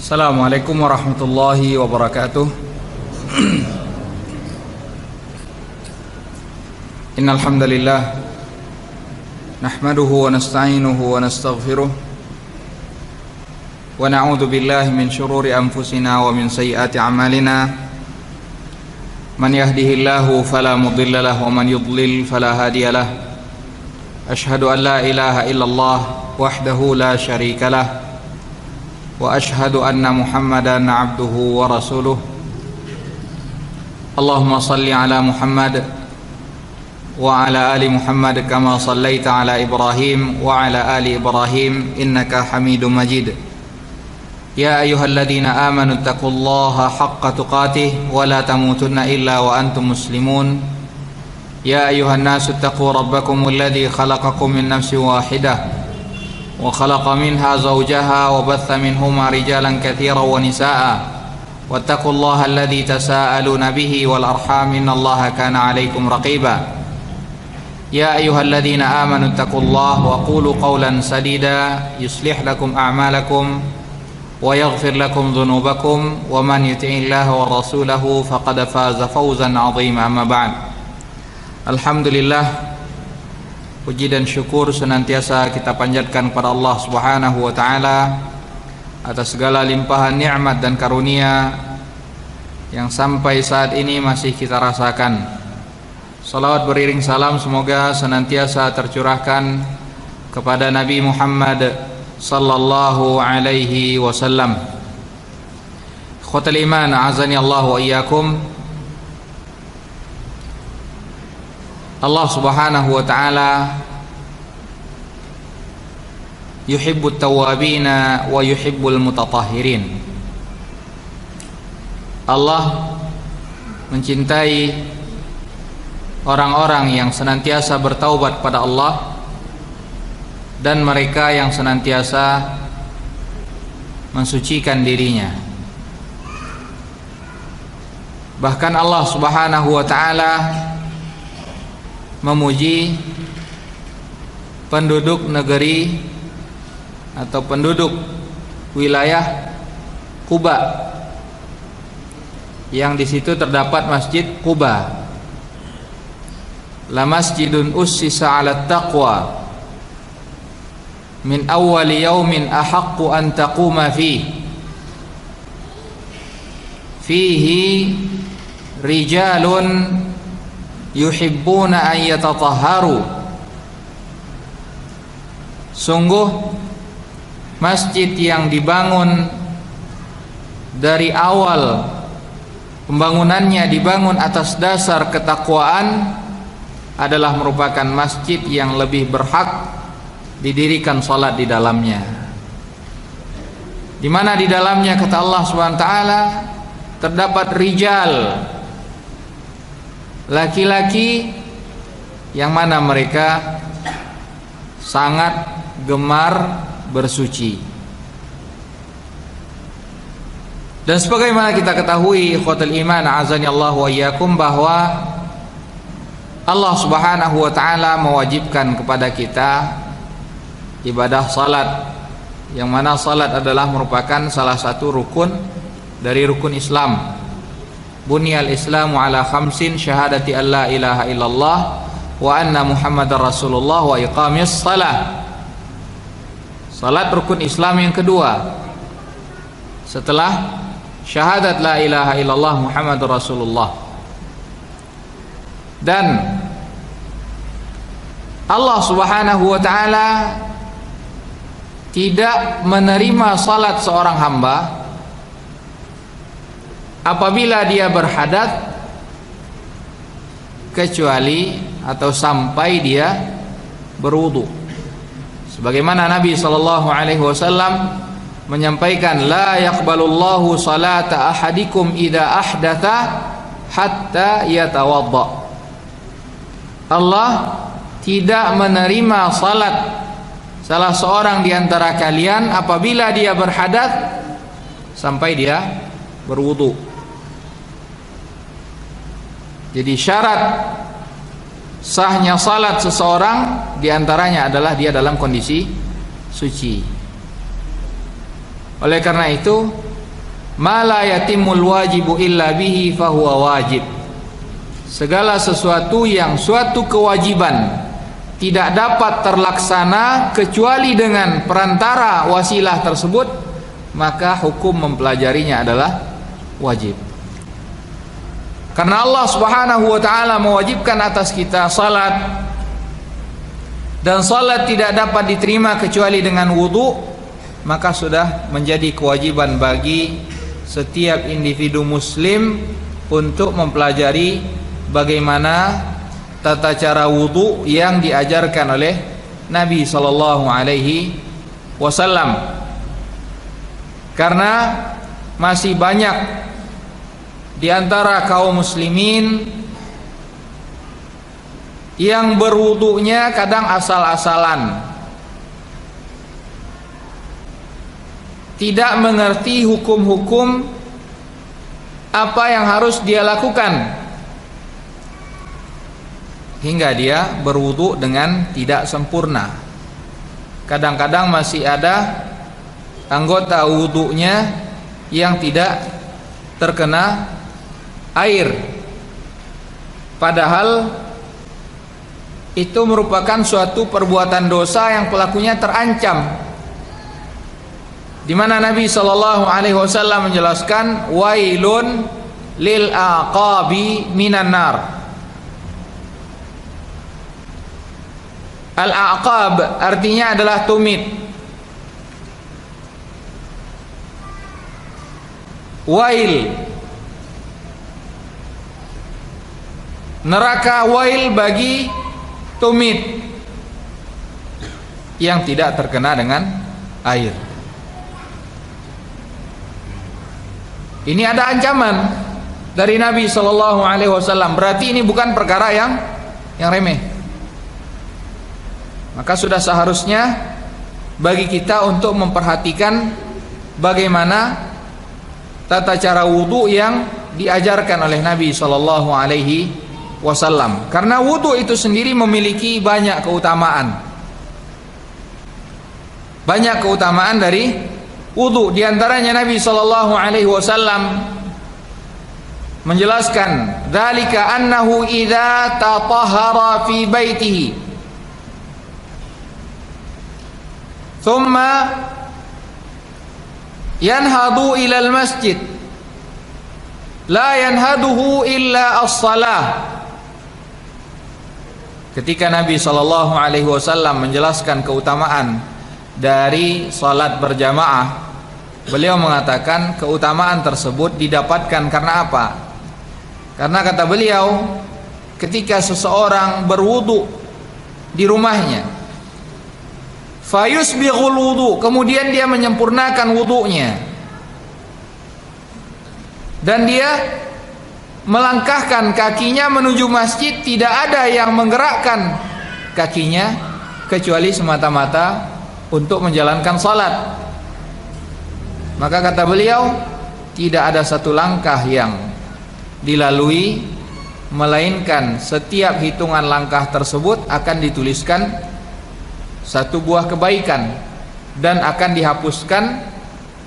Assalamualaikum warahmatullahi wabarakatuh. Innal hamdalillah nahmaduhu wa nasta'inuhu wa nastaghfiruh wa na'udzu billahi min shururi anfusina wa min sayyiati a'malina. Man yahdihillahu fala mudilla lahu wa man yudlil fala hadiya lahu. Ashhadu an la ilaha illallah wahdahu la syarika lahu wa ashhadu anna Muhammadan abduhu wa rasuluh. Allahumma salli ala Muhammad wa ala ali Muhammad kama sallaita ala Ibrahim wa ala ali Ibrahim innaka Hamidum Majid. Ya ayyuhalladzina amanu taqullaha haqqa tuqatih wa la tamutunna illa wa antum muslimun. Ya ayyuhan nasu taqu rabbakumul ladzi khalaqakum min nafsin wahidah wa khalaqa minha zawjaha wa batha minhuma rijalan katsiran wa nisaa wattaqullaha alladzi tasaaluna bihi wal arham innallaha kana 'alaikum raqiba. Ya ayyuhalladzina amanu taqullaha wa qulu qawlan sadida yuslih lakum a'malakum wa yaghfir lakum dhunubakum wa man yuti'illaha wa rasulahu faqad faza fawzan 'azima. Amma ba'd. Alhamdulillah, puji dan syukur senantiasa kita panjatkan kepada Allah Subhanahu wa taala atas segala limpahan nikmat dan karunia yang sampai saat ini masih kita rasakan. Salawat beriring salam semoga senantiasa tercurahkan kepada Nabi Muhammad sallallahu alaihi wasallam. Ikhwatal iman, a'azani Allah wa iyyakum. Allah Subhanahu wa taala yuhibbut tawwabina wa yuhibbul mutatahhirin. Allah mencintai orang-orang yang senantiasa bertaubat pada Allah dan mereka yang senantiasa mensucikan dirinya. Bahkan Allah Subhanahu wa taala memuji penduduk negeri atau penduduk wilayah Quba yang di situ terdapat Masjid Quba. La masjidun ussisa 'ala taqwa min awwali yaumin ahaqqu an taquma fihi rijalun yuhibbuna an yatatahharu. Sungguh masjid yang dibangun dari awal pembangunannya dibangun atas dasar ketakwaan adalah merupakan masjid yang lebih berhak didirikan salat di dalamnya. Di mana di dalamnya kata Allah Subhanahu wa taala terdapat rijal, laki-laki yang mana mereka sangat gemar bersuci. Dan sebagaimana kita ketahui ikhwatul iman, a'azani Allah wa iyyakum, bahwa Allah Subhanahu wa taala mewajibkan kepada kita ibadah salat, yang mana salat adalah merupakan salah satu rukun dari rukun Islam. Bunyal Islamu ala khamsin, syahadati an la ilaha illallah wa anna Muhammadar Rasulullah wa iqamis salah. Salat rukun Islam yang kedua setelah syahadat la ilaha illallah Muhammadur Rasulullah. Dan Allah Subhanahu wa taala tidak menerima salat seorang hamba apabila dia berhadas kecuali atau sampai dia berwudu. Sebagaimana Nabi sallallahu alaihi wasallam menyampaikan, la yaqbalullahu salata ahadikum idza ahdatha hatta yatawadda. Allah tidak menerima salat salah seorang di antara kalian apabila dia berhadas sampai dia berwudu. Jadi syarat sahnya salat seseorang diantaranya adalah dia dalam kondisi suci. Oleh karena itu ma la yatimul wajibu illa bihi fahuwa wajib. Segala sesuatu yang suatu kewajiban tidak dapat terlaksana kecuali dengan perantara wasilah tersebut, maka hukum mempelajarinya adalah wajib. Karena Allah Subhanahu wa taala mewajibkan atas kita salat, dan salat tidak dapat diterima kecuali dengan wudu, maka sudah menjadi kewajiban bagi setiap individu muslim untuk mempelajari bagaimana tata cara wudu yang diajarkan oleh Nabi sallallahu alaihi wasallam. Karena masih banyak di antara kaum muslimin yang berwudunya kadang asal-asalan, tidak mengerti hukum-hukum apa yang harus dia lakukan, hingga dia berwudu dengan tidak sempurna. Kadang-kadang masih ada anggota wudunya yang tidak terkena air, padahal itu merupakan suatu perbuatan dosa yang pelakunya terancam, di mana Nabi sallallahu alaihi wasallam menjelaskan wailun lil aqabi minan nar. Al-aqab artinya adalah tumit. Wail, neraka wail bagi tumit yang tidak terkena dengan air. Ini ada ancaman dari Nabi sallallahu alaihi wasallam. Berarti ini bukan perkara yang remeh. Maka sudah seharusnya bagi kita untuk memperhatikan bagaimana tata cara wudu yang diajarkan oleh Nabi sallallahu alaihi wasallam. Karena wudu itu sendiri memiliki banyak keutamaan. Banyak keutamaan dari wudu. Di antaranya Nabi sallallahu alaihi wasallam menjelaskan, "Dzalika annahu idza tatahhara fi baitihi thumma yanhadu ilal masjid la yanhaduhu illa as-salah." Ketika Nabi sallallahu alaihi wasallam menjelaskan keutamaan dari salat berjamaah, beliau mengatakan keutamaan tersebut didapatkan karena apa? Karena kata beliau, ketika seseorang berwudu di rumahnya, fayusbighul wudu, kemudian dia menyempurnakan wudunya, dan dia melangkahkan kakinya menuju masjid, tidak ada yang menggerakkan kakinya kecuali semata-mata untuk menjalankan salat. Maka kata beliau, tidak ada satu langkah yang dilalui melainkan setiap hitungan langkah tersebut akan dituliskan satu buah kebaikan dan akan dihapuskan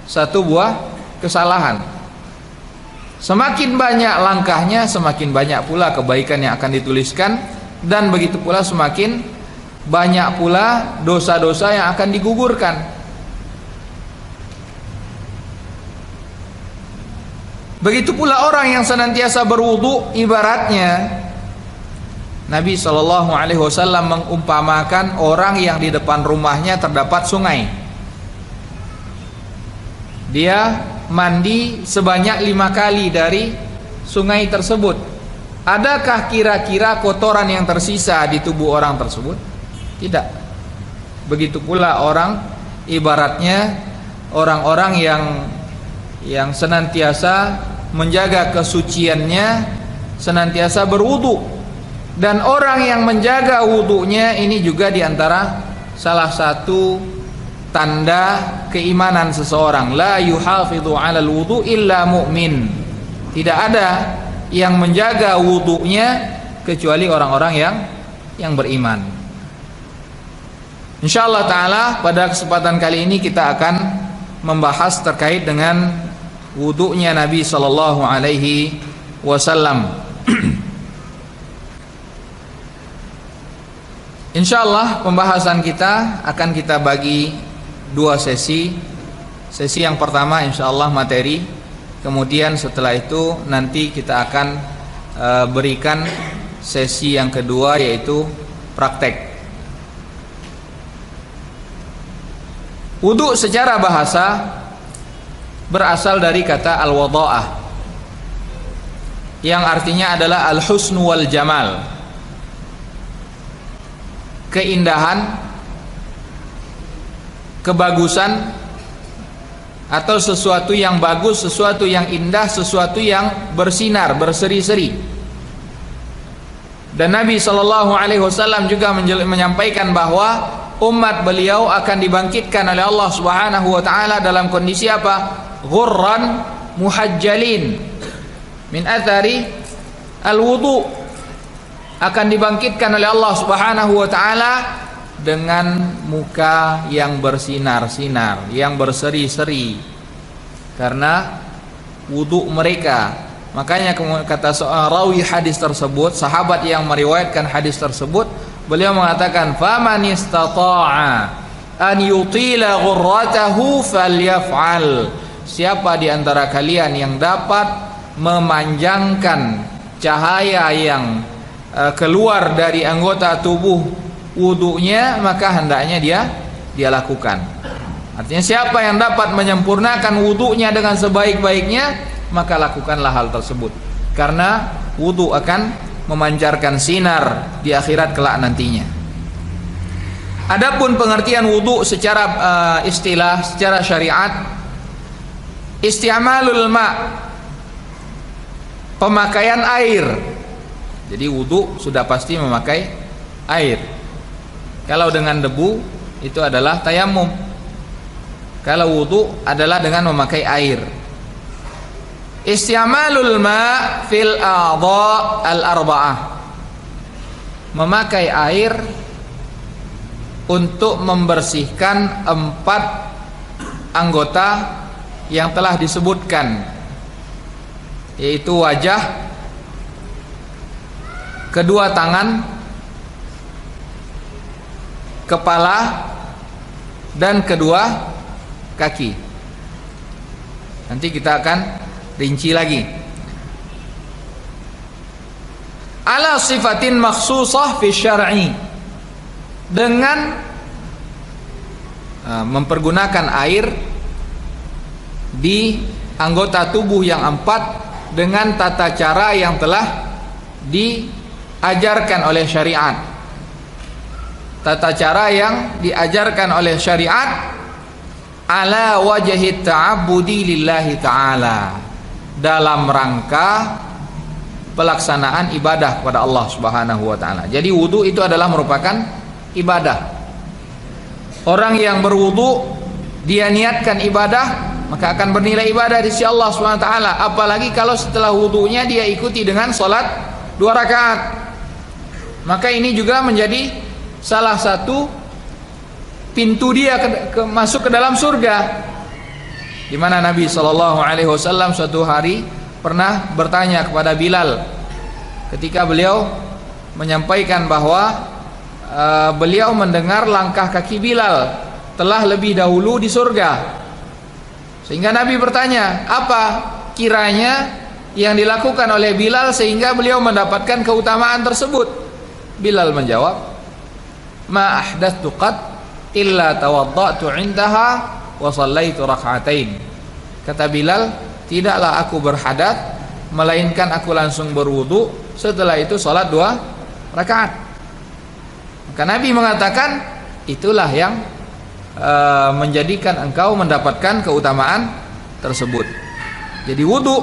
satu buah kesalahan. Semakin banyak langkahnya, semakin banyak pula kebaikan yang akan dituliskan, dan begitu pula semakin banyak pula dosa-dosa yang akan digugurkan. Begitu pula orang yang senantiasa berwudu, ibaratnya Nabi sallallahu alaihi wasallam mengumpamakan orang yang di depan rumahnya terdapat sungai. Dia mandi sebanyak 5 kali dari sungai tersebut. Adakah kira-kira kotoran yang tersisa di tubuh orang tersebut? Tidak. Begitu pula orang, ibaratnya orang-orang yang senantiasa menjaga kesuciannya, senantiasa berwudu. Dan orang yang menjaga wudunya ini juga diantara salah satu tanda keimanan seseorang. La yuhafidhu 'alal wudu illa mu'min. Tidak ada yang menjaga wudunya kecuali orang-orang yang beriman. Insyaallah taala pada kesempatan kali ini kita akan membahas terkait dengan wudunya Nabi sallallahu alaihi wasallam. Insyaallah pembahasan kita akan kita bagi dua sesi. Sesi yang pertama insyaallah materi, kemudian setelah itu nanti kita akan berikan sesi yang kedua yaitu praktek. Wudu secara bahasa berasal dari kata al-wada'ah yang artinya adalah al-husnu wal jamal, keindahan, kebagusan, atau sesuatu yang bagus, sesuatu yang indah, sesuatu yang bersinar, berseri-seri. Dan Nabi sallallahu alaihi wasallam juga menyampaikan bahwa umat beliau akan dibangkitkan oleh Allah Subhanahu wa taala dalam kondisi apa? Ghurran muhajjalin min athari al-wudu. Akan dibangkitkan oleh Allah Subhanahu wa taala dengan muka yang bersinar-sinar, yang berseri-seri karena wudu mereka. Makanya kata seorang rawi hadis tersebut, sahabat yang meriwayatkan hadis tersebut, beliau mengatakan, "Faman istata'a an yutila ghurratahu falyaf'al." Siapa di antara kalian yang dapat memanjangkan cahaya yang keluar dari anggota tubuh wudunya, maka hendaknya dia lakukan. Artinya siapa yang dapat menyempurnakan wudunya dengan sebaik-baiknya, maka lakukanlah hal tersebut, karena wudu akan memancarkan sinar di akhirat kelak nantinya. Adapun pengertian wudu secara istilah, secara syariat, isti'malul ma', pemakaian air. Jadi wudu sudah pasti memakai air. Kalau dengan debu itu adalah tayamum. Kalau wudu adalah dengan memakai air. Isti'malul ma' fil a'dha' al-arba'ah, memakai air untuk membersihkan 4 anggota yang telah disebutkan, yaitu wajah, kedua tangan, kepala, dan kedua kaki. Nanti kita akan rinci lagi. Ala sifatin makhsusah fi syar'i, dengan mempergunakan air di anggota tubuh yang 4 dengan tata cara yang telah diajarkan oleh syariat. Tata cara yang diajarkan oleh syariat ala wajhi ta'abbudi lillahi ta'ala, dalam rangka pelaksanaan ibadah kepada Allah Subhanahu wa taala. Jadi wudu itu adalah merupakan ibadah. Orang yang berwudu dia niatkan ibadah, maka akan bernilai ibadah di sisi Allah Subhanahu wa taala. Apalagi kalau setelah wudunya dia ikuti dengan salat 2 rakaat. Maka ini juga menjadi salah satu pintu dia masuk ke dalam surga. Di mana Nabi sallallahu alaihi wasallam suatu hari pernah bertanya kepada Bilal ketika beliau menyampaikan bahwa beliau mendengar langkah kaki Bilal telah lebih dahulu di surga. Sehingga Nabi bertanya, apa kiranya yang dilakukan oleh Bilal sehingga beliau mendapatkan keutamaan tersebut? Bilal menjawab, ma ahdatsu qad illa tawadda'tu 'indaha wa shallaitu rak'atain. Kata Bilal, tidaklah aku berhadat melainkan aku langsung berwudu, setelah itu salat 2 rakaat. Maka Nabi mengatakan itulah yang menjadikan engkau mendapatkan keutamaan tersebut. Jadi wudu,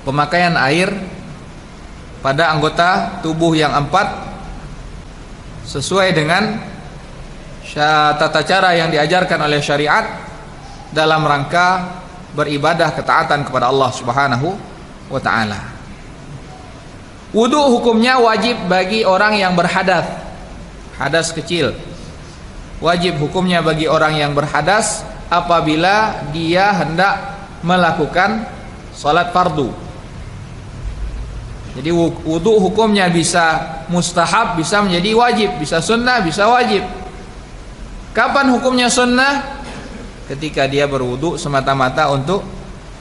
pemakaian air pada anggota tubuh yang 4 sesuai dengan tata cara yang diajarkan oleh syariat dalam rangka beribadah ketaatan kepada Allah Subhanahu wa taala. Wudu hukumnya wajib bagi orang yang berhadas, hadas kecil. Wajib hukumnya bagi orang yang berhadas apabila dia hendak melakukan salat fardu. Jadi wudu hukumnya bisa mustahab, bisa menjadi wajib, bisa sunnah, bisa wajib. Kapan hukumnya sunnah? Ketika dia berwudu semata-mata untuk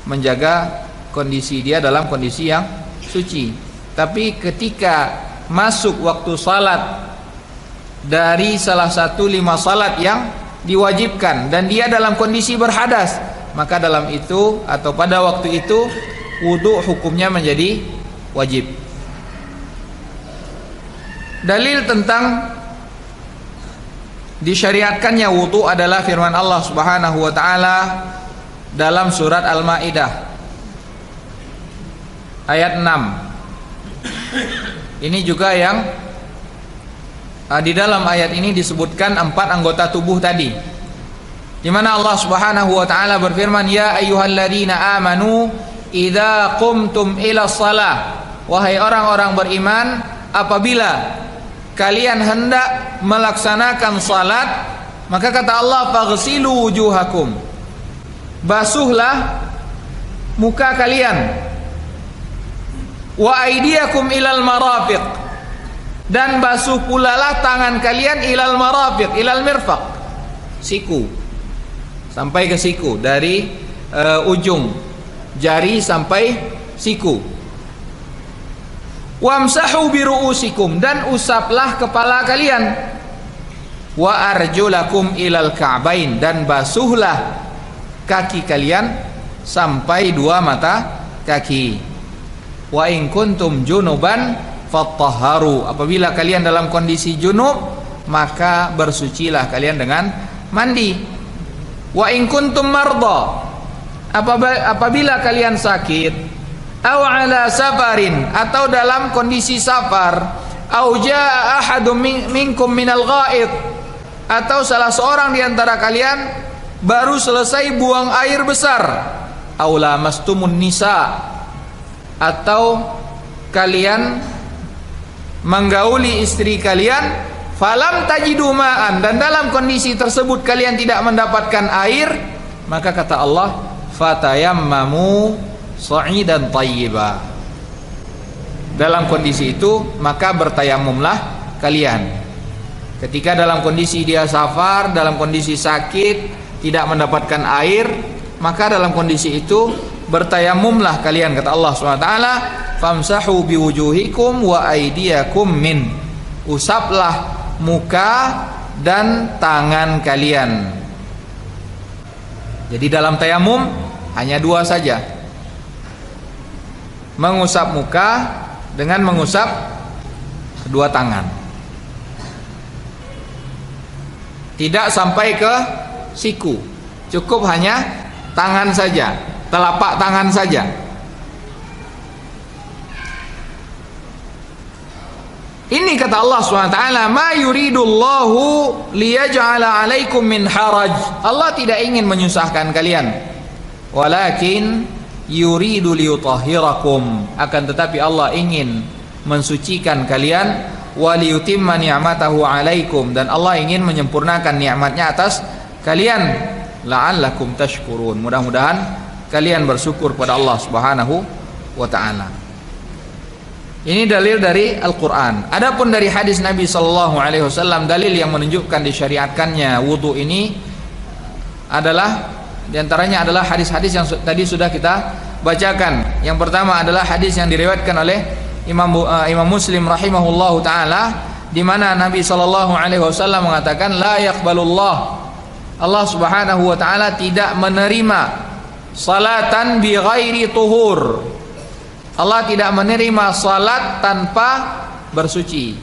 menjaga kondisi dia dalam kondisi yang suci. Tapi ketika masuk waktu salat dari salah satu 5 salat yang diwajibkan dan dia dalam kondisi berhadas, maka dalam itu atau pada waktu itu wudu hukumnya menjadi wajib. Dalil tentang disyariatkannya wudu adalah firman Allah Subhanahu wa taala dalam surat Al-Maidah ayat 6. Ini juga yang di dalam ayat ini disebutkan 4 anggota tubuh tadi, di mana Allah Subhanahu wa taala berfirman, ya ayyuhalladzina amanu idza qumtum ila shalah, wahai orang-orang beriman, apabila kalian hendak melaksanakan salat, maka kata Allah, faghsilu wujuhakum, basuhlah muka kalian, wa aydiyakum ilal marafiq, dan basuh pula lah tangan kalian ilal marafiq, ilal mirfaq, siku, sampai ke siku, dari ujung jari sampai siku. Wamsahu biru'usikum, dan usaplah kepala kalian. Wa arjulakum ilal ka'bain, dan basuhlah kaki kalian sampai 2 mata kaki. Wa in kuntum junuban fattahharu, apabila kalian dalam kondisi junub, maka bersucilah kalian dengan mandi. Wa in kuntum marda, apabila kalian sakit, aw ala safarin, atau dalam kondisi safar, aw jaa ahadum minkum minal ghaid, atau salah seorang di antara kalian baru selesai buang air besar, aw lamastumun nisa, atau kalian menggauli istri kalian, falam tajidu ma'an, dan dalam kondisi tersebut kalian tidak mendapatkan air, maka kata Allah, fatayammamu sa'idan thayyiba, dalam kondisi itu maka bertayamumlah kalian. Ketika dalam kondisi dia safar, dalam kondisi sakit, tidak mendapatkan air, maka dalam kondisi itu bertayamumlah kalian, kata Allah SWT, famsahu biwujuhikum wa aydiyakum min, usaplah muka dan tangan kalian. Jadi dalam tayamum hanya 2 saja, mengusap muka dengan mengusap kedua tangan, tidak sampai ke siku, cukup hanya tangan saja, telapak tangan saja. Ini kata Allah SWT, ma yuridullahu liyaj'ala alaikum min haraj, Allah tidak ingin menyusahkan kalian, walakin yuridu liyutahhirakum, akan tetapi Allah ingin mensucikan kalian, wa liyutimma ni'matahu alaikum, dan Allah ingin menyempurnakan nikmatnya atas kalian, la'allakum tashkurun, mudah-mudahan kalian bersyukur pada Allah Subhanahu wa taala. Ini dalil dari Al-Qur'an. Adapun dari hadis Nabi sallallahu alaihi wasallam, dalil yang menunjukkan disyariatkannya wudu ini adalah, di antaranya adalah hadis-hadis yang tadi sudah kita bacakan. Yang pertama adalah hadis yang diriwayatkan oleh Imam Muslim rahimahullahu taala, di mana Nabi sallallahu alaihi wasallam mengatakan, la yaqbalullah, Allah Subhanahu wa taala tidak menerima salatan bi ghairi tuhur, Allah tidak menerima salat tanpa bersuci.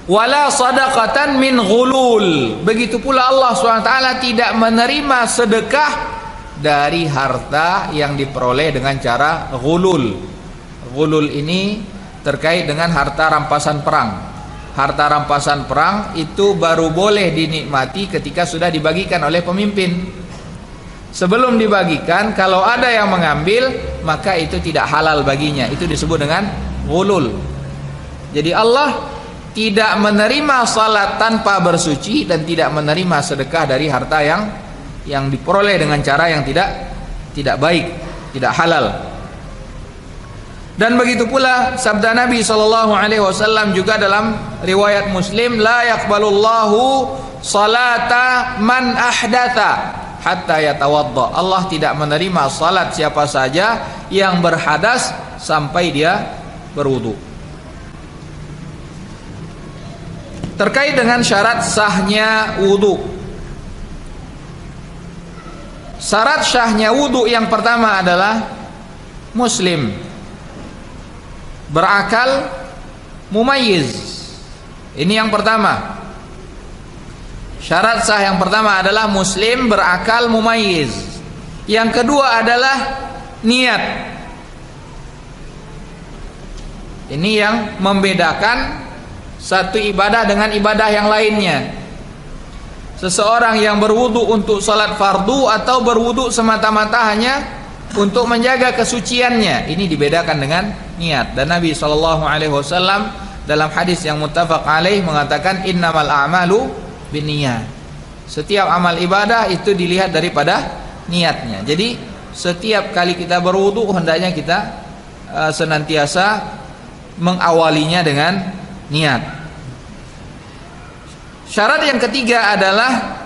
Wala sadaqatan min ghulul, begitu pula Allah SWT tidak menerima sedekah dari harta yang diperoleh dengan cara ghulul. Ghulul ini terkait dengan harta rampasan perang. Harta rampasan perang itu baru boleh dinikmati ketika sudah dibagikan oleh pemimpin. Sebelum dibagikan, kalau ada yang mengambil, maka itu tidak halal baginya, itu disebut dengan ghulul. Jadi Allah tidak menerima salat tanpa bersuci dan tidak menerima sedekah dari harta yang yang diperoleh dengan cara yang tidak baik, tidak halal. Dan begitu pula sabda Nabi SAW juga dalam riwayat Muslim, la yaqbalullahu salata man ahdatha hatta yatawadda. Allah tidak menerima salat siapa saja yang berhadas sampai dia berwudu. Terkait dengan syarat sahnya wudu. Syarat sahnya wudu yang pertama adalah muslim, berakal, mumayyiz. Ini yang pertama. Syarat sah yang pertama adalah muslim, berakal, mumayyiz. Yang kedua adalah niat. Ini yang membedakan satu ibadah dengan ibadah yang lainnya. Seseorang yang berwudu untuk salat fardu atau berwudu semata-mata hanya untuk menjaga kesuciannya, ini dibedakan dengan niat. Dan Nabi SAW dalam hadis yang muttafaq alaih mengatakan innamal a'malu binniyat. Setiap amal ibadah itu dilihat daripada niatnya. Jadi setiap kali kita berwudu hendaknya kita senantiasa mengawalinya dengan niat. Syarat yang ketiga adalah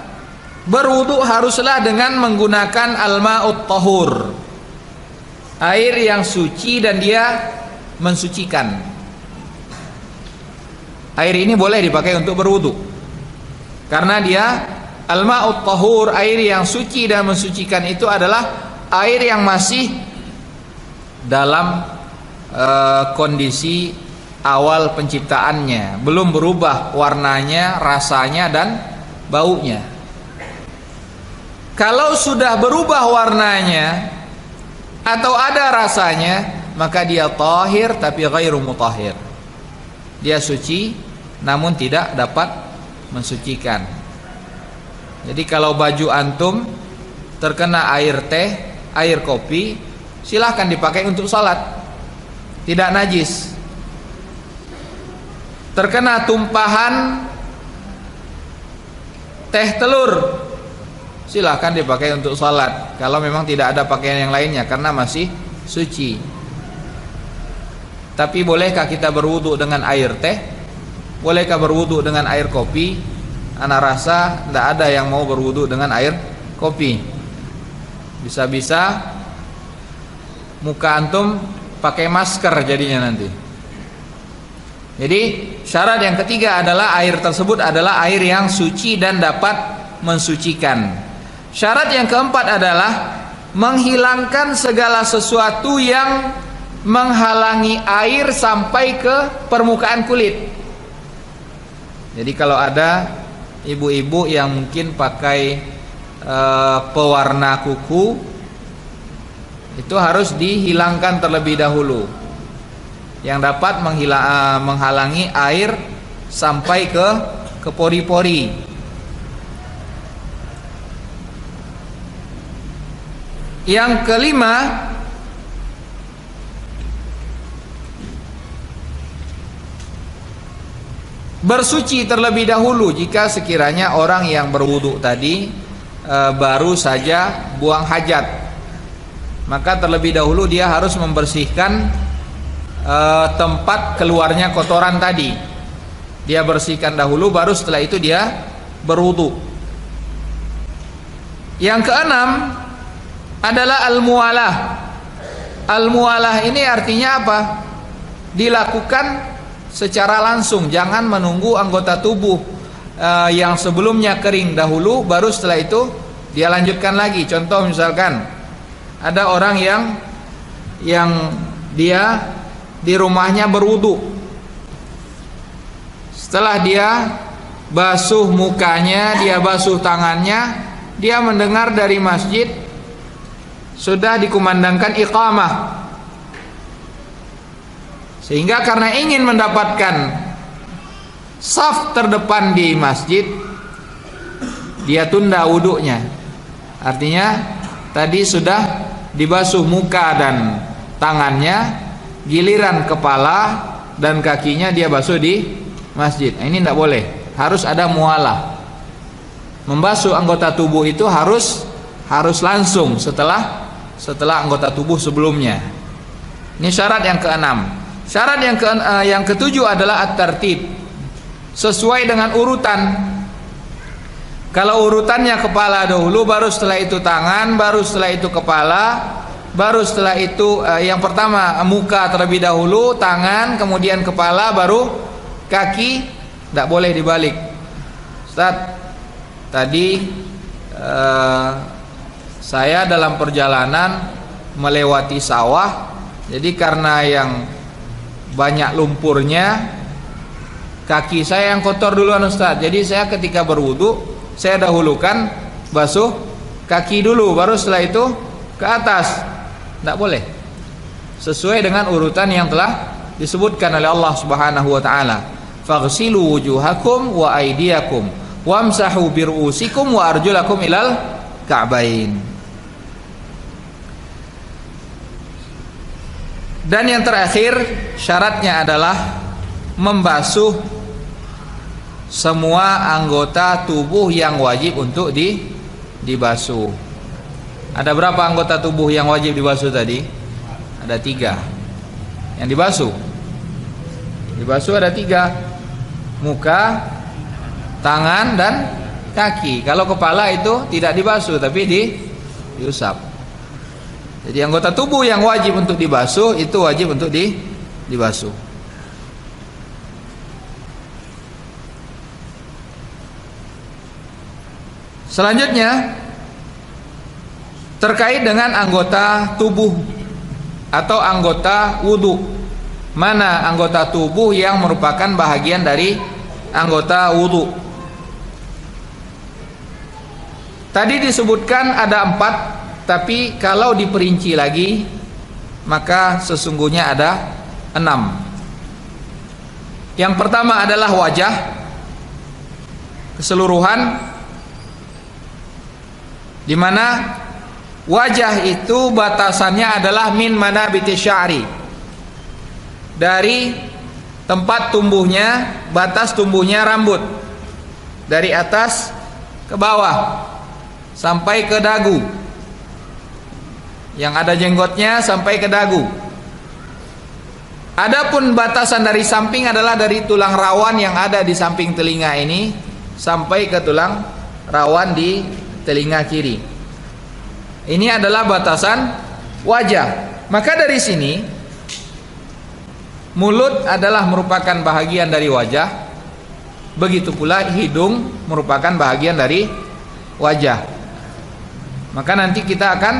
berwudu haruslah dengan menggunakan al-ma'ut tahur, air yang suci dan dia mensucikan. Air ini boleh dipakai untuk berwudu karena dia al-ma'ut tahur, air yang suci dan mensucikan itu adalah air yang masih dalam kondisi awal penciptaannya, belum berubah warnanya, rasanya dan baunya. Kalau sudah berubah warnanya atau ada rasanya, maka dia tahir tapi ghairu mutahhir. Dia suci namun tidak dapat mensucikan. Jadi kalau baju antum terkena air teh, air kopi, silahkan dipakai untuk salat, tidak najis. Terkena tumpahan teh telur, silahkan dipakai untuk salat kalau memang tidak ada pakaian yang lainnya karena masih suci. Tapi bolehkah kita berwudu dengan air teh? Bolehkah berwudu dengan air kopi? Ana rasa tidak ada yang mau berwudu dengan air kopi. Bisa-bisa muka antum pakai masker jadinya nanti. Jadi syarat yang ketiga adalah air tersebut adalah air yang suci dan dapat mensucikan. Syarat yang keempat adalah menghilangkan segala sesuatu yang menghalangi air sampai ke permukaan kulit. Jadi kalau ada ibu-ibu yang mungkin pakai pewarna kuku, itu harus dihilangkan terlebih dahulu, yang dapat menghalangi air sampai ke pori-pori. Yang kelima, bersuci terlebih dahulu jika sekiranya orang yang berwudu tadi baru saja buang hajat, maka terlebih dahulu dia harus membersihkan tempat keluarnya kotoran tadi. Dia bersihkan dahulu, baru setelah itu dia berwudu. Yang keenam adalah al-muwalah. Al-muwalah ini artinya apa? Dilakukan secara langsung, jangan menunggu anggota tubuh yang sebelumnya kering dahulu, baru setelah itu dia lanjutkan lagi. Contoh misalkan ada orang yang dia di rumahnya berwudu, setelah dia basuh mukanya, dia basuh tangannya, dia mendengar dari masjid sudah dikumandangkan iqamah, sehingga karena ingin mendapatkan saf terdepan di masjid, dia tunda wudunya. Artinya tadi sudah dibasuh muka dan tangannya, giliran kepala dan kakinya dia basuh di masjid. Ini tidak boleh, harus ada mualah. Membasuh anggota tubuh itu harus harus langsung setelah anggota tubuh sebelumnya. Ini syarat yang keenam. Syarat yang ketujuh adalah at-tartib, sesuai dengan urutan. Kalau urutannya kepala dahulu, baru setelah itu tangan, baru setelah itu kepala, baru setelah itu yang pertama muka terlebih dahulu, tangan, kemudian kepala, baru kaki. Tidak boleh dibalik. Ustaz, tadi saya dalam perjalanan melewati sawah, jadi karena yang banyak lumpurnya, kaki saya yang kotor duluan Ustaz. Jadi saya ketika berwudu, saya dahulukan basuh kaki dulu, baru setelah itu ke atas. Tidak boleh. Sesuai dengan urutan yang telah disebutkan oleh Allah Subhanahu wa taala. Faghsilu wujuhakum wa aydiyakum wamsahu biru'usikum wa arjulakum ilal ka'bain. Dan yang terakhir, syaratnya adalah membasuh semua anggota tubuh yang wajib untuk dibasuh. Ada berapa anggota tubuh yang wajib dibasuh tadi? Ada 3 yang dibasuh. Dibasuh ada 3: muka, tangan, dan kaki. Kalau kepala itu tidak dibasuh, tapi diusap. Jadi anggota tubuh yang wajib untuk dibasuh itu wajib untuk dibasuh. Selanjutnya terkait dengan anggota tubuh atau anggota wudu. Mana anggota tubuh yang merupakan bahagian dari anggota wudu? Tadi disebutkan ada 4, tapi kalau diperinci lagi maka sesungguhnya ada 6. Yang pertama adalah wajah keseluruhan, di mana wajah itu batasannya adalah min manabiti sya'ri, dari tempat tumbuhnya, batas tumbuhnya rambut, dari atas ke bawah sampai ke dagu, yang ada jenggotnya sampai ke dagu. Adapun batasan dari samping adalah dari tulang rawan yang ada di samping telinga ini sampai ke tulang rawan di telinga kiri. Ini adalah batasan wajah. Maka dari sini mulut adalah merupakan bahagian dari wajah. Begitu pula hidung merupakan bahagian dari wajah. Maka nanti kita akan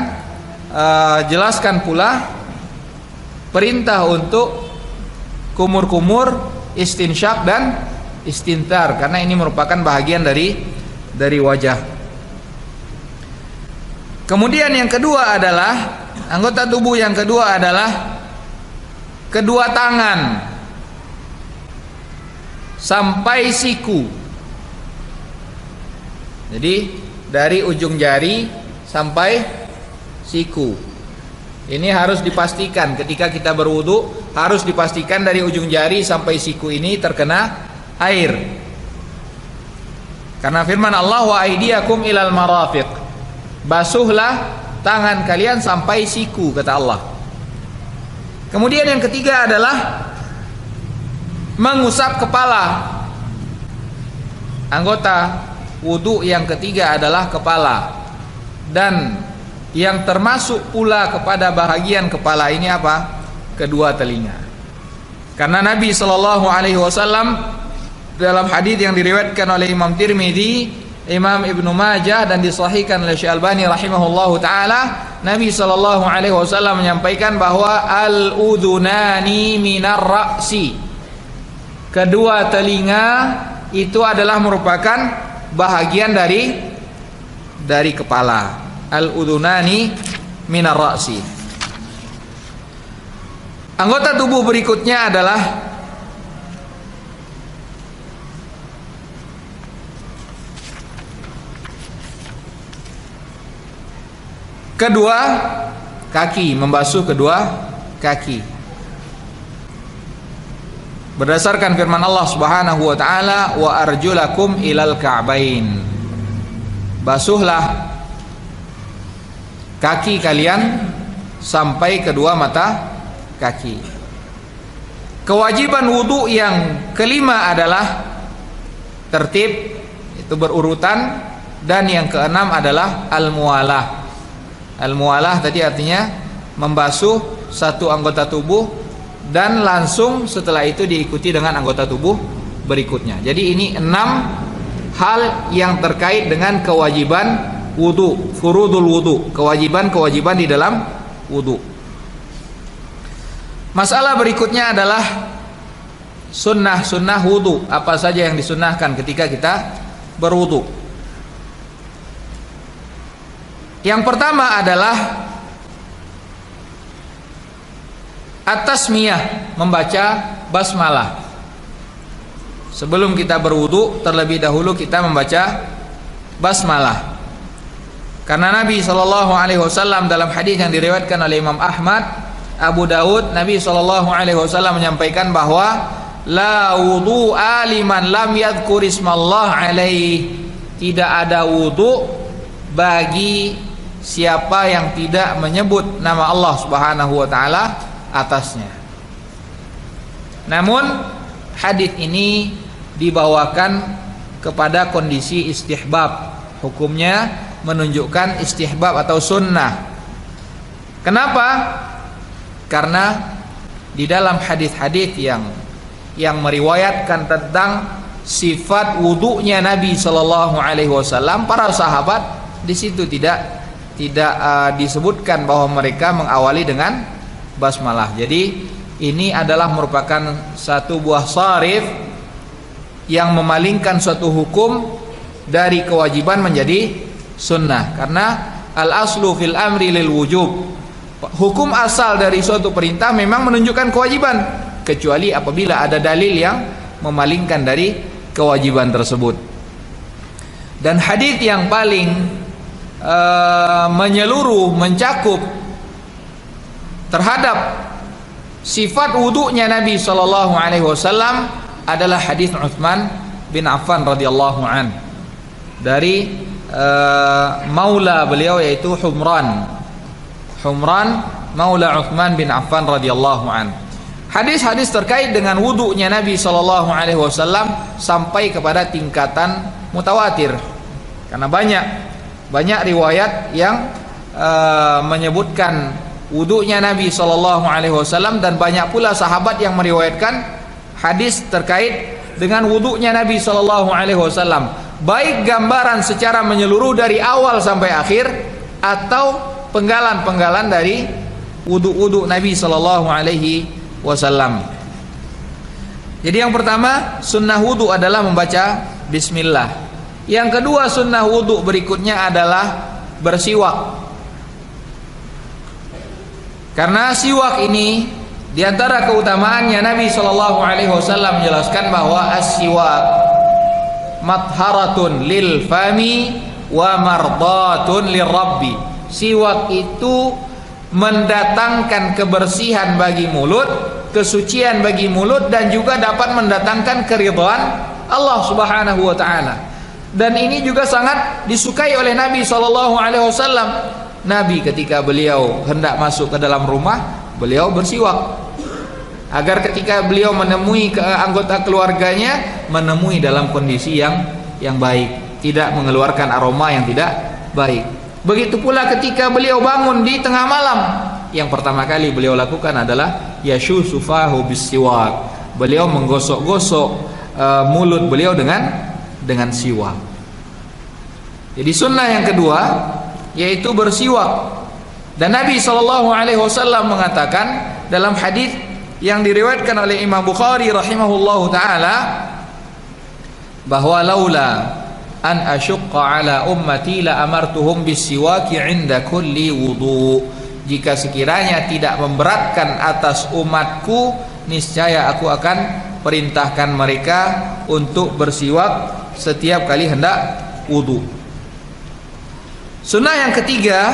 jelaskan pula perintah untuk kumur-kumur, istinsyak dan istintar, karena ini merupakan bahagian dari wajah. Kemudian yang kedua adalah anggota tubuh yang kedua adalah kedua tangan sampai siku. Jadi dari ujung jari sampai siku. Ini harus dipastikan ketika kita berwudu, harus dipastikan dari ujung jari sampai siku ini terkena air. Karena firman Allah, wa aydiyakum ilal marafiq, basuhlah tangan kalian sampai siku, kata Allah. Kemudian yang ketiga adalah mengusap kepala. Anggota wudu yang ketiga adalah kepala. Dan yang termasuk pula kepada bahagian kepala ini apa? Kedua telinga. Karena Nabi SAW dalam hadis yang diriwayatkan oleh Imam Tirmidzi, Imam Ibnu Majah, dan disahihkan oleh Syekh Albani rahimahullahu taala, Nabi SAW menyampaikan bahwa al-udhunani minar ra'si, kedua telinga itu adalah merupakan bahagian dari kepala. Al-udhunani minar ra'si. Anggota tubuh berikutnya adalah kedua kaki, membasuh kedua kaki. Berdasarkan firman Allah Subhanahu wa taala, wa arjulakum ilal ka'bain. Basuhlah kaki kalian sampai kedua mata kaki. Kewajiban wudu yang kelima adalah tertib, itu berurutan, dan yang keenam adalah al-muwalah. Al-muwalah tadi artinya membasuh satu anggota tubuh dan langsung setelah itu diikuti dengan anggota tubuh berikutnya. Jadi ini 6 hal yang terkait dengan kewajiban wudu, furudul wudu, kewajiban-kewajiban di dalam wudu. Masalah berikutnya adalah sunnah-sunnah wudu. Apa saja yang disunnahkan ketika kita berwudu? Yang pertama adalah at-tasmiyah, membaca basmalah. Sebelum kita berwudu, terlebih dahulu kita membaca basmalah. Karena Nabi SAW dalam hadis yang diriwayatkan oleh Imam Ahmad, Abu Daud, Nabi SAW menyampaikan bahwa la wudu'a liman lam yadhkur ismallah alaih. Tidak ada wudu bagi siapa yang tidak menyebut nama Allah Subhanahu wa taala atasnya. Namun hadis ini dibawakan kepada kondisi istihbab. Hukumnya menunjukkan istihbab atau sunnah. Kenapa? Karena di dalam hadis-hadis yang meriwayatkan tentang sifat wudunya Nabi Shallallahu Alaihi Wasallam, para sahabat di situ tidak disebutkan bahwa mereka mengawali dengan basmalah. Jadi ini adalah merupakan satu buah sharif yang memalingkan suatu hukum dari kewajiban menjadi sunnah. Karena al aslu fil amri lil wujub. Hukum asal dari suatu perintah memang menunjukkan kewajiban, kecuali apabila ada dalil yang memalingkan dari kewajiban tersebut. Dan hadis yang paling menyeluruh, mencakup terhadap sifat wudunya Nabi Shallallahu Alaihi Wasallam adalah hadis Utsman bin Affan radhiyallahu an, dari maula beliau, yaitu Humran maula Utsman bin Affan radhiyallahu an. Hadis-hadis terkait dengan wudunya Nabi sallallahu alaihi wasallam sampai kepada tingkatan mutawatir. Karena banyak riwayat yang menyebutkan wudunya Nabi sallallahu alaihi wasallam, dan banyak pula sahabat yang meriwayatkan hadis terkait dengan wudunya Nabi sallallahu alaihi wasallam, baik gambaran secara menyeluruh dari awal sampai akhir atau penggalan-penggalan dari wudu Nabi sallallahu alaihi wasallam. Jadi yang pertama, sunnah wudu adalah membaca bismillah. Yang kedua, sunnah wudu berikutnya adalah bersiwak. Karena siwak ini diantara keutamaannya, Nabi sallallahu alaihi wasallam menjelaskan bahwa as-siwak matharatun lil fami wa mardatun lirabbi. Siwak itu mendatangkan kebersihan bagi mulut, kesucian bagi mulut, dan juga dapat mendatangkan keridhaan Allah Subhanahu wa taala. Dan ini juga sangat disukai oleh Nabi sallallahu alaihi wasallam. Nabi ketika beliau hendak masuk ke dalam rumah, beliau bersiwak agar ketika beliau menemui anggota keluarganya, menemui dalam kondisi yang baik, tidak mengeluarkan aroma yang tidak baik. Begitu pula ketika beliau bangun di tengah malam, yang pertama kali beliau lakukan adalah yashusufahu bisiwak. Beliau menggosok-gosok mulut beliau dengan siwak. Jadi sunnah yang kedua yaitu bersiwak. Dan Nabi SAW mengatakan dalam hadis yang diriwayatkan oleh Imam Bukhari rahimahullahu taala, bahwa laula an asyqa ala ummati la amartuhum bisiwaki 'inda kulli wudu. Jika sekiranya tidak memberatkan atas umatku, niscaya aku akan perintahkan mereka untuk bersiwak setiap kali hendak wudu. Sunnah yang ketiga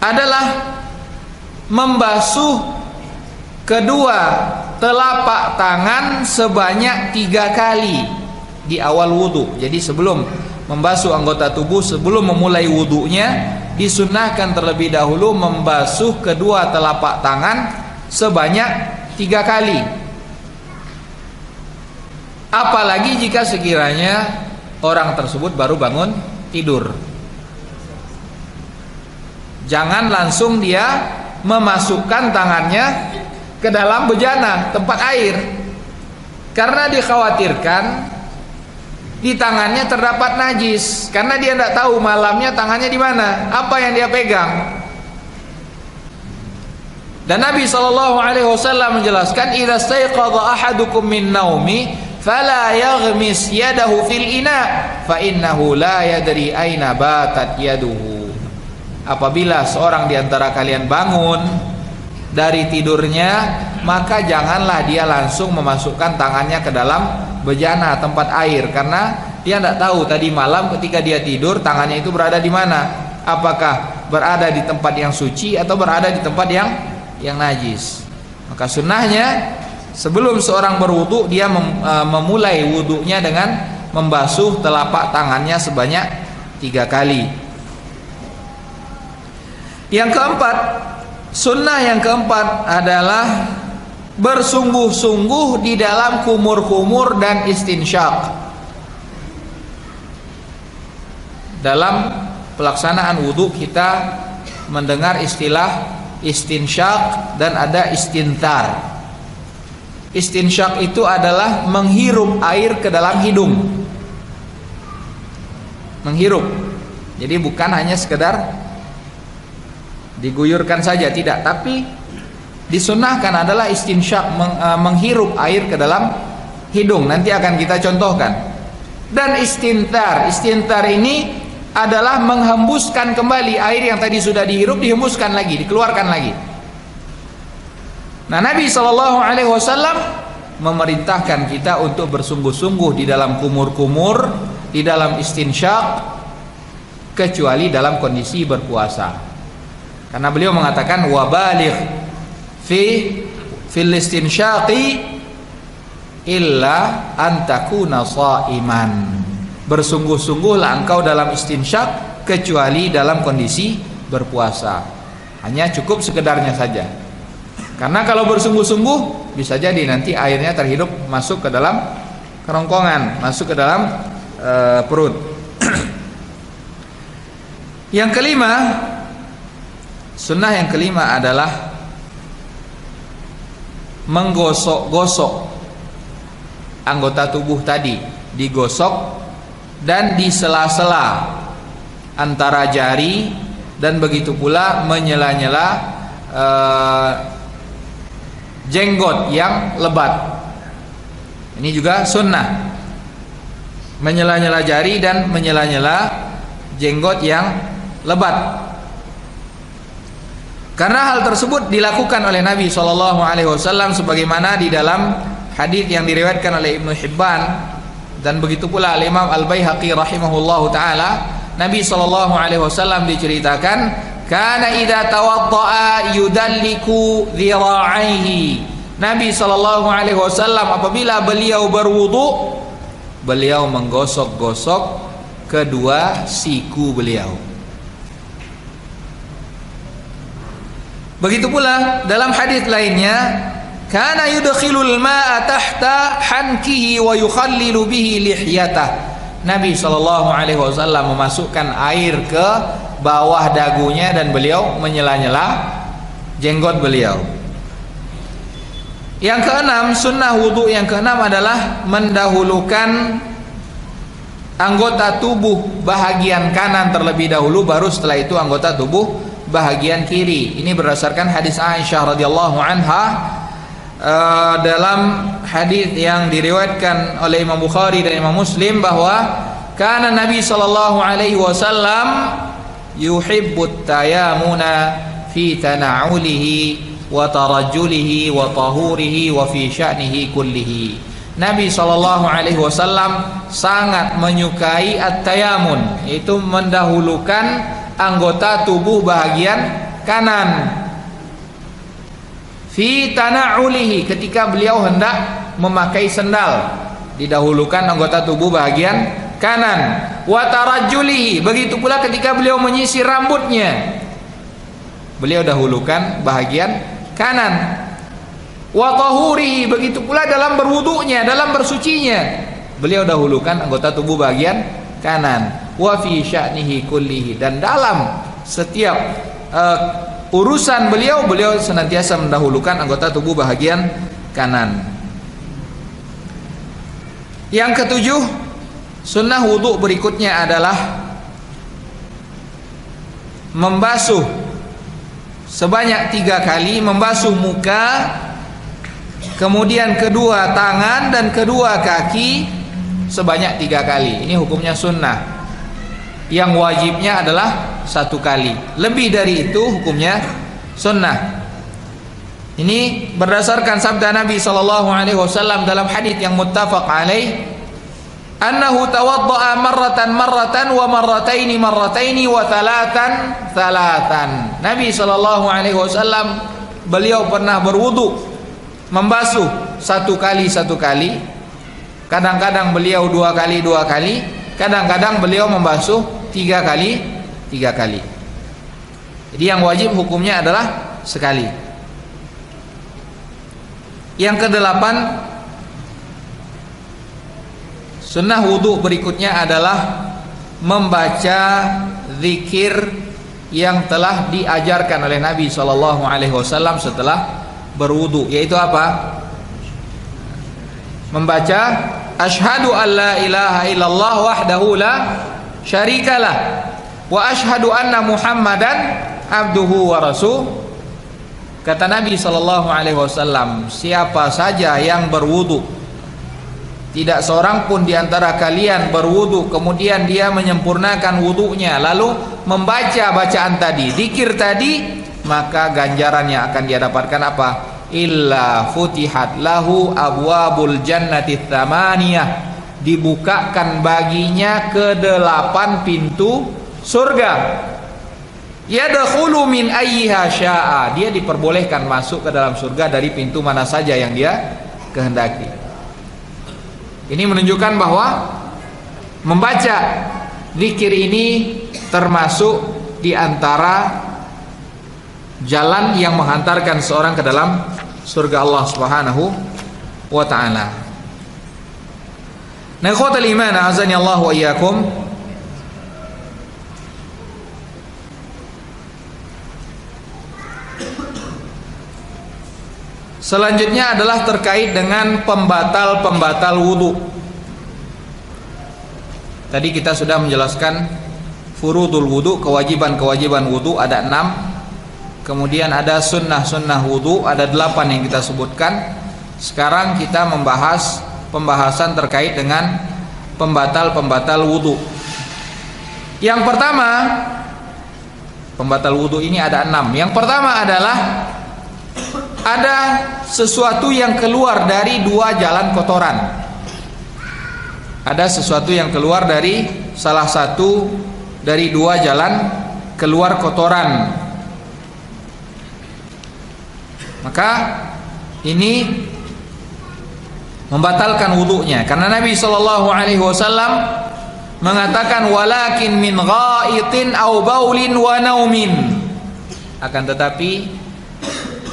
adalah membasuh kedua telapak tangan sebanyak 3 kali di awal wudu. Jadi sebelum membasuh anggota tubuh sebelum memulai wudunya, disunnahkan terlebih dahulu membasuh kedua telapak tangan sebanyak 3 kali. Apalagi jika sekiranya orang tersebut baru bangun tidur. Jangan langsung dia memasukkan tangannya ke dalam bejana tempat air, karena dikhawatirkan di tangannya terdapat najis, karena dia tidak tahu malamnya tangannya di mana, apa yang dia pegang. Dan Nabi SAW menjelaskan, idza staiqadha ahadukum min naumi fala yaghmis yadahu fil ina fa innahu la yadri aina batat yaduhu. Apabila seorang di antara kalian bangun dari tidurnya, maka janganlah dia langsung memasukkan tangannya ke dalam bejana tempat air, karena dia tidak tahu tadi malam ketika dia tidur tangannya itu berada di mana, apakah berada di tempat yang suci atau berada di tempat yang najis. Maka sunnahnya sebelum seorang berwudu, dia memulai wudunya dengan membasuh telapak tangannya sebanyak 3 kali. Yang keempat, sunnah yang keempat adalah bersungguh-sungguh di dalam kumur-kumur dan istinsyak. Dalam pelaksanaan wudu kita mendengar istilah istinsyak dan ada istintar. Istinsyak itu adalah menghirup air ke dalam hidung. Menghirup. Jadi bukan hanya sekedar diguyurkan saja, tidak, tapi disunnahkan adalah istinsyak, menghirup air ke dalam hidung. Nanti akan kita contohkan. Dan istintar ini adalah menghembuskan kembali air yang tadi sudah dihirup, dihembuskan lagi, dikeluarkan lagi. Nah, Nabi SAW memerintahkan kita untuk bersungguh-sungguh di dalam kumur-kumur, di dalam istinsyak, kecuali dalam kondisi berpuasa. Karena beliau mengatakan wabaligh fil istinsyaqi illa an takuna shaiman. Bersungguh-sungguhlah engkau dalam istinsyak kecuali dalam kondisi berpuasa. Hanya cukup sekedarnya saja. Karena kalau bersungguh-sungguh bisa jadi nanti airnya terhirup masuk ke dalam kerongkongan, masuk ke dalam perut. Yang kelima, sunnah yang kelima adalah menggosok-gosok anggota tubuh tadi, digosok dan di sela-sela antara jari, dan begitu pula menyela-nyela jenggot yang lebat. Ini juga sunnah, menyela-nyela jari dan menyela-nyela jenggot yang lebat. Karena hal tersebut dilakukan oleh Nabi SAW sebagaimana di dalam hadis yang diriwayatkan oleh Ibnu Hibban, dan begitu pula Imam Al-Baihaqi rahimahullahu taala. Nabi SAW diceritakan, kana idza tawaddaa yudalliku dhira'aihi. Nabi SAW apabila beliau berwudu, beliau menggosok-gosok kedua siku beliau. Begitu pula dalam hadis lainnya, kana yudkhilul ma'a tahta hankihi wa yukhallilu bihi lihyatah. Nabi SAW memasukkan air ke bawah dagunya dan beliau menyela-nyela jenggot beliau. Yang keenam, sunnah wudu yang keenam adalah mendahulukan anggota tubuh bahagian kanan terlebih dahulu, baru setelah itu anggota tubuh bahagian kiri. Ini berdasarkan hadis Aisyah radhiyallahu anha, dalam hadis yang diriwayatkan oleh Imam Bukhari dan Imam Muslim, bahwa kana Nabi sallallahu alaihi wasallam yuhibbut tayamuna fi tana'ulihi wa tarajjulihi wa tahurihi wa fi sya'nihi kullihi. Nabi sallallahu alaihi wasallam sangat menyukai at-tayamun, yaitu mendahulukan anggota tubuh bahagian kanan. Fi tana'ulihi, ketika beliau hendak memakai sendal, didahulukan anggota tubuh bahagian kanan. Wa tarajjulihi, begitu pula ketika beliau menyisir rambutnya, beliau dahulukan bahagian kanan. Wa tahurihi, begitu pula dalam berwudunya, dalam bersucinya, beliau dahulukan anggota tubuh bagian kanan. Wa fi sya'nihi kullihi, dan dalam setiap urusan beliau senantiasa mendahulukan anggota tubuh bagian kanan. Yang ketujuh, sunnah wudu berikutnya adalah membasuh sebanyak 3 kali, membasuh muka, kemudian kedua tangan dan kedua kaki sebanyak 3 kali. Ini hukumnya sunnah. Yang wajibnya adalah 1 kali. Lebih dari itu hukumnya sunnah. Ini berdasarkan sabda Nabi SAW dalam hadits yang muttafaq alaih, annahu tawadda'a marratan wa marrataini wa thalathan. Nabi SAW beliau pernah berwudu, membasuh 1 kali 1 kali. Kadang-kadang beliau 2 kali 2 kali, kadang-kadang beliau membasuh 3 kali 3 kali. Jadi yang wajib hukumnya adalah sekali. Yang kedelapan, sunnah wudu berikutnya adalah membaca zikir yang telah diajarkan oleh Nabi SAW setelah berwudu, yaitu apa? Membaca asyhadu an la ilaha illallah wahdahu la syarikalah wa asyhadu anna muhammadan abduhu wa rasul. Kata Nabi SAW, siapa saja yang berwudu, tidak seorang pun di antara kalian berwudu kemudian dia menyempurnakan wudunya lalu membaca bacaan tadi, zikir tadi, maka ganjarannya akan dia dapatkan apa? Illa futihat lahu abwabul jannati tsamaniyah, dibukakan baginya ke-8 pintu surga. Yadkhulu min ayyiha syaa, dia diperbolehkan masuk ke dalam surga dari pintu mana saja yang dia kehendaki. Ini menunjukkan bahwa membaca zikir ini termasuk di antara jalan yang menghantarkan seorang ke dalam surga Allah Subhanahu wa taala. Nah, ikhwatal iman, azani Allah wa iyyakum. Selanjutnya adalah terkait dengan pembatal-pembatal wudu. Tadi kita sudah menjelaskan furudul wudu, kewajiban-kewajiban wudu ada 6. Kemudian ada sunnah-sunnah wudu ada 8 yang kita sebutkan. Sekarang kita membahas pembahasan terkait dengan pembatal-pembatal wudu. Yang pertama, pembatal wudu ini ada 6. Yang pertama adalah ada sesuatu yang keluar dari 2 jalan kotoran. Ada sesuatu yang keluar dari salah satu dari 2 jalan keluar kotoran. Maka ini membatalkan wudunya, karena Nabi SAW mengatakan walakin min ghaitin aw baulin wa naumin. Akan tetapi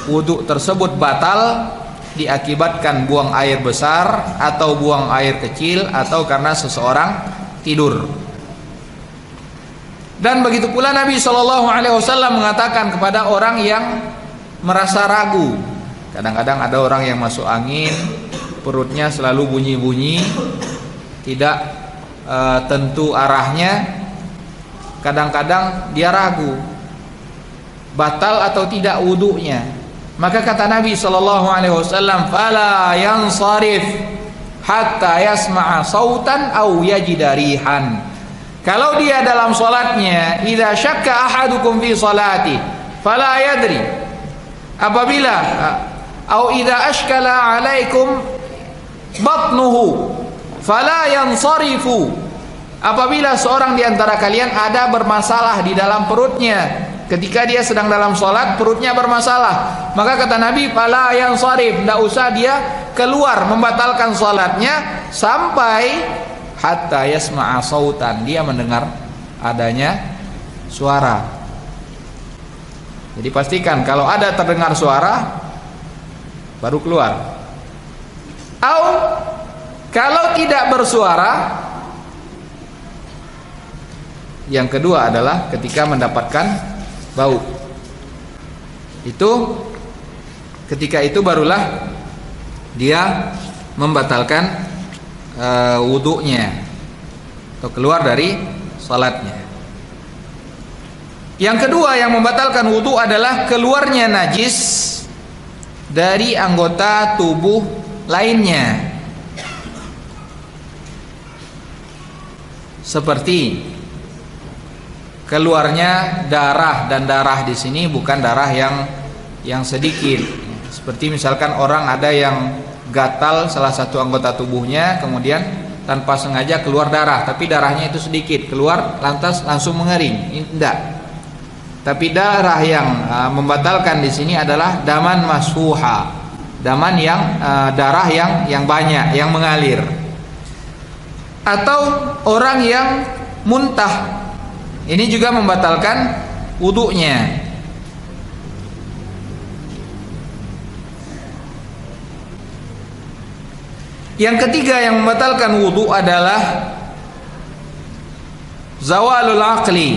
wudu tersebut batal diakibatkan buang air besar atau buang air kecil atau karena seseorang tidur. Dan begitu pula Nabi SAW mengatakan kepada orang yang merasa ragu. Kadang-kadang ada orang yang masuk angin, perutnya selalu bunyi-bunyi, tidak tentu arahnya. Kadang-kadang dia ragu batal atau tidak wudunya. Maka kata Nabi SAW, fala yansarif hatta yasma'a sautan aw yajida rihan. Kalau dia dalam salatnya, idza syakka ahadukum fi salati fala yadri, apabila au idza ashkala alaikum batnuhu fala yansarifu, apabila seorang di antara kalian ada bermasalah di dalam perutnya, ketika dia sedang dalam salat perutnya bermasalah, maka kata Nabi fala yansarif, tidak usah dia keluar membatalkan salatnya sampai hatta yasma'a sautan, dia mendengar adanya suara. Jadi pastikan kalau ada terdengar suara baru keluar. Atau kalau tidak bersuara, yang kedua adalah ketika mendapatkan bau. Itu ketika itu barulah dia membatalkan wudunya atau keluar dari salatnya. Yang kedua yang membatalkan wudu adalah keluarnya najis dari anggota tubuh lainnya, seperti keluarnya darah, dan darah di sini bukan darah yang sedikit. Seperti misalkan orang ada yang gatal salah satu anggota tubuhnya, kemudian tanpa sengaja keluar darah, tapi darahnya itu sedikit, keluar lantas langsung mengering. Ini tidak. Tapi darah yang membatalkan di sini adalah daman masfuha, daman yang darah yang banyak, yang mengalir. Atau orang yang muntah, ini juga membatalkan wudunya. Yang ketiga yang membatalkan wudu adalah zawalul aqli,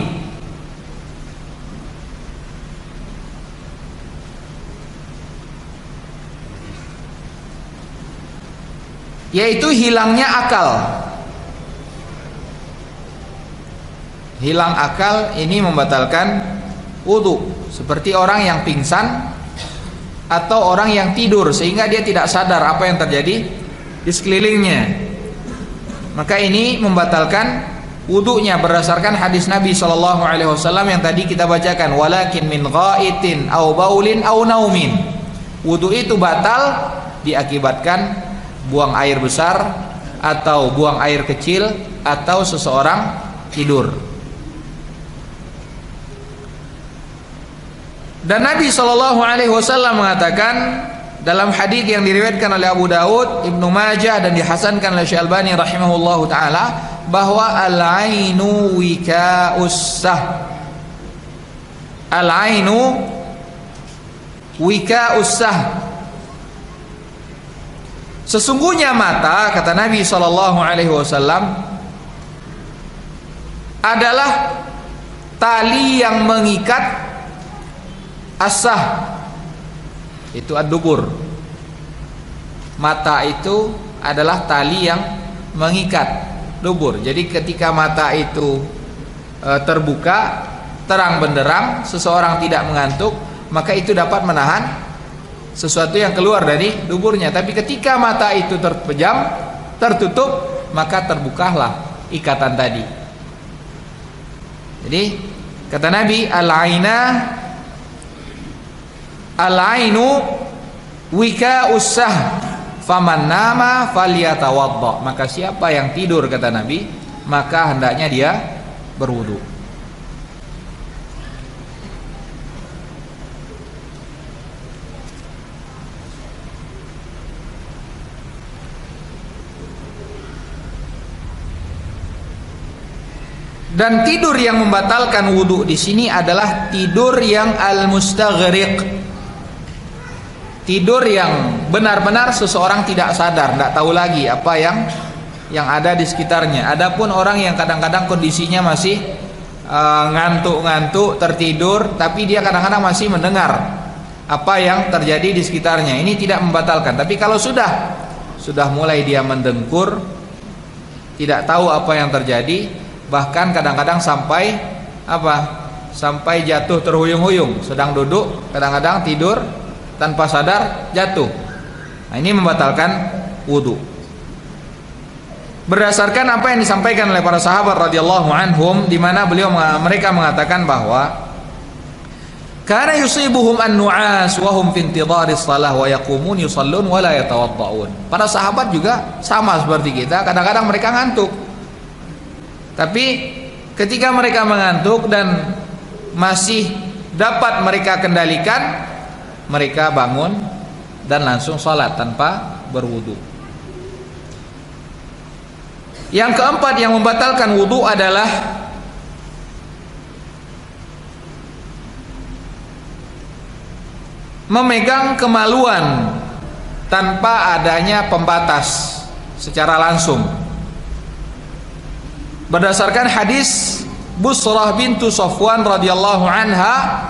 yaitu hilangnya akal. Hilang akal ini membatalkan wudu, seperti orang yang pingsan atau orang yang tidur sehingga dia tidak sadar apa yang terjadi di sekelilingnya. Maka ini membatalkan wudunya berdasarkan hadis Nabi SAW yang tadi kita bacakan, walakin min ghaitin au baulin au naumin. Wudu itu batal diakibatkan buang air besar atau buang air kecil atau seseorang tidur. Dan Nabi SAW mengatakan dalam hadis yang diriwayatkan oleh Abu Daud, Ibnu Majah dan dihasankan oleh Syekh Albani rahimahullahu taala, bahwa al-ainu wika'ussah. Al-ainu wika'ussah. Sesungguhnya mata, kata Nabi SAW, adalah tali yang mengikat asah, itu ad-dubur. Mata itu adalah tali yang mengikat dubur. Jadi ketika mata itu terbuka, terang benderang, seseorang tidak mengantuk, maka itu dapat menahan sesuatu yang keluar dari duburnya. Tapi ketika mata itu terpejam, tertutup, maka terbukalah ikatan tadi. Jadi kata Nabi, al-ainu wika'ussah, faman nama falyatawadda. Maka siapa yang tidur, kata Nabi, maka hendaknya dia berwudu. Dan tidur yang membatalkan wudu di sini adalah tidur yang al-mustaghriq. Tidur yang benar-benar seseorang tidak sadar, tidak tahu lagi apa yang ada di sekitarnya. Adapun orang yang kadang-kadang kondisinya masih ngantuk-ngantuk, tertidur, tapi dia kadang-kadang masih mendengar apa yang terjadi di sekitarnya, ini tidak membatalkan. Tapi kalau sudah mulai dia mendengkur, tidak tahu apa yang terjadi, bahkan kadang-kadang sampai sampai jatuh terhuyung-huyung, sedang duduk kadang-kadang tidur tanpa sadar jatuh. Nah, ini membatalkan wudu. Berdasarkan apa yang disampaikan oleh para sahabat radhiyallahu anhum, di mana mereka mengatakan bahwa kana yusibuhum an-nu'as wa hum fi intidharis shalah wa yaqumun yusallun wa la yatawadda'un. Para sahabat juga sama seperti kita, kadang-kadang mereka ngantuk. Tapi ketika mereka mengantuk dan masih dapat mereka kendalikan, mereka bangun dan langsung sholat tanpa berwudu. Yang keempat yang membatalkan wudu adalah memegang kemaluan tanpa adanya pembatas secara langsung. Berdasarkan hadis Busrah bintu Safwan radhiyallahu anha,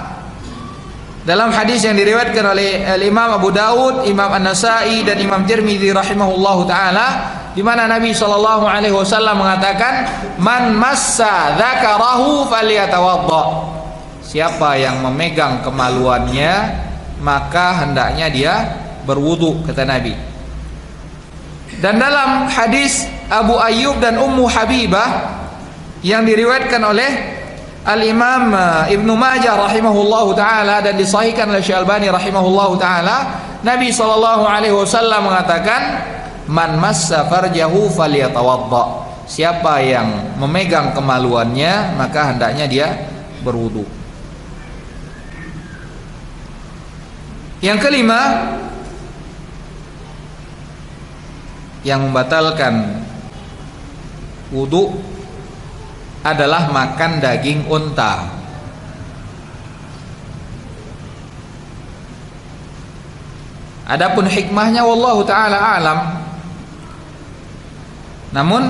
dalam hadis yang diriwayatkan oleh Imam Abu Dawud, Imam An-Nasa'i dan Imam Tirmidzi rahimahullahu taala, di mana Nabi sallallahu alaihi wasallam mengatakan, "Man massa dzakarahu falyatawadda." Siapa yang memegang kemaluannya, maka hendaknya dia berwudu, kata Nabi. Dan dalam hadis Abu Ayyub dan Ummu Habibah yang diriwayatkan oleh Al-Imam Ibnu Majah rahimahullahu taala dan disahihkan oleh Syekh Albani rahimahullahu taala, Nabi sallallahu alaihi wasallam mengatakan, "Man massa farjahu falyatawadda." Siapa yang memegang kemaluannya, maka hendaknya dia berwudu. Yang kelima yang membatalkan wudu adalah makan daging unta. Adapun hikmahnya wallahu taala alam. Namun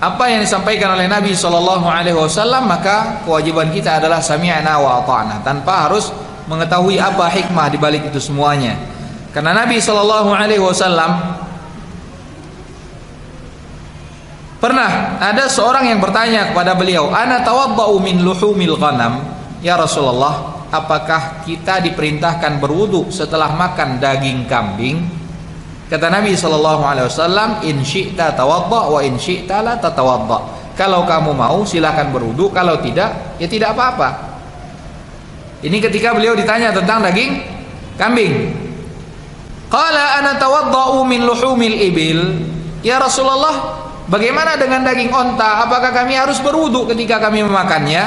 apa yang disampaikan oleh Nabi sallallahu alaihi wasallam, maka kewajiban kita adalah sami'na wa ata'na, tanpa harus mengetahui apa hikmah di balik itu semuanya. Karena Nabi sallallahu alaihi wasallam pernah ada seorang yang bertanya kepada beliau, "Ana tawaddau min luhumil ghanam." Ya Rasulullah, apakah kita diperintahkan berwudu setelah makan daging kambing? Kata Nabi sallallahu alaihi wasallam, "In syi'ta tawadda wa in syi'ta la tatawadda." Kalau kamu mau silakan berwudu, kalau tidak ya tidak apa-apa. Ini ketika beliau ditanya tentang daging kambing. Qala ana tawaddau min luhumil ibil. Ya Rasulullah, bagaimana dengan daging onta? Apakah kami harus berwudu ketika kami memakannya?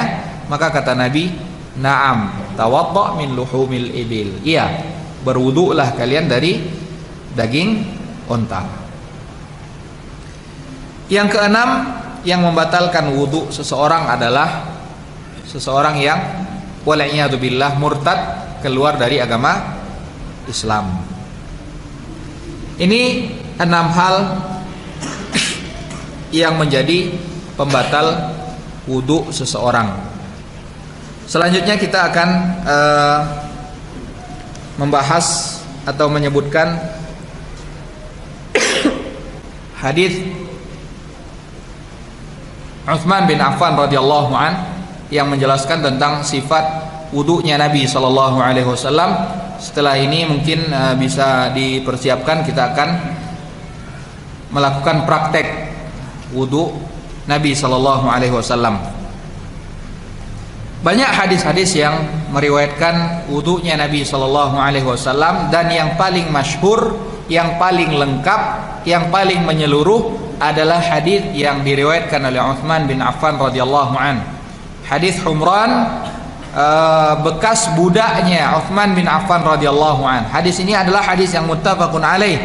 Maka kata Nabi, "Na'am, tawadda min luhumil ibil." Iya, berwudulah kalian dari daging onta. Yang keenam yang membatalkan wudu seseorang adalah seseorang yang wala'iyadzubillah murtad, keluar dari agama Islam. Ini 6 hal yang menjadi pembatal wudu seseorang. Selanjutnya kita akan membahas atau menyebutkan hadis Utsman bin Affan radhiyallahu an yang menjelaskan tentang sifat wudunya Nabi sallallahu alaihi wasallam. Setelah ini mungkin bisa dipersiapkan, kita akan melakukan praktek wudu Nabi sallallahu alaihi wasallam. Banyak hadis-hadis yang meriwayatkan wudunya Nabi sallallahu alaihi wasallam, dan yang paling masyhur, yang paling lengkap, yang paling menyeluruh adalah hadis yang diriwayatkan oleh Utsman bin Affan radhiyallahu an. Hadis Humran, bekas budaknya Utsman bin Affan radhiyallahu an. Hadis ini adalah hadis yang muttafaqun alaih,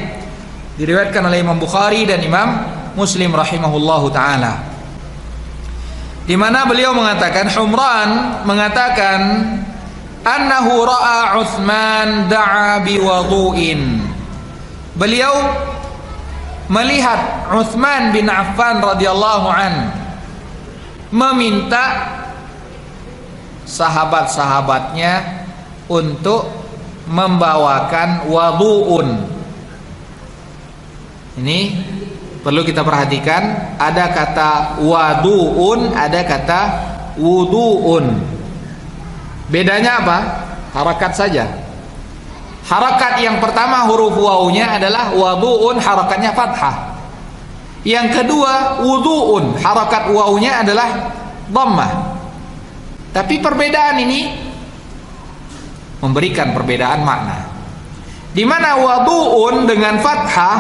diriwayatkan oleh Imam Bukhari dan Imam Muslim rahimahullahu taala, di mana beliau mengatakan, Humran mengatakan, annahu ra'a Utsman da'a biwudu'in. Beliau melihat Utsman bin Affan radhiyallahu an meminta sahabat-sahabatnya untuk membawakan wudu'un. Ini perlu kita perhatikan, ada kata wudu'un, ada kata wudu'un. Bedanya apa? Harakat saja. Harakat yang pertama huruf wawunya adalah wudu'un, harakatnya fathah. Yang kedua wudu'un, harakat wawunya adalah dhammah. Tapi perbedaan ini memberikan perbedaan makna. Di mana wudu'un dengan fathah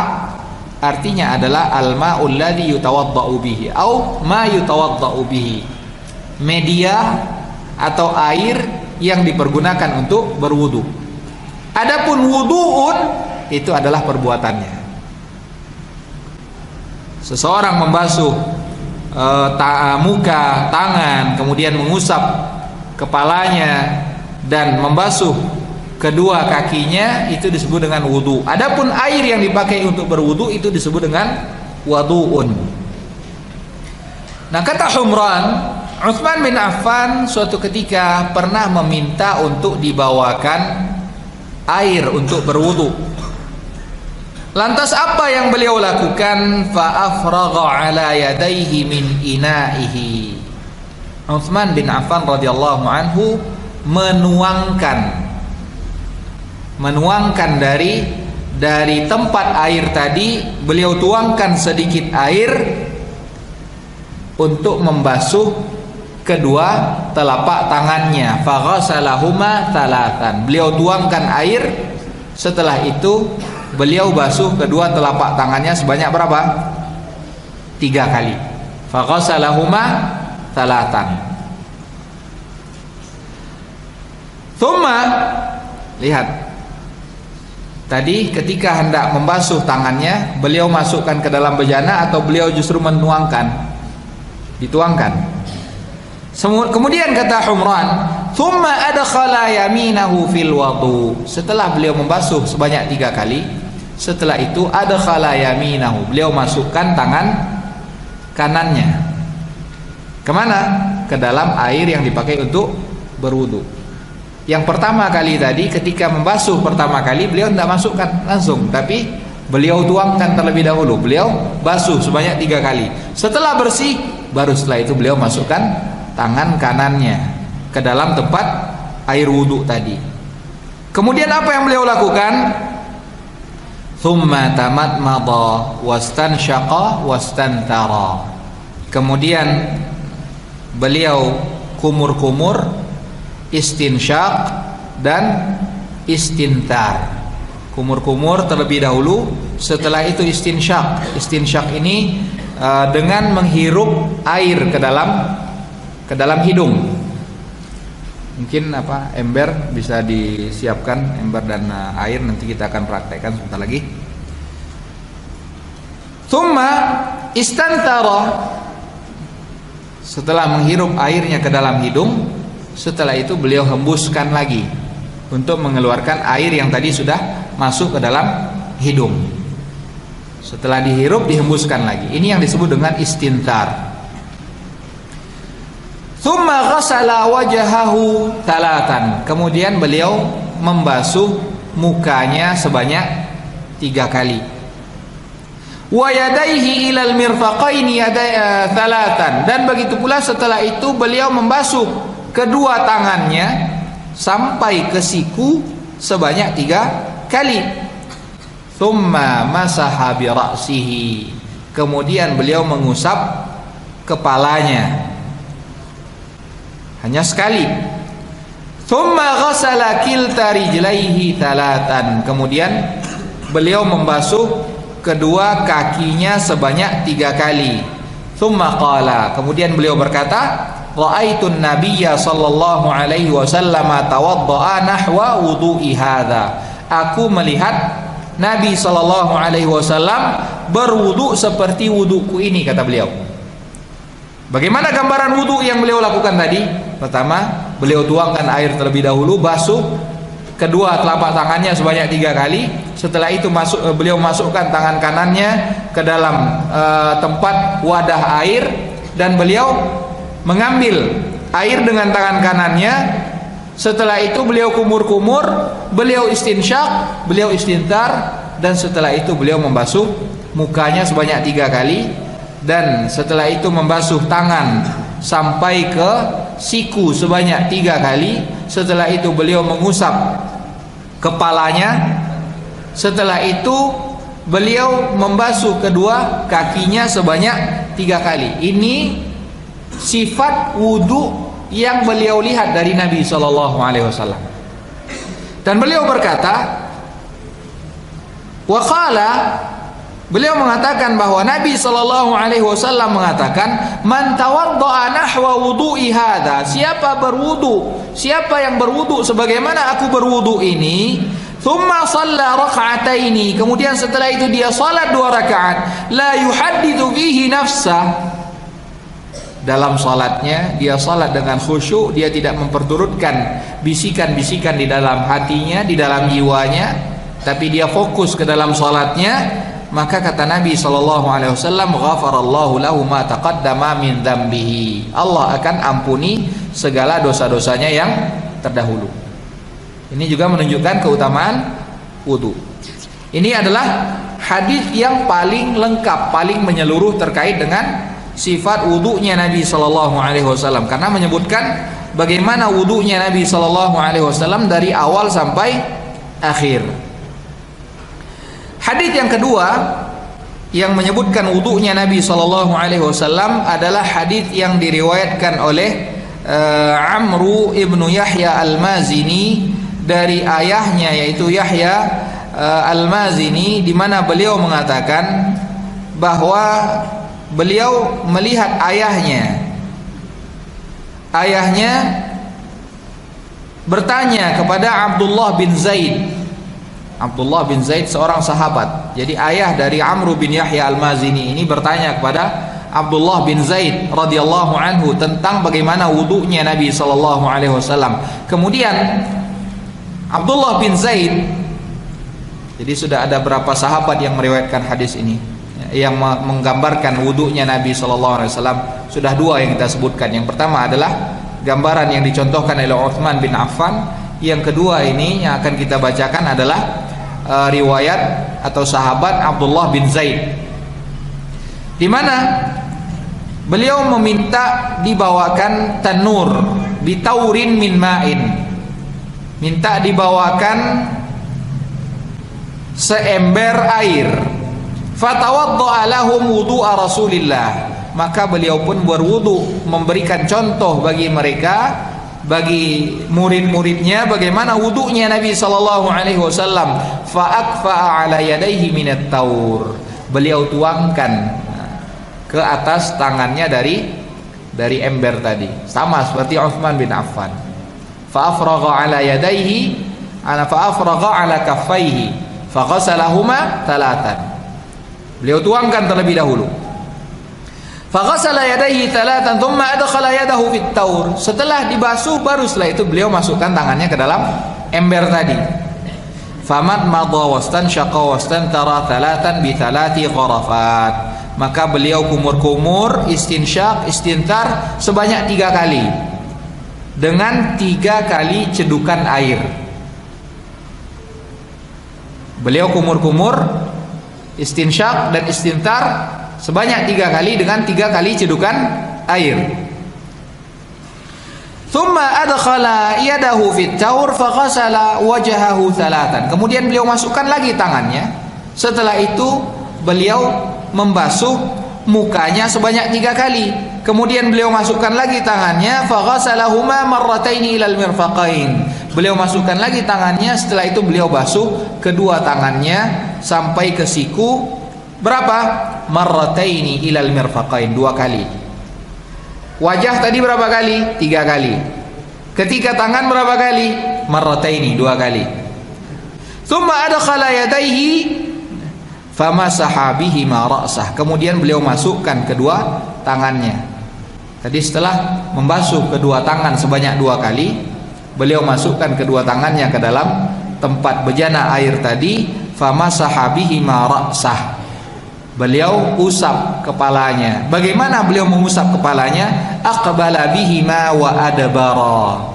artinya adalah al-ma'ul ladzi yutawadda'u bihi atau ma yutawadda'u bihi, media atau air yang dipergunakan untuk berwudu. Adapun wudu'un itu adalah perbuatannya. Seseorang membasuh muka, tangan, kemudian mengusap kepalanya dan membasuh kedua kakinya, itu disebut dengan wudu. Adapun air yang dipakai untuk berwudu itu disebut dengan wadu'un. Nah, kata Humran, Utsman bin Affan suatu ketika pernah meminta untuk dibawakan air untuk berwudu. Lantas apa yang beliau lakukan? Fa afragha ala yadayhi min ina'ihi. Utsman bin Affan radhiyallahu anhu menuangkan dari tempat air tadi, beliau tuangkan sedikit air untuk membasuh kedua telapak tangannya. Faghasalahuma thalathan. Beliau tuangkan air, setelah itu beliau basuh kedua telapak tangannya sebanyak berapa? 3 kali. Faghasalahuma thalathan. Thumma, lihat. Tadi ketika hendak membasuh tangannya, beliau masukkan ke dalam bejana atau beliau justru menuangkan? Dituangkan. Kemudian kata Humran, "Tsumma adkhala yaminahu fil wudu." Setelah beliau membasuh sebanyak 3 kali, setelah itu adkhala yaminahu, beliau masukkan tangan kanannya. Kemana? Ke dalam air yang dipakai untuk berwudu. Yang pertama kali tadi, ketika membasuh pertama kali, beliau tidak masukkan langsung, tapi beliau tuangkan terlebih dahulu. Beliau basuh sebanyak 3 kali. Setelah bersih, baru setelah itu beliau masukkan tangan kanannya ke dalam tempat air wudu tadi. Kemudian apa yang beliau lakukan? Tsumma tamatmada wastansyaqa wastantara. Kemudian beliau kumur-kumur, istinsyak dan istintar. Kumur-kumur terlebih dahulu, setelah itu istinsyak. Istinsyak ini dengan menghirup air ke dalam hidung. Mungkin ember bisa disiapkan, ember dan air, nanti kita akan praktekkan sebentar lagi. Tsumma istantara. Setelah menghirup airnya ke dalam hidung, setelah itu beliau hembuskan lagi untuk mengeluarkan air yang tadi sudah masuk ke dalam hidung. Setelah dihirup, dihembuskan lagi. Ini yang disebut dengan istintar. Tsumma ghassala wajhahu thalathan. Kemudian beliau membasuh mukanya sebanyak 3 kali. Wa yadayhi ilal mirfaqaini thalathan. Dan begitu pula setelah itu beliau membasuh kedua tangannya sampai ke siku sebanyak 3 kali. Tsumma masaha bi ra'sihi. Kemudian beliau mengusap kepalanya hanya sekali. Tsumma ghassala kilta rijlaihi thalathan. Kemudian beliau membasuh kedua kakinya sebanyak 3 kali. Tsumma qala. Kemudian beliau berkata, ra'aitun nabiyya sallallahu alaihi wasallam tawadda'a nahwa wudu'i hadza. Aku melihat Nabi sallallahu alaihi wasallam berwudu seperti wuduku ini, kata beliau. Bagaimana gambaran wudu yang beliau lakukan tadi? Pertama, beliau tuangkan air terlebih dahulu, basuh kedua telapak tangannya sebanyak 3 kali. Setelah itu beliau masukkan tangan kanannya ke dalam tempat wadah air, dan beliau mengambil air dengan tangan kanannya. Setelah itu beliau kumur-kumur, beliau istinsyak, beliau istintar, dan setelah itu beliau membasuh mukanya sebanyak 3 kali, dan setelah itu membasuh tangan sampai ke siku sebanyak 3 kali. Setelah itu beliau mengusap kepalanya. Setelah itu beliau membasuh kedua kakinya sebanyak 3 kali. Ini sifat wudu yang beliau lihat dari Nabi SAW. Dan beliau berkata, waqala, beliau mengatakan bahwa Nabi SAW mengatakan, man tawadda'a nahwa wudu'i hadza. Siapa yang berwudu sebagaimana aku berwudu ini, Thumma shalla raka'ataini, kemudian setelah itu dia salat 2 rakaat, la yuhadditsu fihi nafsah. Dalam salatnya dia salat dengan khusyuk, dia tidak memperturutkan bisikan-bisikan di dalam hatinya, di dalam jiwanya, tapi dia fokus ke dalam salatnya. Maka kata Nabi SAW, ghafarallahu lahu ma taqaddama min dzambihi, Allah akan ampuni segala dosa-dosanya yang terdahulu. Ini juga menunjukkan keutamaan wudu. Ini adalah hadis yang paling lengkap, paling menyeluruh terkait dengan sifat wudunya Nabi SAW, karena menyebutkan bagaimana wudunya Nabi SAW dari awal sampai akhir. Hadis yang kedua yang menyebutkan wudunya Nabi SAW adalah hadis yang diriwayatkan oleh Amru ibnu Yahya al-Mazini dari ayahnya, yaitu Yahya al-Mazini, di mana beliau mengatakan bahwa beliau melihat ayahnya bertanya kepada Abdullah bin Zaid. Abdullah bin Zaid seorang sahabat. Jadi ayah dari Amru bin Yahya al-Mazini ini bertanya kepada Abdullah bin Zaid radhiyallahu anhu tentang bagaimana wudunya Nabi SAW. Kemudian Abdullah bin Zaid, jadi sudah ada berapa sahabat yang meriwayatkan hadis ini yang menggambarkan wudunya Nabi SAW. Sudah 2 yang kita sebutkan. Yang pertama adalah gambaran yang dicontohkan oleh Utsman bin Affan. Yang kedua ini yang akan kita bacakan adalah riwayat atau sahabat Abdullah bin Zaid, di mana beliau meminta dibawakan tanur bitaurin min ma'in, minta dibawakan seember air. Fatawadda'a lahum wudu'a Rasulillah, maka beliau pun berwudu, memberikan contoh bagi mereka, bagi murid-muridnya, bagaimana wudunya Nabi SAW. Fa'akfa'a ala yadayhi minat taur, beliau tuangkan ke atas tangannya dari ember tadi, sama seperti Utsman bin Affan. Fa'afragha ala yadayhi fa'afragha ala kaffaihi faghasalahuma thalathan, beliau tuangkan terlebih dahulu. Faghasala yadayhi thalathan thumma adkhala yadahu fit taur, setelah dibasuh baru setelah itu beliau masukkan tangannya ke dalam ember tadi. Famat madha wastanshaqa wastantara thalathan bi thalathi gharafat, maka beliau kumur-kumur, istinsyak, istintar sebanyak 3 kali dengan 3 kali cedukan air. Beliau kumur-kumur, istinsyak dan istintar sebanyak 3 kali dengan 3 kali cedukan air. Thumma adkhala yadahu fit taur faghasala wajhahu thalathan, kemudian beliau masukkan lagi tangannya. Setelah itu beliau membasuh mukanya sebanyak 3 kali. Kemudian beliau masukkan lagi tangannya, faghasalahuma marrataini ilal mirfaqain, beliau masukkan lagi tangannya. Setelah itu beliau basuh kedua tangannya sampai ke siku. Berapa? Marrataini ilal mirfaqain, 2 kali. Wajah tadi berapa kali? 3 kali. Ketika tangan berapa kali? Marrataini, 2 kali. Thumma adkhala yadayhi famasaha bihima ra'sah, kemudian beliau masukkan kedua tangannya. Tadi setelah membasuh kedua tangan sebanyak 2 kali, beliau masukkan kedua tangannya ke dalam tempat bejana air tadi. Famasaha bihima ra'sah, beliau usap kepalanya. Bagaimana beliau mengusap kepalanya? Aqbala bihima wa adbara,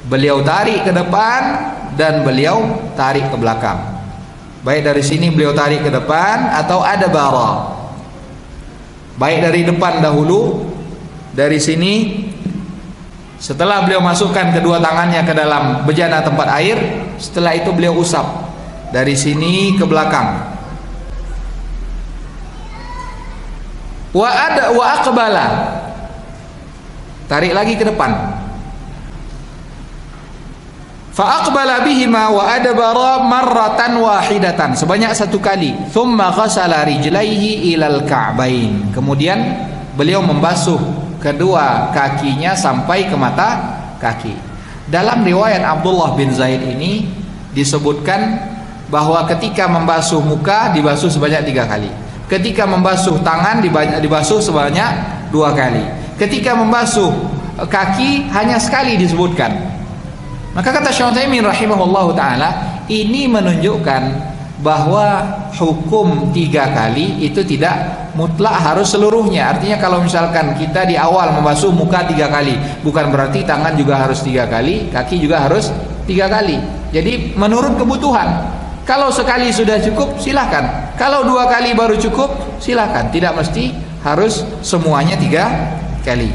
beliau tarik ke depan dan beliau tarik ke belakang. Baik dari sini beliau tarik ke depan atau adbara, baik dari depan dahulu, dari sini. Setelah beliau masukkan kedua tangannya ke dalam bejana tempat air, setelah itu beliau usap dari sini ke belakang. Wa aqbala, tarik lagi ke depan. Fa aqbala bihima wa adbara marratan wahidatan, sebanyak 1 kali. Thumma ghasala rijlaihi ilal ka'bain, kemudian beliau membasuh kedua kakinya sampai ke mata kaki. Dalam riwayat Abdullah bin Zaid ini disebutkan bahwa ketika membasuh muka dibasuh sebanyak 3 kali. Ketika membasuh tangan dibasuh sebanyak 2 kali. Ketika membasuh kaki hanya sekali disebutkan. Maka kata Syekh Utsaimin rahimahullahu taala, ini menunjukkan bahwa hukum 3 kali itu tidak mutlak harus seluruhnya. Artinya kalau misalkan kita di awal membasuh muka 3 kali, bukan berarti tangan juga harus 3 kali, kaki juga harus 3 kali. Jadi menurut kebutuhan. Kalau sekali sudah cukup silahkan, kalau 2 kali baru cukup silahkan, tidak mesti harus semuanya 3 kali.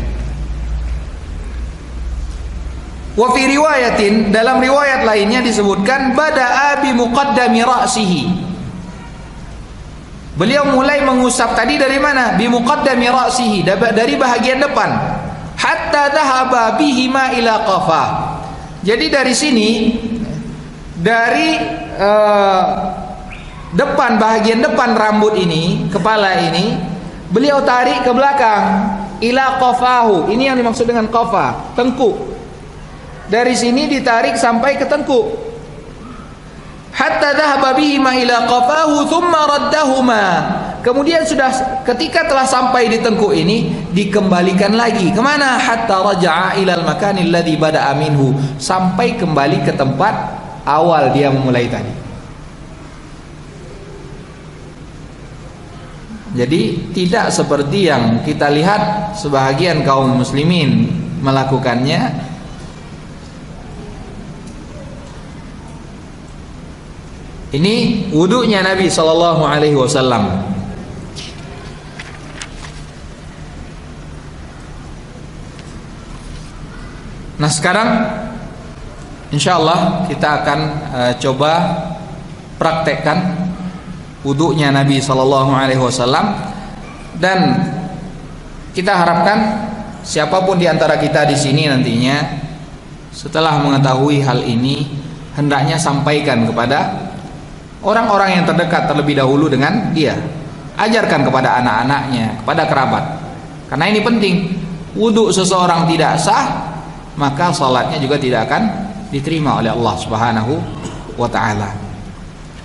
Wa fi riwayatin, dalam riwayat lainnya disebutkan bada'a bi muqaddami ra'sihi. Beliau mulai mengusap tadi dari mana? Bi muqaddami ra'sihi, dari bahagian depan. Hatta dhahaba bihima ila qafah. Jadi dari sini, dari depan, bahagian depan rambut ini, kepala ini, beliau tarik ke belakang ila qafahu. Ini yang dimaksud dengan qafa, tengkuk. Dari sini ditarik sampai ke tengkuk. Hatta dhahaba bihima ila qafahu thumma raddahuma. Kemudian sudah ketika telah sampai di tengkuk ini dikembalikan lagi kemana? Hatta raja'a ilal makani alladhi bada'a minhu, sampai kembali ke tempat awal dia memulai tadi. Jadi tidak seperti yang kita lihat sebahagian kaum muslimin melakukannya. Ini wudunya Nabi sallallahu alaihi wasallam. Nah, sekarang insyaallah kita akan coba praktekkan wudunya Nabi sallallahu alaihi wasallam, dan kita harapkan siapapun di antara kita di sini nantinya setelah mengetahui hal ini hendaknya sampaikan kepada orang-orang yang terdekat terlebih dahulu dengan dia. Ajarkan kepada anak-anaknya, kepada kerabat. Karena ini penting. Wudu seseorang tidak sah, maka salatnya juga tidak akan diterima oleh Allah Subhanahu wa taala.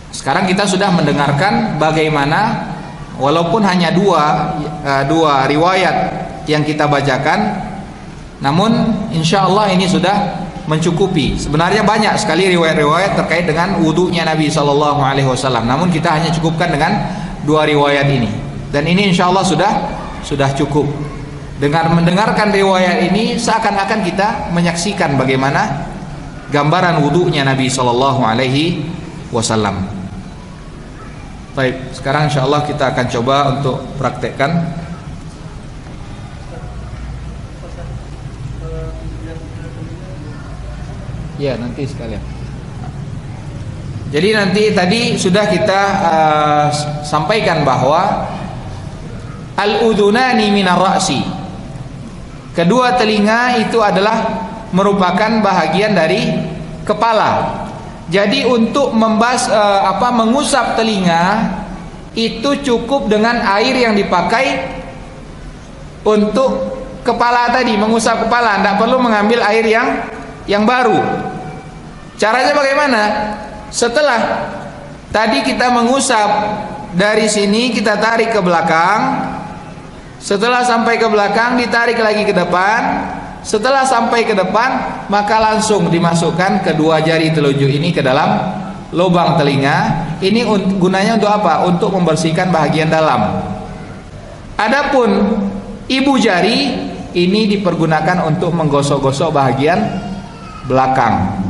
Sekarang kita sudah mendengarkan bagaimana walaupun hanya dua riwayat yang kita bacakan, namun insyaallah ini sudah mencukupi. Sebenarnya banyak sekali riwayat-riwayat terkait dengan wudunya Nabi sallallahu alaihi wasallam, namun kita hanya cukupkan dengan 2 riwayat ini. Dan ini insyaallah sudah cukup. Dengan mendengarkan riwayat ini seakan-akan kita menyaksikan bagaimana gambaran wudunya Nabi sallallahu alaihi wasallam. Baik, sekarang insyaallah kita akan coba untuk praktekkan. Ya, nanti sekalian. Jadi nanti tadi sudah kita sampaikan bahwa al-udhunani minar ra'si, kedua telinga itu adalah merupakan bahagian dari kepala. Jadi untuk mengusap telinga itu cukup dengan air yang dipakai untuk kepala tadi, mengusap kepala, tidak perlu mengambil air yang baru. Caranya bagaimana? Setelah tadi kita mengusap dari sini, kita tarik ke belakang. Setelah sampai ke belakang ditarik lagi ke depan. Setelah sampai ke depan, maka langsung dimasukkan kedua jari telunjuk ini ke dalam lubang telinga. Ini gunanya untuk apa? Untuk membersihkan bahagian dalam. Adapun ibu jari ini dipergunakan untuk menggosok-gosok bahagian belakang.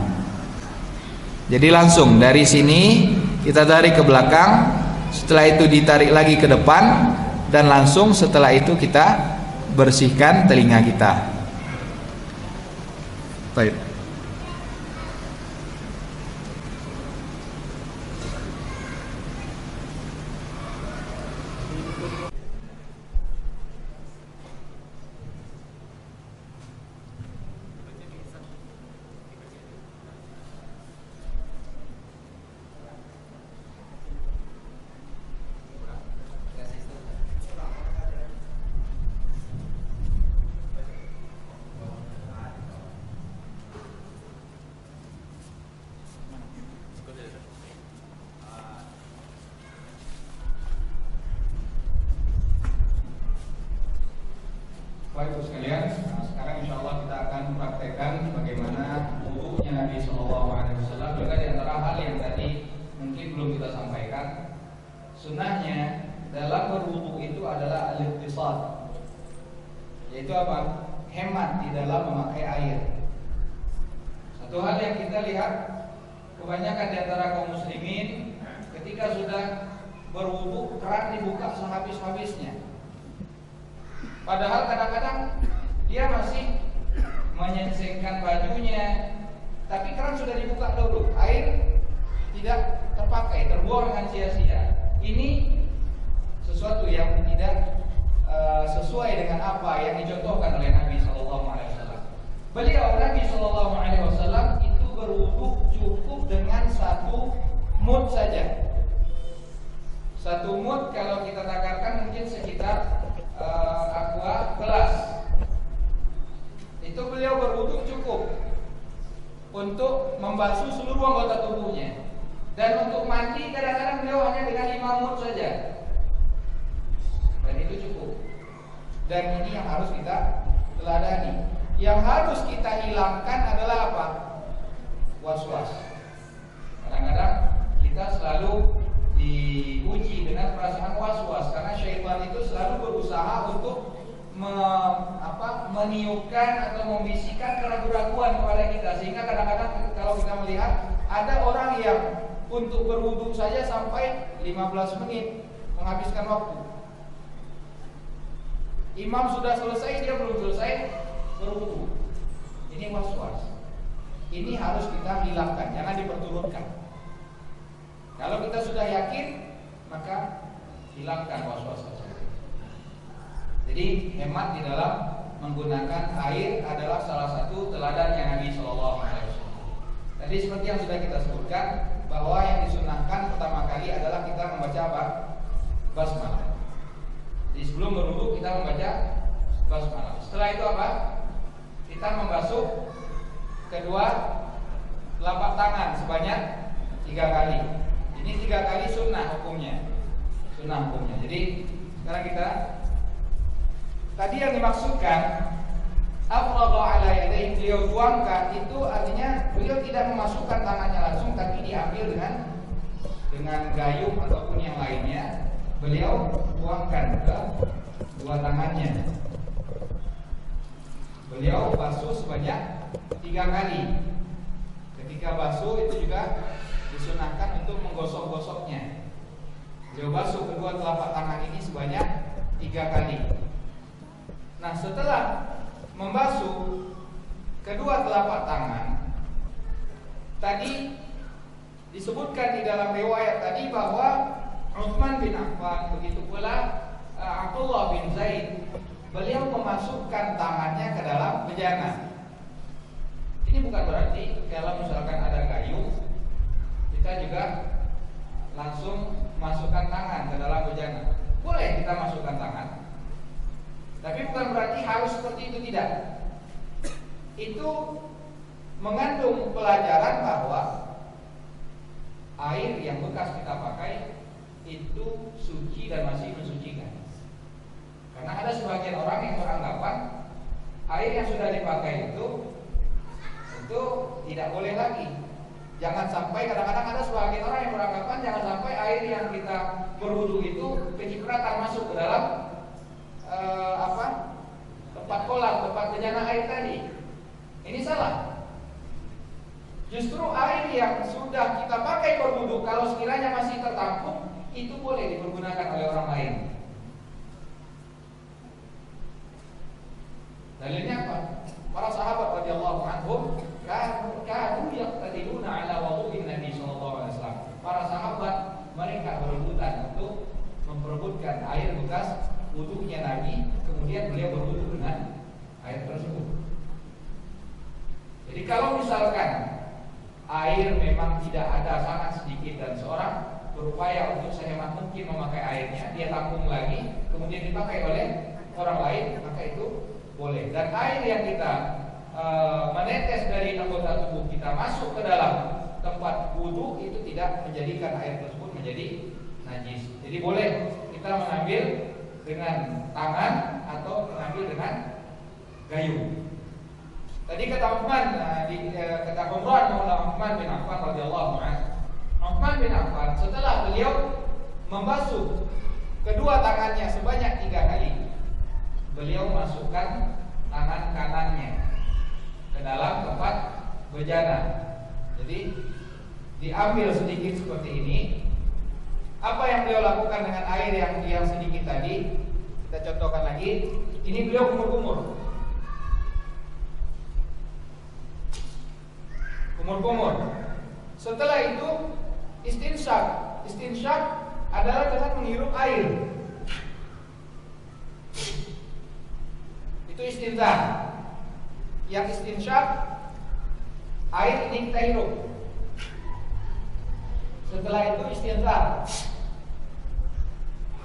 Jadi langsung dari sini kita tarik ke belakang, setelah itu ditarik lagi ke depan, dan langsung setelah itu kita bersihkan telinga kita. Baik. Baik Ibu sekalian, sekarang insya Allah kita akan praktekkan bagaimana wudunya Nabi Shallallahu Alaihi Wasallam. Juga di antara hal yang tadi mungkin belum kita sampaikan, sunnahnya dalam berwudu itu adalah al-iqtisad, yaitu apa? Hemat di dalam memakai air. Satu hal yang kita lihat, kebanyakan di antara kaum muslimin ketika sudah berwudu keran dibuka sehabis-habisnya. Padahal kadang-kadang dia masih menyingsingkan bajunya, tapi keran sudah dibuka dulu, air tidak terpakai, terbuang dengan sia-sia. Ini sesuatu yang tidak sesuai dengan apa yang dicontohkan oleh Nabi Shallallahu Alaihi Wasallam. Beliau Nabi Shallallahu Alaihi Wasallam itu berwudu cukup dengan satu mud saja. Satu mud kalau kita takarkan mungkin sekitar aqua gelas. Itu beliau berwudu cukup untuk membasuh seluruh anggota tubuhnya. Dan untuk mandi kadang-kadang beliau hanya dengan 5 mud saja. Dan itu cukup. Dan ini yang harus kita teladani. Yang harus kita hilangkan adalah apa? Was-was. Kadang-kadang kita selalu diuji dengan perasaan was-was karena syaitan itu selalu berusaha untuk meniupkan atau membisikkan keraguan-keraguan kepada kita, sehingga kadang-kadang kalau kita melihat ada orang yang untuk berwudu saja sampai 15 menit menghabiskan waktu. Imam sudah selesai, dia belum selesai berwudu. Ini was-was. Ini harus kita hilangkan, jangan diperturutkan. Kalau kita sudah yakin, maka hilangkan was-was tersebut. Jadi hemat di dalam menggunakan air adalah salah satu teladannya Nabi Shallallahu Alaihi Wasallam. Tadi seperti yang sudah kita sebutkan, bahwa yang disunahkan pertama kali adalah kita membaca apa? Basmalah. Jadi sebelum berwudu kita membaca basmalah. Setelah itu apa? Kita membasuh kedua telapak tangan sebanyak 3 kali. Ini 3 kali sunnah hukumnya. Jadi sekarang kita, tadi yang dimaksudkan afragha ala yadayhi, beliau tuangkan, itu artinya beliau tidak memasukkan tangannya langsung, tapi diambil dengan gayung ataupun yang lainnya. Beliau tuangkan ke dua tangannya. Beliau basuh sebanyak 3 kali. Ketika basuh itu juga disunahkan untuk menggosok-gosoknya. Beliau basuh kedua telapak tangan ini sebanyak 3 kali. Nah, setelah membasuh kedua telapak tangan, tadi disebutkan di dalam riwayat tadi bahwa Utsman bin Affan, begitu pula Abdullah bin Zaid, beliau memasukkan tangannya ke dalam bejana. Ini bukan berarti kalau misalkan ada gayung kita juga langsung masukkan tangan ke dalam bejana. Boleh kita masukkan tangan, tapi bukan berarti harus seperti itu, tidak. Itu mengandung pelajaran bahwa air yang bekas kita pakai itu suci dan masih mensucikan. Karena ada sebagian orang yang beranggapan air yang sudah dipakai itu tidak boleh lagi. Jangan sampai, kadang-kadang ada sebagian orang yang beranggapan jangan sampai air yang kita berwudu itu kecipratan masuk ke dalam tempat kolam, tempat bejana air tadi. Ini salah. Justru air yang sudah kita pakai berwudu, kalau sekiranya masih tertampung, itu boleh dipergunakan oleh orang lain. Dalilnya apa? Para sahabat radhiyallahu anhum kanu yaqtadiluna ala wudu'in Nabi sallallahu alaihi wasallam. Para sahabat mereka berebutan untuk memperebutkan air bekas wudunya Nabi, kemudian beliau berwudu dengan air tersebut. Jadi kalau misalkan air memang tidak ada, sangat sedikit, dan seorang berupaya untuk sehemat mungkin memakai airnya, dia tampung lagi, kemudian dipakai oleh orang lain, maka itu boleh. Dan air yang kita menetes dari anggota tubuh kita masuk ke dalam tempat wudu itu tidak menjadikan air tersebut menjadi najis. Jadi boleh kita mengambil dengan tangan atau mengambil dengan gayung. Tadi kata Uthman, kata Umran Maula Uthman bin Affan radhiyallahu anhu. Uthman bin Affan setelah beliau membasuh kedua tangannya sebanyak 3 kali, beliau masukkan tangan kanannya ke dalam tempat bejana. Jadi diambil sedikit seperti ini. Apa yang beliau lakukan dengan air yang sedikit tadi? Kita contohkan lagi. Ini beliau kumur-kumur. Setelah itu istinsyak. Istinsyak adalah dengan menghirup air. Itu istinsyak. Yang istinsyak, air ini kita hirup. Setelah itu istinsyak.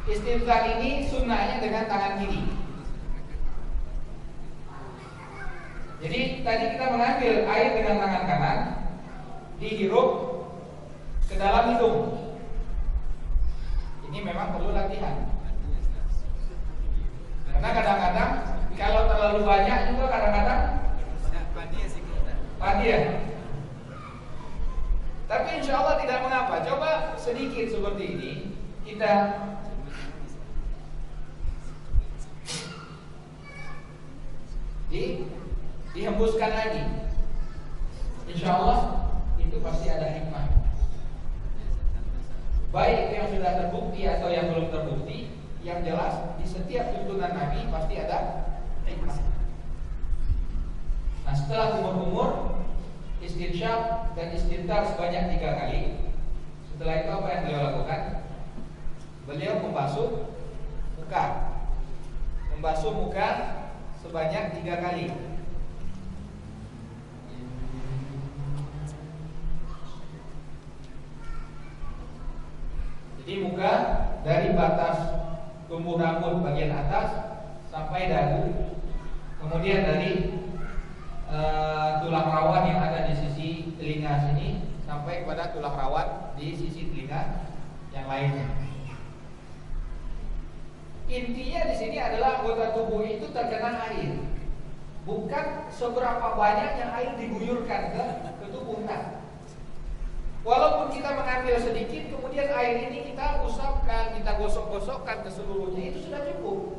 Istinsyak ini sunnahnya dengan tangan kiri. Jadi tadi kita mengambil air dengan tangan kanan, dihirup ke dalam hidung. Ini memang perlu latihan. Karena kadang-kadang kalau terlalu banyak juga kadang-kadang padiah. Tapi insya Allah tidak mengapa. Coba sedikit seperti ini kita dihembuskan lagi. Insya Allah itu pasti ada hikmah. Baik yang sudah terbukti atau yang belum terbukti, yang jelas di setiap tuntunan Nabi pasti ada hikmah. Nah, setelah kumur-kumur, istinsyak dan istintar sebanyak 3 kali. Setelah itu apa yang beliau lakukan? Beliau membasuh muka. Membasuh muka sebanyak 3 kali. Jadi muka dari batas tumbuh rambut bagian atas sampai dagu, kemudian dari tulang rawan yang ada di sisi telinga sini sampai kepada tulang rawan di sisi telinga yang lainnya. Intinya di sini adalah anggota tubuh itu terkena air, bukan seberapa banyak yang air diguyurkan ke tubuh kita. Walaupun kita mengambil sedikit, kemudian air ini kita usapkan, kita gosok-gosokkan ke seluruhnya, itu sudah cukup.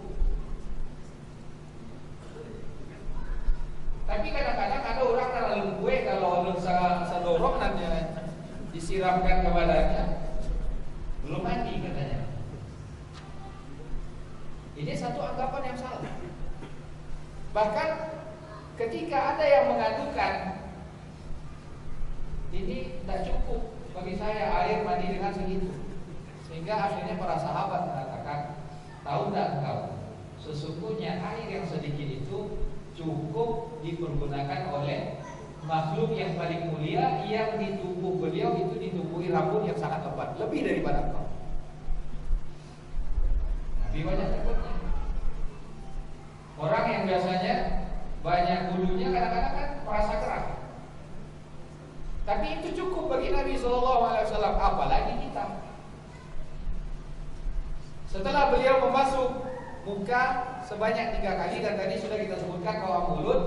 Tapi kadang-kadang ada orang terlalu gue kalau sedorong nanti disiramkan ke badannya, belum mandi katanya. Ini satu anggapan yang salah. Bahkan ketika ada yang mengadukan, ini tidak cukup bagi saya air mandi dengan segitu, sehingga akhirnya para sahabat mengatakan, tahu tidak engkau, sesungguhnya air yang sedikit itu cukup dipergunakan oleh makhluk yang paling mulia yang di tubuh beliau itu ditumbuhi rambut yang sangat lebat, lebih daripada engkau. Nabi banyak takutnya. Orang yang biasanya banyak bulunya kadang-kadang kan merasa keras. Tapi itu cukup bagi Nabi SAW, apalagi kita. Setelah beliau membasuh muka sebanyak 3 kali, dan tadi sudah kita sebutkan bahwa mulut,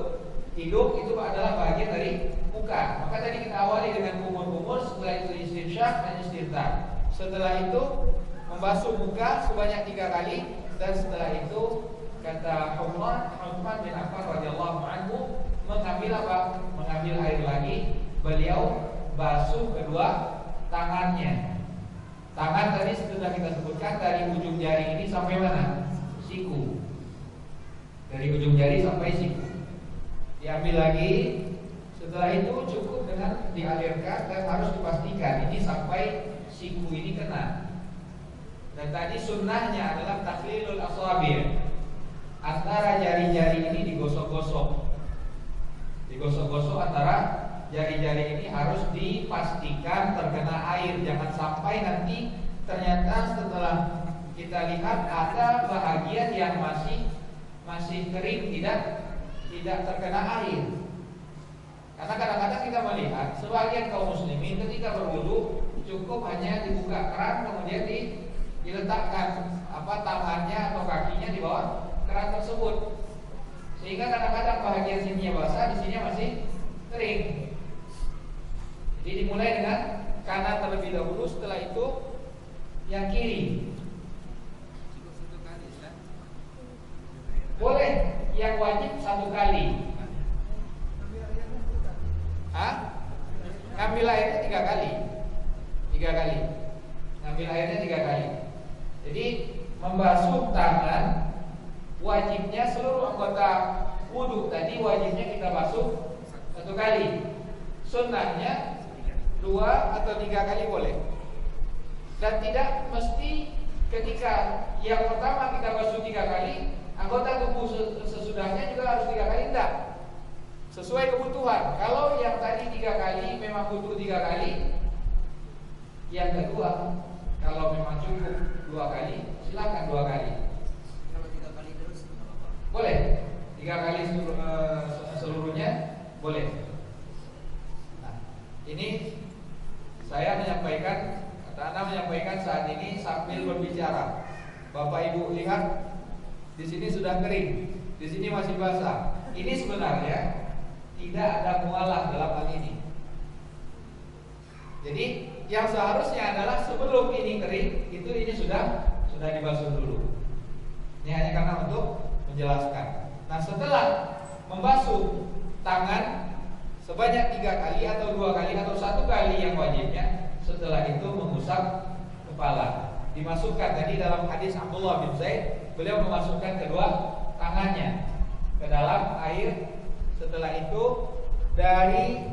hidung itu adalah bagian dari muka. Maka tadi kita awali dengan kumur-kumur, setelah itu istinsyak dan istintar. Setelah itu membasuh muka sebanyak 3 kali, dan setelah itu kata Uthman bin Affan radhiyallahu anhu mengambil apa? Mengambil air lagi. Beliau basuh kedua tangannya. Tangan tadi sudah kita sebutkan dari ujung jari ini sampai mana? Siku. Dari ujung jari sampai siku. Diambil lagi. Setelah itu cukup dengan dialirkan dan harus dipastikan ini sampai siku ini kena. Dan tadi sunnahnya adalah takhlilul asabi'. Antara jari-jari ini digosok-gosok. Digosok-gosok antara jari-jari ini harus dipastikan terkena air. Jangan sampai nanti ternyata setelah kita lihat ada bahagian yang masih kering, tidak terkena air. Karena kadang-kadang kita melihat sebagian kaum muslimin ketika berwudu cukup hanya dibuka keran, kemudian diletakkan tangannya atau kakinya di bawah keran tersebut, Sehingga kadang-kadang bahagian sininya basah, di sininya masih kering. Jadi dimulai dengan kanan terlebih dahulu, setelah itu yang kiri. Boleh, yang wajib 1 kali. Ngambil airnya 3 kali. 3 kali. Ngambil airnya 3 kali. Jadi membasuh tangan wajibnya seluruh anggota wudu tadi wajibnya kita basuh 1 kali. Sunnahnya 2 atau 3 kali boleh. Dan tidak mesti ketika yang pertama kita basuh 3 kali, anggota tubuh sesudahnya juga harus 3 kali, enggak. Sesuai kebutuhan. Kalau yang tadi 3 kali memang butuh 3 kali, yang kedua kalau memang cukup 2 kali, silakan 2 kali. Kalau 3 kali terus nggak apa-apa. Boleh. 3 kali seluruhnya boleh. Nah, ini saya menyampaikan, kata Anda menyampaikan saat ini sambil berbicara. Bapak Ibu lihat, di sini sudah kering, di sini masih basah. Ini sebenarnya tidak ada mualah dalam hal ini. Jadi yang seharusnya adalah sebelum ini kering, itu ini sudah dibasuh dulu. Ini hanya karena untuk menjelaskan. Nah, setelah membasuh tangan sebanyak 3 kali atau 2 kali atau 1 kali yang wajibnya, setelah itu mengusap kepala. Dimasukkan tadi dalam hadis Abdullah bin Zaid, beliau memasukkan kedua tangannya ke dalam air. Setelah itu dari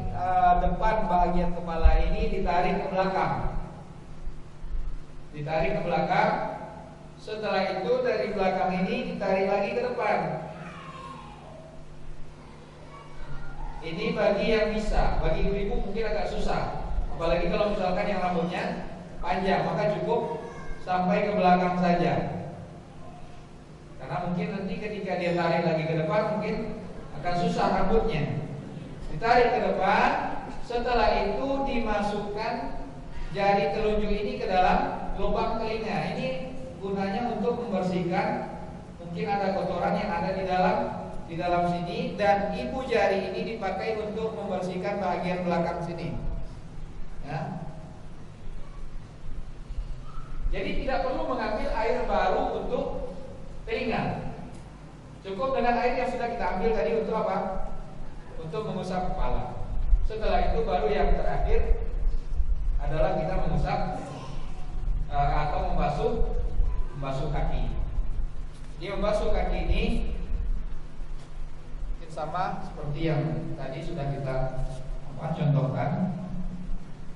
depan bagian kepala ini ditarik ke belakang. Ditarik ke belakang. Setelah itu dari belakang ini ditarik lagi ke depan. Ini bagi yang bisa, bagi ibu-ibu mungkin agak susah. Apalagi kalau misalkan yang rambutnya panjang, maka cukup sampai ke belakang saja. Karena mungkin nanti ketika dia tarik lagi ke depan mungkin akan susah rambutnya. Ditarik ke depan, setelah itu dimasukkan jari telunjuk ini ke dalam lubang telinga. Ini gunanya untuk membersihkan mungkin ada kotoran yang ada di dalam sini, dan ibu jari ini dipakai untuk membersihkan bagian belakang sini. Ya. Jadi tidak perlu mengambil air baru untuk telinga. Cukup dengan air yang sudah kita ambil tadi untuk apa? Untuk mengusap kepala. Setelah itu baru yang terakhir adalah kita mengusap atau membasuh kaki. Dia membasuh kaki ini sama seperti yang tadi sudah kita contohkan.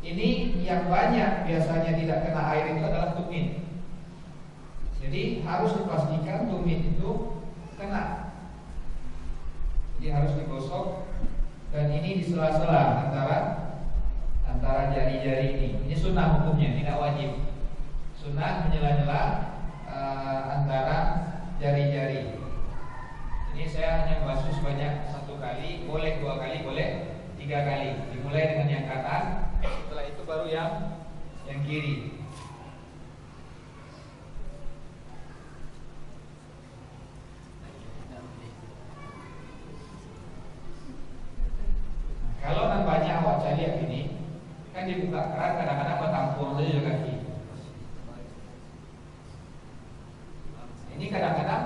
Ini yang banyak biasanya tidak kena air itu adalah tumit. Jadi harus dipastikan tumit itu kena. Jadi harus digosok, dan ini di sela-sela antara jari-jari ini. Ini sunnah hukumnya, tidak wajib. Sunnah menyela-nyela antara jari-jari. Ini saya hanya basuh sebanyak 1 kali, boleh 2 kali, boleh 3 kali. Dimulai dengan yang kanan, setelah itu baru yang kiri. Kalau nampaknya awak saya lihat ini, kan dibuka keran kadang-kadang bertampung saja kaki. Ini kadang-kadang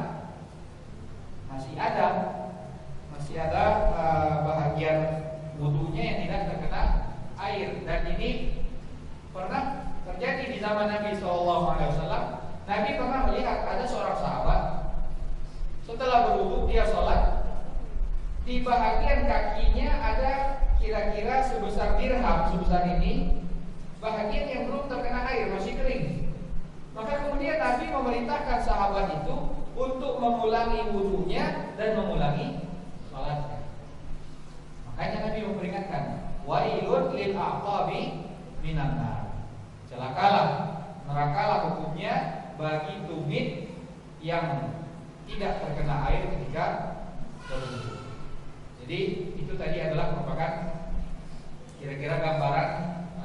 masih ada bahagian wudunya yang tidak terkena air, dan ini pernah terjadi di zaman Nabi SAW. Nabi pernah melihat ada seorang sahabat setelah berwudu dia sholat, di bahagian kakinya ada kira-kira sebesar dirham, sebesar ini, bahagian yang belum terkena air, masih kering. Maka kemudian Nabi memerintahkan sahabat itu untuk mengulangi wudunya dan mengulangi salatnya. Makanya Nabi memperingatkan, wailun lil aqabi minan nar. Celakalah, nerakalah hukumnya bagi tumit yang tidak terkena air ketika berwudu. Jadi itu tadi adalah merupakan kira-kira gambaran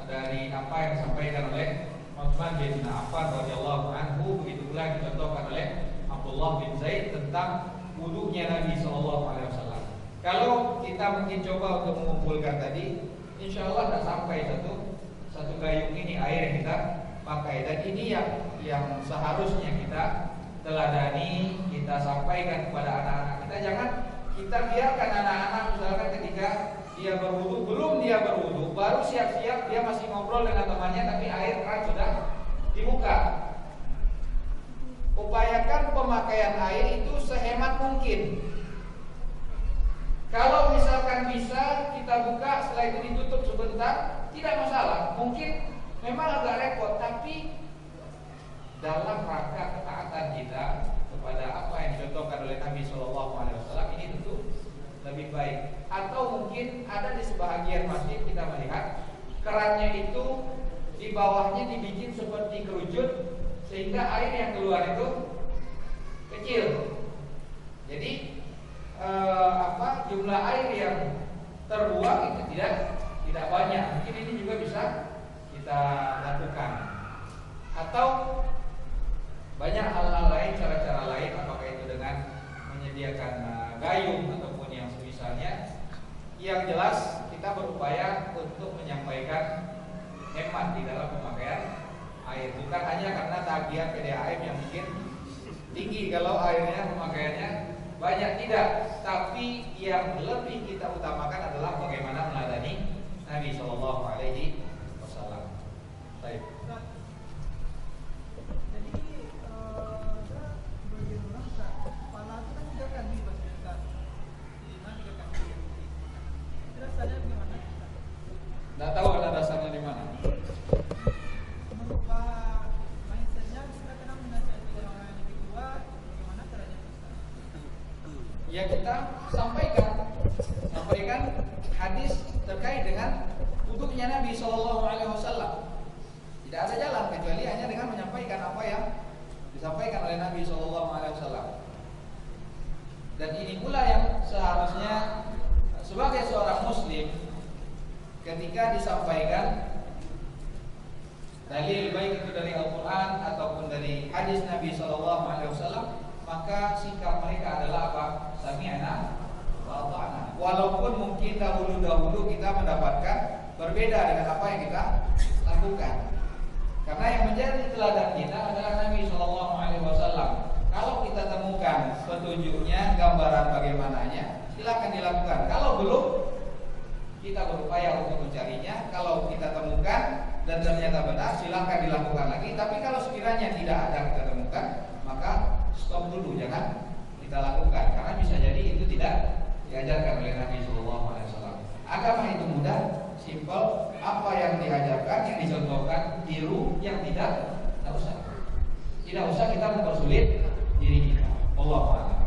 dari apa yang disampaikan oleh Utsman bin Affan radhiyallahu anhu, begitu pula dicontohkan oleh Abdullah bin Zaid tentang wudunya Nabi SAW. Kalau kita mungkin coba untuk mengumpulkan tadi, insya Allah tidak sampai satu gayung ini air yang kita pakai. Dan ini yang seharusnya kita teladani, kita sampaikan kepada anak-anak kita. Jangan kita biarkan anak-anak misalkan ketika dia berwudu, belum dia berwudu, baru siap-siap dia masih ngobrol dengan temannya, tapi air keran sudah dibuka. Upayakan pemakaian air itu sehemat mungkin. Kalau misalkan bisa kita buka, setelah itu ditutup sebentar, tidak masalah. Mungkin memang agak repot, tapi dalam rangka ketaatan kita kepada apa yang dicontohkan oleh Nabi SAW, ini tentu lebih baik. Atau mungkin ada di sebahagian masjid kita melihat kerannya itu di bawahnya dibikin seperti kerucut, sehingga air yang keluar itu kecil. Jadi jumlah air yang terbuang itu tidak banyak. Mungkin ini juga bisa kita lakukan. Atau banyak hal-hal lain, cara-cara lain, apakah itu dengan menyediakan gayung ataupun yang semisalnya. Yang jelas kita berupaya untuk menyampaikan hemat di dalam pemakaian air, bukan hanya karena tagihan PDAM yang mungkin tinggi kalau airnya pemakaiannya banyak, tidak. Tapi yang lebih kita utamakan adalah bagaimana meladani Nabi Shallallahu Alaihi Wasallam. Baik. Tidak tahu ada dasarnya di mana. Ya kita sampaikan hadis terkait dengan wudhunya Nabi SAW. Tidak ada jalan kecuali hanya dengan menyampaikan apa yang disampaikan oleh Nabi SAW. Dan ini pula yang seharusnya sebagai seorang Muslim, ketika disampaikan dalil baik itu dari Al-Quran ataupun dari hadis Nabi SAW, maka sikap mereka adalah apa? Sami'na wa ata'na. Walaupun mungkin dahulu kita mendapatkan berbeda dengan apa yang kita lakukan. Karena yang menjadi teladan kita adalah Nabi SAW. Kalau kita temukan petunjuknya, gambaran bagaimananya, silakan dilakukan. Kalau belum, kita berupaya untuk mencarinya. Kalau kita temukan dan ternyata benar, silakan dilakukan lagi. Tapi kalau sekiranya tidak ada kita temukan, maka stop dulu, jangan kita lakukan, karena bisa jadi itu tidak diajarkan oleh Nabi SAW. Agama itu mudah, simple. Apa yang diajarkan, yang dicontohkan, tiru. Yang tidak usah. Tidak usah kita mempersulit diri kita. Wallahu a'lam.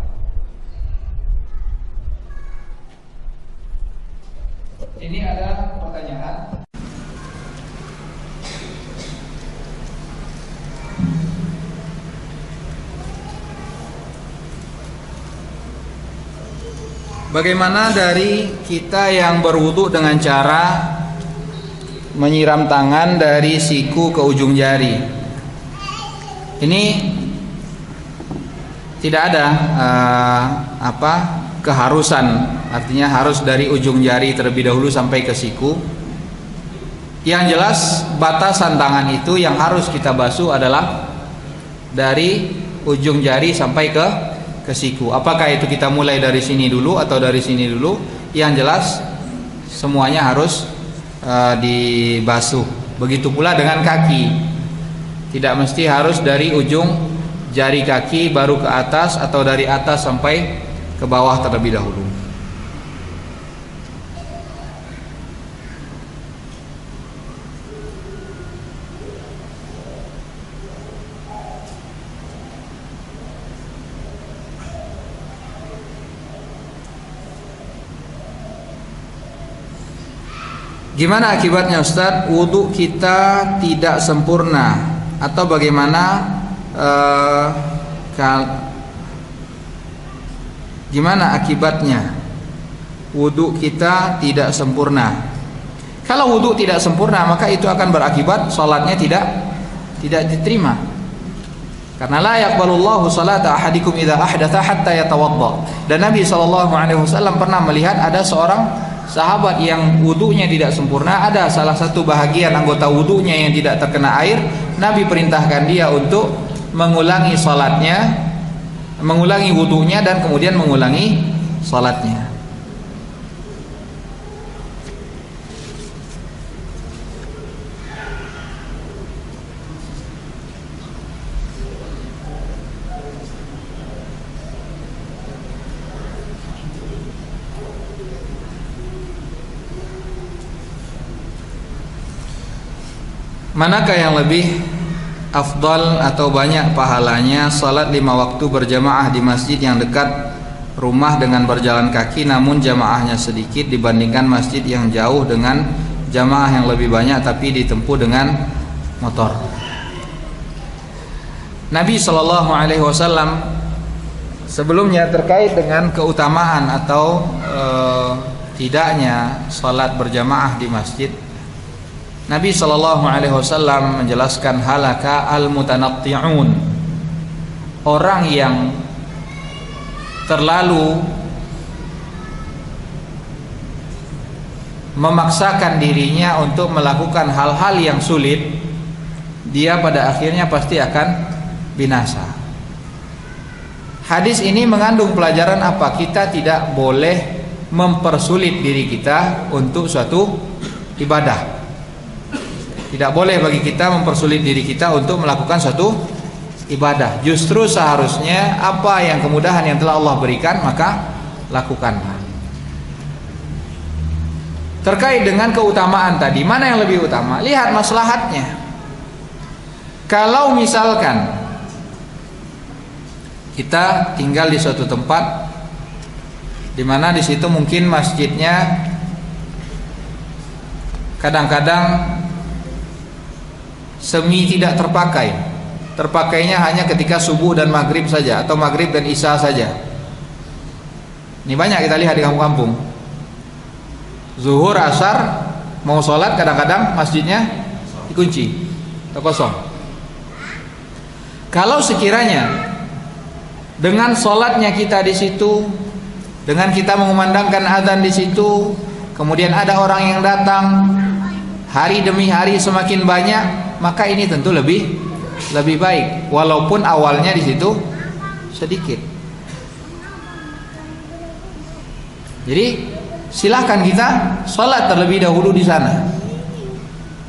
Ini ada pertanyaan. Bagaimana dari kita yang berwudu dengan cara menyiram tangan dari siku ke ujung jari? Ini tidak ada keharusan, artinya harus dari ujung jari terlebih dahulu sampai ke siku. Yang jelas batasan tangan itu yang harus kita basuh adalah dari ujung jari sampai ke siku. Apakah itu kita mulai dari sini dulu atau dari sini dulu? Yang jelas semuanya harus dibasuh. Begitu pula dengan kaki. Tidak mesti harus dari ujung jari kaki baru ke atas atau dari atas sampai ke bawah terlebih dahulu. Gimana akibatnya Ustadz? Wudhu kita tidak sempurna atau bagaimana? Gimana akibatnya? Wudhu kita tidak sempurna. Kalau wudhu tidak sempurna, maka itu akan berakibat sholatnya tidak diterima. Karena la yaqbalullahu salata ahadikum idza ahdatha hatta yatawadda. Dan Nabi SAW pernah melihat ada seorang sahabat yang wudunya tidak sempurna, ada salah satu bahagian anggota wudunya yang tidak terkena air. Nabi perintahkan dia untuk mengulangi salatnya, mengulangi wudunya dan kemudian mengulangi salatnya. Manakah yang lebih afdal atau banyak pahalanya, salat 5 waktu berjamaah di masjid yang dekat rumah dengan berjalan kaki namun jamaahnya sedikit, dibandingkan masjid yang jauh dengan jamaah yang lebih banyak tapi ditempuh dengan motor? Nabi SAW sebelumnya terkait dengan keutamaan atau tidaknya salat berjamaah di masjid, Nabi SAW menjelaskan halaka al-mutanatti'un, orang yang terlalu memaksakan dirinya untuk melakukan hal-hal yang sulit, dia pada akhirnya pasti akan binasa. Hadis ini mengandung pelajaran apa? Kita tidak boleh mempersulit diri kita untuk suatu ibadah. Tidak boleh bagi kita mempersulit diri kita untuk melakukan suatu ibadah. Justru seharusnya apa yang kemudahan yang telah Allah berikan maka lakukanlah. Terkait dengan keutamaan tadi, mana yang lebih utama? Lihat maslahatnya. Kalau misalkan kita tinggal di suatu tempat di mana di situ mungkin masjidnya kadang-kadang semi tidak terpakai, terpakainya hanya ketika subuh dan maghrib saja, atau maghrib dan isya saja. Ini banyak kita lihat di kampung-kampung. Zuhur, asar, mau sholat kadang-kadang masjidnya dikunci atau kosong. Kalau sekiranya dengan sholatnya kita di situ, dengan kita mengumandangkan azan di situ, kemudian ada orang yang datang hari demi hari semakin banyak, maka ini tentu lebih baik, walaupun awalnya di situ sedikit. Jadi silahkan kita sholat terlebih dahulu di sana,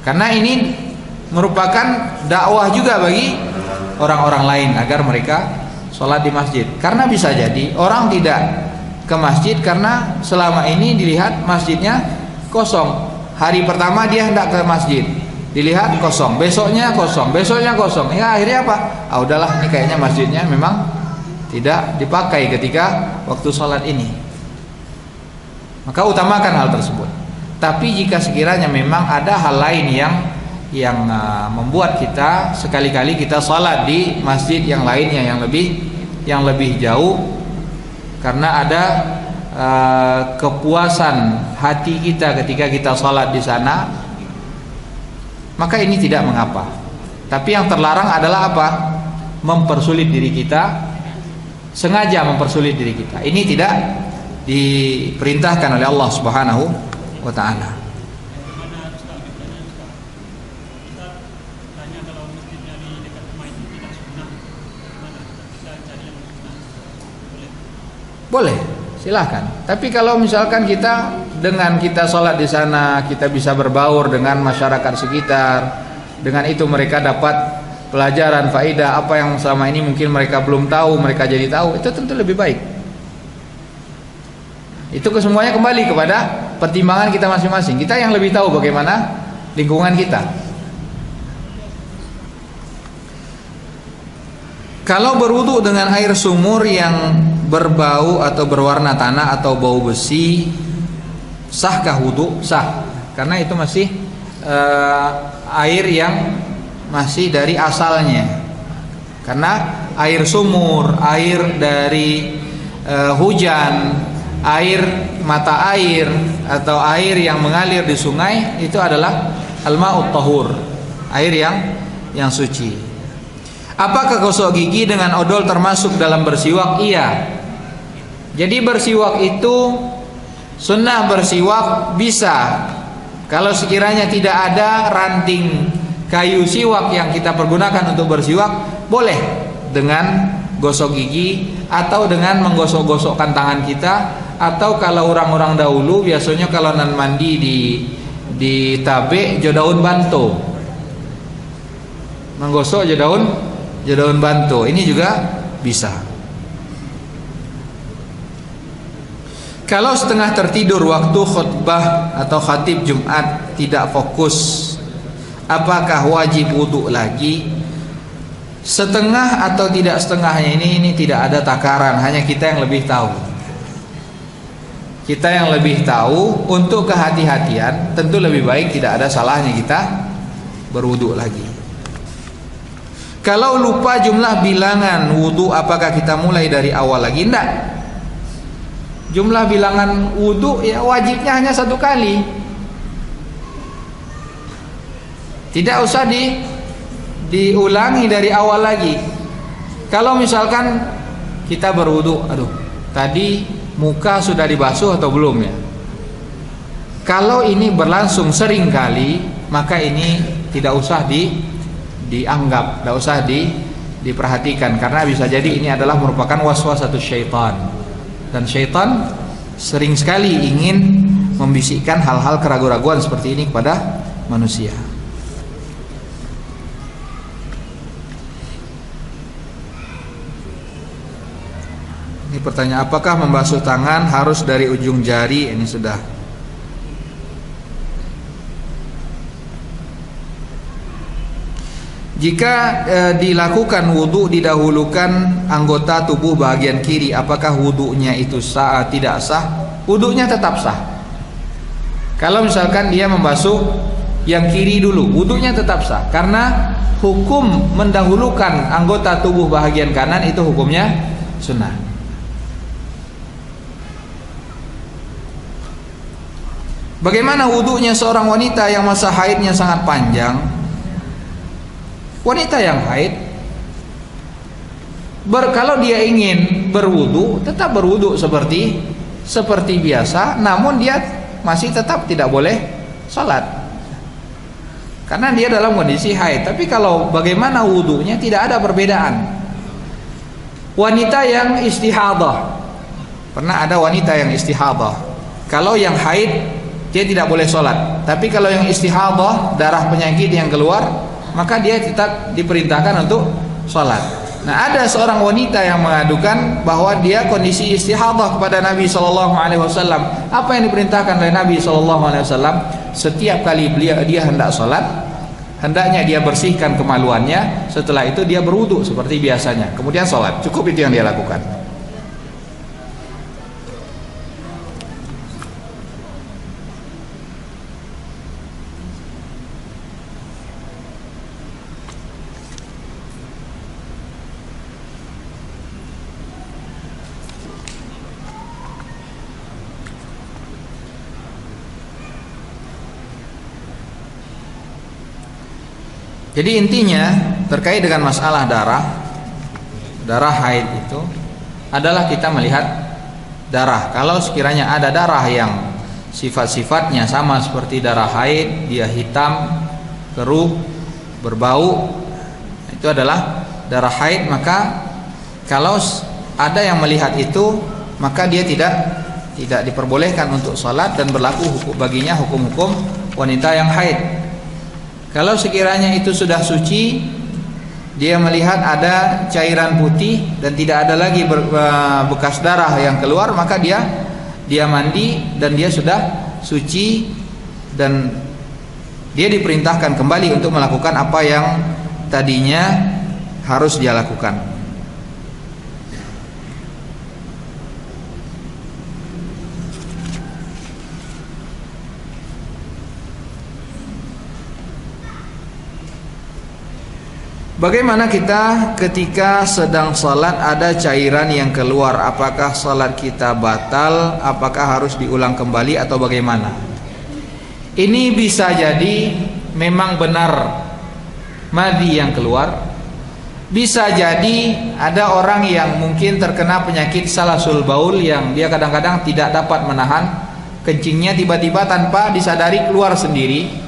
karena ini merupakan dakwah juga bagi orang-orang lain agar mereka sholat di masjid. Karena bisa jadi orang tidak ke masjid karena selama ini dilihat masjidnya kosong. Hari pertama dia hendak ke masjid, dilihat kosong, besoknya kosong, besoknya kosong. Ya akhirnya apa? Ah udahlah, ini kayaknya masjidnya memang tidak dipakai ketika waktu sholat ini. Maka utamakan hal tersebut. Tapi jika sekiranya memang ada hal lain yang membuat kita sekali-kali kita sholat di masjid yang lainnya yang lebih jauh, karena ada kepuasan hati kita ketika kita sholat di sana, maka ini tidak mengapa. Tapi yang terlarang adalah apa? Mempersulit diri kita, sengaja mempersulit diri kita. Ini tidak diperintahkan oleh Allah Subhanahu wa ta'ala. Boleh, silahkan. Tapi kalau misalkan kita dengan kita sholat di sana, kita bisa berbaur dengan masyarakat sekitar, dengan itu mereka dapat pelajaran, faedah apa yang selama ini mungkin mereka belum tahu, mereka jadi tahu, itu tentu lebih baik. Itu kesemuanya kembali kepada pertimbangan kita masing-masing. Kita yang lebih tahu bagaimana lingkungan kita. Kalau berwudu dengan air sumur yang berbau atau berwarna tanah atau bau besi, sahkah wudu? Sah, karena itu masih air yang masih dari asalnya. Karena air sumur, air dari hujan, air mata air atau air yang mengalir di sungai itu adalah al-ma'ut tahur, air yang suci. Apakah gosok gigi dengan odol termasuk dalam bersiwak? Iya. Jadi bersiwak itu, sunnah bersiwak bisa kalau sekiranya tidak ada ranting kayu siwak yang kita pergunakan untuk bersiwak, boleh dengan gosok gigi atau dengan menggosok-gosokkan tangan kita. Atau kalau orang-orang dahulu biasanya kalau nan mandi di tabe jo daun banto, menggosok jo daun banto, ini juga bisa. Kalau setengah tertidur waktu khutbah atau khatib Jumat tidak fokus, apakah wajib wudhu lagi? Setengah atau tidak setengahnya ini tidak ada takaran, hanya kita yang lebih tahu. Kita yang lebih tahu. Untuk kehati-hatian tentu lebih baik tidak ada salahnya kita berwudhu lagi. Kalau lupa jumlah bilangan wudhu, apakah kita mulai dari awal lagi? Tidak. Jumlah bilangan wudhu ya wajibnya hanya 1 kali. Tidak usah diulangi dari awal lagi. Kalau misalkan kita berwudhu, aduh tadi muka sudah dibasuh atau belum ya? Kalau ini berlangsung sering kali, maka ini tidak usah dianggap, tidak usah diperhatikan, karena bisa jadi ini adalah merupakan waswasatus syaitan, dan syaitan sering sekali ingin membisikkan hal-hal keraguan-raguan seperti ini kepada manusia. Ini pertanyaan, apakah membasuh tangan harus dari ujung jari? Ini sudah. Jika dilakukan wudhu didahulukan anggota tubuh bagian kiri, apakah wudhunya itu sah? Tidak sah. Wudhunya tetap sah. Kalau misalkan dia membasuh yang kiri dulu, wudhunya tetap sah, karena hukum mendahulukan anggota tubuh bagian kanan itu hukumnya sunnah. Bagaimana wudhunya seorang wanita yang masa haidnya sangat panjang? Wanita yang haid, kalau dia ingin berwudu, tetap berwudu seperti biasa, namun dia masih tetap tidak boleh sholat, karena dia dalam kondisi haid. Tapi kalau bagaimana wudunya tidak ada perbedaan. Wanita yang istihadah, pernah ada wanita yang istihadah, kalau yang haid dia tidak boleh sholat, tapi kalau yang istihadah, darah penyakit yang keluar, maka dia tetap diperintahkan untuk sholat. Nah, ada seorang wanita yang mengadukan bahwa dia kondisi istihadah kepada Nabi SAW. Apa yang diperintahkan oleh Nabi SAW? Setiap kali dia hendak sholat, hendaknya dia bersihkan kemaluannya. Setelah itu dia berwudu seperti biasanya, kemudian sholat. Cukup itu yang dia lakukan. Jadi intinya terkait dengan masalah darah haid itu adalah kita melihat darah. Kalau sekiranya ada darah yang sifat-sifatnya sama seperti darah haid, dia hitam, keruh, berbau, itu adalah darah haid, maka kalau ada yang melihat itu, maka dia tidak diperbolehkan untuk sholat dan berlaku baginya hukum-hukum wanita yang haid. Kalau sekiranya itu sudah suci, dia melihat ada cairan putih dan tidak ada lagi bekas darah yang keluar, maka dia mandi dan dia sudah suci, dan dia diperintahkan kembali untuk melakukan apa yang tadinya harus dia lakukan. Bagaimana kita ketika sedang salat ada cairan yang keluar? Apakah salat kita batal? Apakah harus diulang kembali atau bagaimana? Ini bisa jadi memang benar madi yang keluar, Bisa jadi ada orang yang mungkin terkena penyakit salasul baul yang dia kadang-kadang tidak dapat menahan kencingnya, tiba-tiba tanpa disadari keluar sendiri.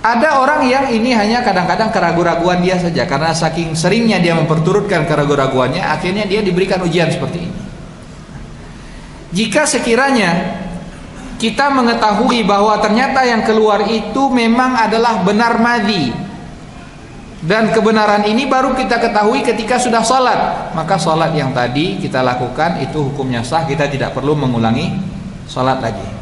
Ada orang yang ini hanya kadang-kadang keraguan-raguan dia saja, karena saking seringnya dia memperturutkan keraguan-raguannya, akhirnya dia diberikan ujian seperti ini. Jika sekiranya kita mengetahui bahwa ternyata yang keluar itu memang adalah benar madhi, dan kebenaran ini baru kita ketahui ketika sudah sholat, maka sholat yang tadi kita lakukan itu hukumnya sah, kita tidak perlu mengulangi sholat lagi.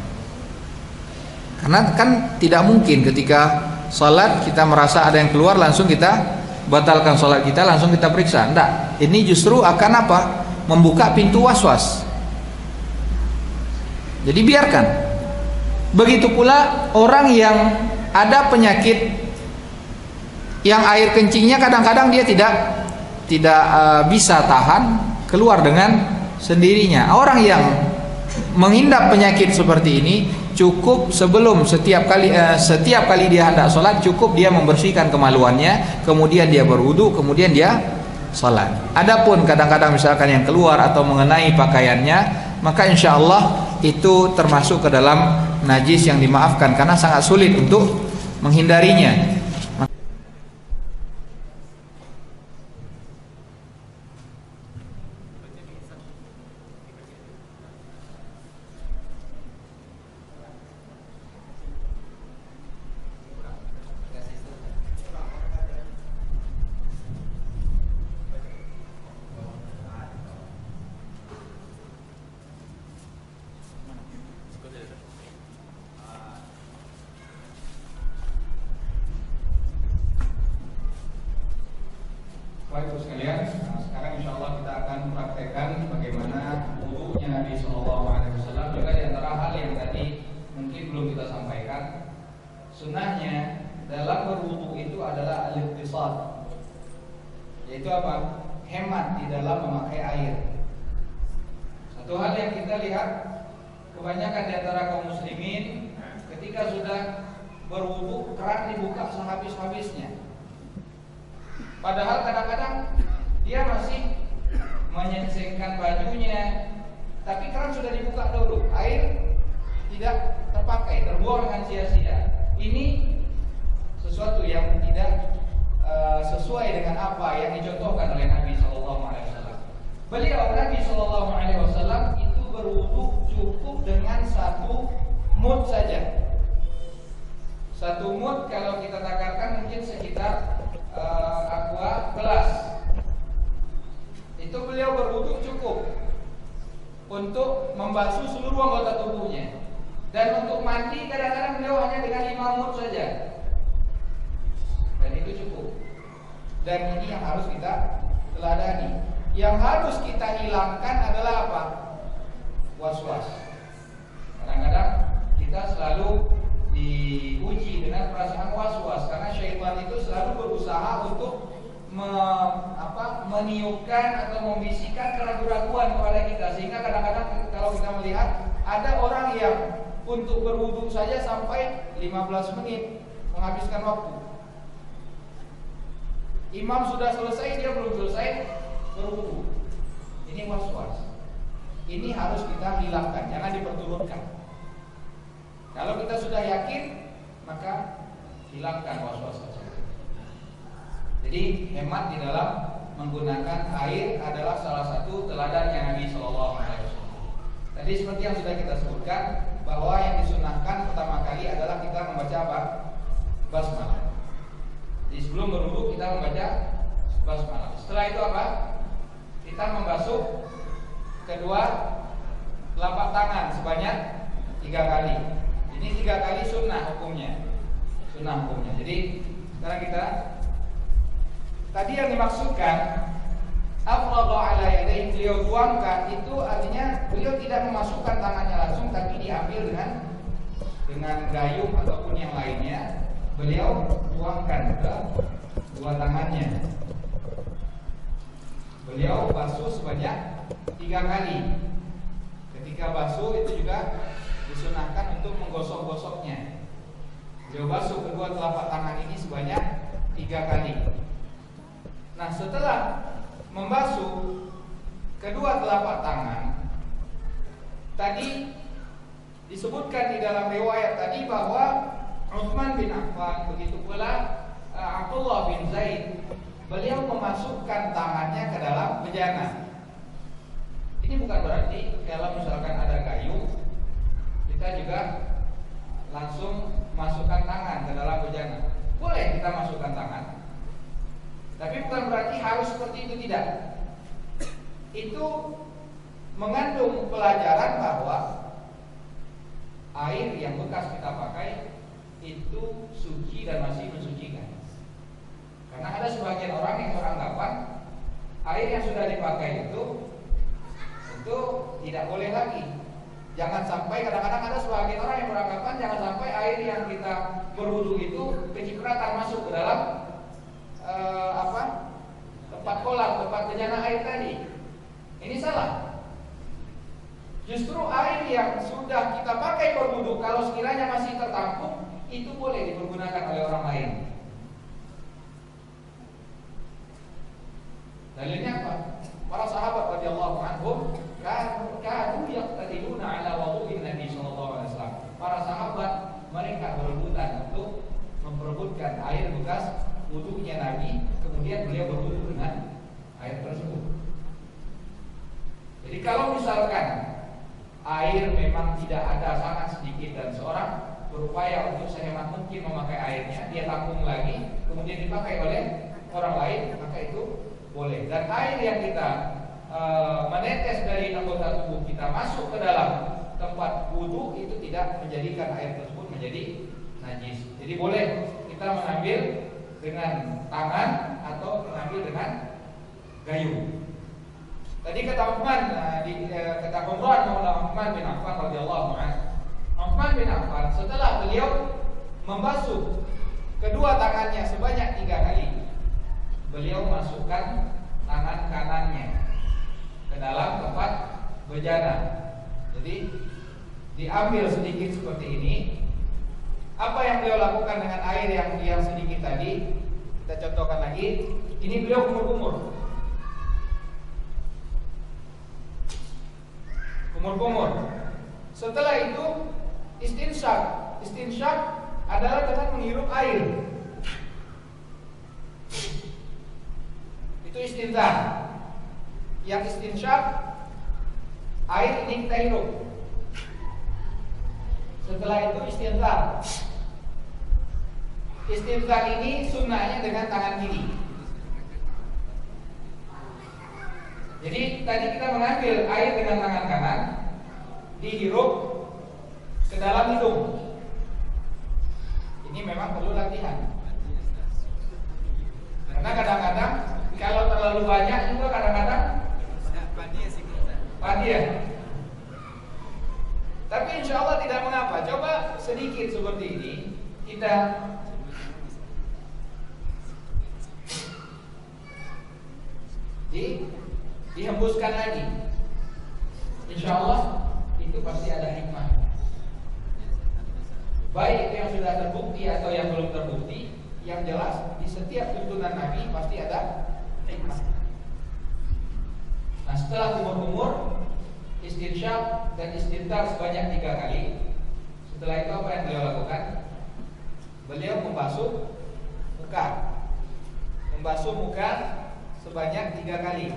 Karena kan tidak mungkin ketika sholat kita merasa ada yang keluar langsung kita batalkan sholat kita, langsung kita periksa. Tidak, ini justru akan apa? Membuka pintu was-was. Jadi biarkan. Begitu pula orang yang ada penyakit yang air kencingnya kadang-kadang dia tidak bisa tahan, keluar dengan sendirinya. Orang yang menghindar penyakit seperti ini cukup sebelum setiap kali dia hendak sholat, cukup dia membersihkan kemaluannya, kemudian dia berwudu, kemudian dia sholat. Adapun kadang-kadang misalkan yang keluar atau mengenai pakaiannya, maka insya Allah itu termasuk ke dalam najis yang dimaafkan, karena sangat sulit untuk menghindarinya. Baik sekalian, sekarang insya Allah kita akan praktekkan bagaimana wudunya Nabi SAW. Juga di antara hal yang tadi mungkin belum kita sampaikan, sunnahnya dalam berwudu itu adalah al-iqtisad, yaitu apa? Hemat di dalam memakai air. Satu hal yang kita lihat, kebanyakan di antara kaum muslimin ketika sudah berwudu keran dibuka sehabis-habisnya. Padahal kadang-kadang dia masih menyengsengkan bajunya, tapi keran sudah dibuka dulu, air tidak terpakai, terbuang dengan sia-sia. Ini sesuatu yang tidak sesuai dengan apa yang dicontohkan oleh Nabi SAW. Beliau Nabi SAW itu berwudu cukup dengan satu mud saja. Satu mud kalau kita takarkan mungkin sekitar aqua gelas. Itu beliau berwudu cukup untuk membasuh seluruh anggota tubuhnya. Dan untuk mandi kadang-kadang beliau hanya dengan 5 mud saja. Dan itu cukup. Dan ini yang harus kita teladani. Yang harus kita hilangkan adalah apa? Was-was. Kadang-kadang kita selalu diuji dengan perasaan was-was, karena syaitan itu selalu berusaha untuk meniupkan atau membisikkan keraguan-raguan kepada kita, sehingga kadang-kadang kalau kita melihat ada orang yang untuk berwudu saja sampai 15 menit menghabiskan waktu. Imam sudah selesai, dia belum selesai berwudu. Ini was-was. Ini harus kita hilangkan, jangan diperturutkan. Kalau kita sudah yakin, maka hilangkan was-was tersebut. Jadi hemat di dalam menggunakan air adalah salah satu teladannya Nabi SAW. Tadi seperti yang sudah kita sebutkan, bahwa yang disunahkan pertama kali adalah kita membaca apa? Basmalah. Jadi sebelum berwudu kita membaca basmalah. Setelah itu apa? Kita membasuh kedua telapak tangan sebanyak 3 kali. Ini 3 kali sunnah hukumnya. Jadi sekarang kita, tadi yang dimaksudkan afragha ala yadayhi, beliau tuangkan, itu artinya beliau tidak memasukkan tangannya langsung, tapi diambil dengan gayung ataupun yang lainnya. Beliau tuangkan ke dua tangannya. Beliau basuh sebanyak 3 kali. Ketika basuh itu juga disunahkan untuk menggosok-gosoknya. Beliau basuh kedua telapak tangan ini sebanyak 3 kali. Nah, setelah membasuh kedua telapak tangan, tadi disebutkan di dalam riwayat tadi bahwa Utsman bin Affan, begitu pula Abdullah bin Zaid, beliau memasukkan tangannya ke dalam bejana. Ini bukan berarti kalau misalkan ada kayu, kita juga langsung masukkan tangan ke dalam bejana. Boleh kita masukkan tangan, tapi bukan berarti harus seperti itu, tidak. Itu mengandung pelajaran bahwa air yang bekas kita pakai itu suci dan masih mensucikan. Karena ada sebagian orang yang beranggapan air yang sudah dipakai itu tidak boleh lagi. Jangan sampai, kadang-kadang ada sebagian orang yang beranggapan jangan sampai air yang kita berwudu itu kecipratan masuk ke dalam tempat kolam, tempat bejana air tadi. Ini salah. Justru air yang sudah kita pakai berwudu, kalau sekiranya masih tertampung, itu boleh dipergunakan oleh orang lain. Dalilnya apa? Para sahabat radhiyallahu anhum kanu yaqtadiluna ala wudu'in Nabi sallallahu alaihi wasallam. Para sahabat mereka berebutan untuk memperebutkan air bekas wudunya Nabi, kemudian beliau berwudu dengan air tersebut. Jadi kalau misalkan air memang tidak ada, sangat sedikit, dan seorang berupaya untuk sehemat mungkin memakai airnya, dia tampung lagi, kemudian dipakai oleh orang lain, maka itu boleh. Dan air yang kita menetes dari anggota tubuh kita masuk ke dalam tempat wudu itu tidak menjadikan air tersebut menjadi najis. Jadi boleh kita mengambil dengan tangan atau mengambil dengan gayung. Tadi kata Utsman, kata Umar Maula Utsman bin Affan radhiyallahu anhu. Utsman bin Affan setelah beliau membasuh kedua tangannya sebanyak 3 kali, beliau masukkan tangan kanannya ke dalam tempat bejana. Jadi diambil sedikit seperti ini. Apa yang beliau lakukan dengan air yang sedikit tadi? Kita contohkan lagi. Ini beliau kumur-kumur. Setelah itu istinsyak. Istinsyak adalah dengan menghirup air. Itu istinzar. Yang istinsyak, air ini kita hirup. Setelah itu istinzar. Istinzar ini sunnahnya dengan tangan kiri. Jadi tadi kita mengambil air dengan tangan kanan, dihirup ke dalam hidung. Ini memang perlu latihan. Karena kadang-kadang kalau terlalu banyak juga kadang-kadang padiah. Tapi insya Allah tidak mengapa. Coba sedikit seperti ini kita dihembuskan lagi. Insya Allah itu pasti ada hikmah. Baik itu yang sudah terbukti atau yang belum terbukti, yang jelas di setiap tuntunan Nabi pasti ada hikmah. Nah, setelah kumur-kumur, istinsyak dan istintar sebanyak 3 kali. Setelah itu apa yang beliau lakukan? Beliau membasuh muka. Membasuh muka sebanyak 3 kali.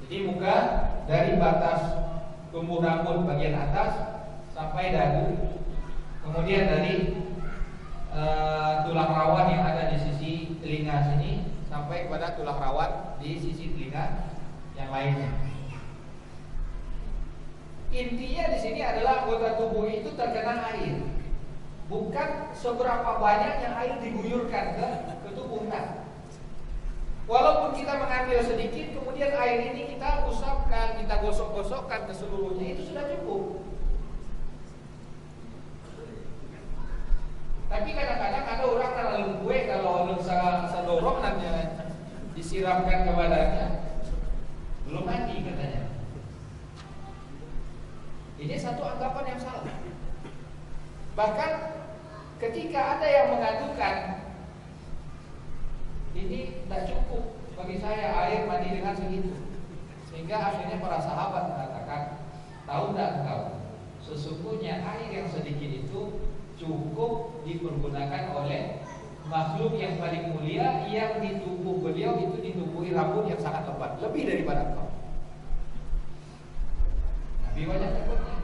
Jadi muka dari batas tumbuh rambut bagian atas sampai dagu, kemudian dari tulang rawan yang ada di sisi telinga sini sampai kepada tulang rawan di sisi telinga yang lainnya. Intinya di sini adalah anggota tubuh itu terkena air, bukan seberapa banyak yang air diguyurkan ke tubuh kita. Walaupun kita mengambil sedikit, kemudian air ini kita usapkan, kita gosok-gosokkan ke seluruhnya, itu sudah cukup. Tapi kadang-kadang ada orang terlalu gue kalau sedorong namanya disiramkan ke badannya, belum mandi katanya. Ini satu anggapan yang salah. Bahkan ketika ada yang mengadukan, ini tidak cukup bagi saya air mandi dengan segitu, sehingga akhirnya para sahabat mengatakan, tahu tidak engkau, sesungguhnya air yang sedikit itu cukup dipergunakan oleh makhluk yang paling mulia, yang di tubuh beliau itu ditumbuhi rambut yang sangat lebat, lebih daripada engkau. Nabi banyak takutnya.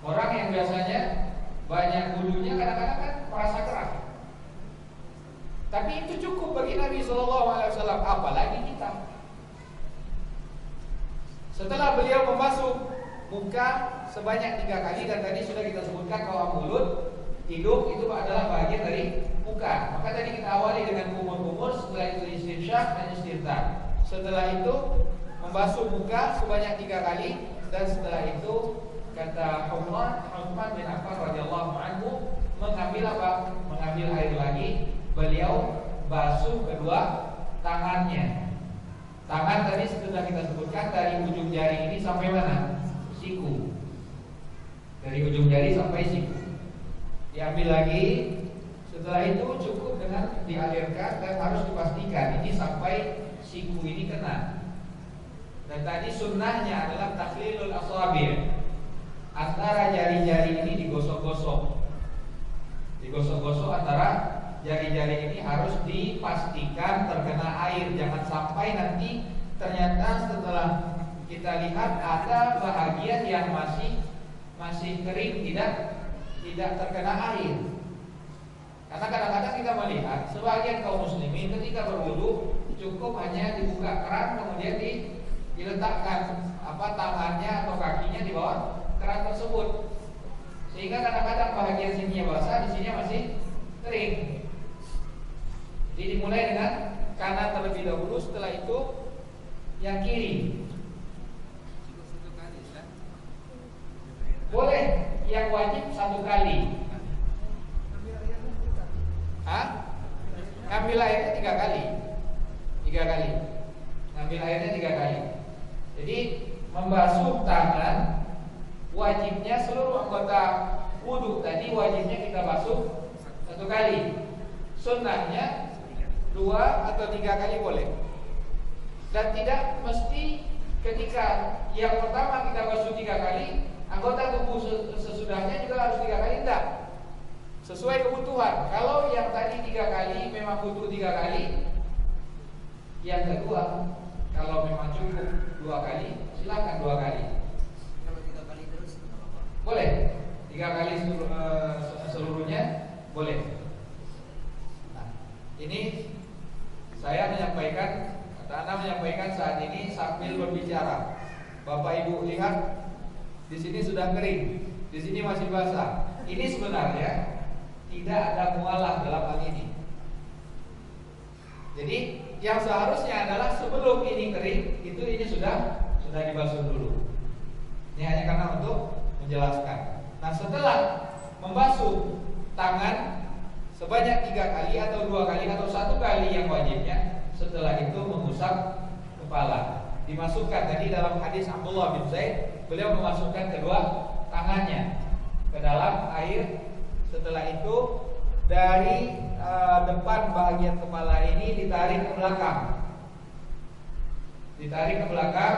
Orang yang biasanya banyak bulunya kadang-kadang kan merasa gerah. Tapi itu cukup bagi Nabi SAW, apalagi kita. Setelah beliau membasuh muka sebanyak 3 kali, dan tadi sudah kita sebutkan bahwa mulut, hidung itu adalah bagian dari muka. Maka tadi kita awali dengan kumur-kumur, setelah itu istinsyaq dan istinthar. Setelah itu membasuh muka sebanyak 3 kali, dan setelah itu kata Uthman bin Affan radhiyallahu anhu mengambil apa? Mengambil air lagi. Beliau basuh kedua tangannya. Tangan tadi sudah kita sebutkan dari ujung jari ini sampai mana? Siku. Dari ujung jari sampai siku. Diambil lagi. Setelah itu cukup dengan dialirkan, dan harus dipastikan ini sampai siku ini kena. Dan tadi sunnahnya adalah takhlilul asabi'. Antara jari-jari ini digosok-gosok. Digosok-gosok antara jari-jari ini harus dipastikan terkena air. Jangan sampai nanti ternyata setelah kita lihat ada bahagian yang masih kering, tidak terkena air. Karena kadang-kadang kita melihat sebagian kaum muslimin ketika berwudu cukup hanya dibuka keran, kemudian diletakkan tangannya atau kakinya di bawah keran tersebut, sehingga kadang-kadang bahagian sininya basah, di sininya masih kering. Jadi dimulai dengan kanan terlebih dahulu, setelah itu yang kiri. Boleh, yang wajib 1 kali. Ngambil airnya 3 kali. 3 kali. Ngambil airnya 3 kali. Jadi membasuh tangan wajibnya seluruh anggota wudu tadi wajibnya kita basuh 1 kali. Sunnahnya 2 atau 3 kali boleh. Dan tidak mesti ketika yang pertama kita basuh 3 kali, anggota tubuh sesudahnya juga harus 3 kali, tidak. Sesuai kebutuhan. Kalau yang tadi 3 kali memang butuh 3 kali, yang kedua kalau memang cukup 2 kali, silakan 2 kali. Kalau 3 kali terus Boleh 3 kali seluruhnya boleh. Nah, ini saya menyampaikan, Anda menyampaikan saat ini sambil berbicara. Bapak Ibu lihat, di sini sudah kering, di sini masih basah. Ini sebenarnya tidak ada mualah dalam hal ini. Jadi yang seharusnya adalah sebelum ini kering, ini sudah dibasuh dulu. Ini hanya karena untuk menjelaskan. Nah, setelah membasuh tangan sebanyak 3 kali atau 2 kali atau 1 kali yang wajibnya, setelah itu mengusap kepala. Dimasukkan tadi dalam hadis Abdullah bin Zaid, beliau memasukkan kedua tangannya ke dalam air. Setelah itu dari depan bagian kepala ini ditarik ke belakang. Ditarik ke belakang.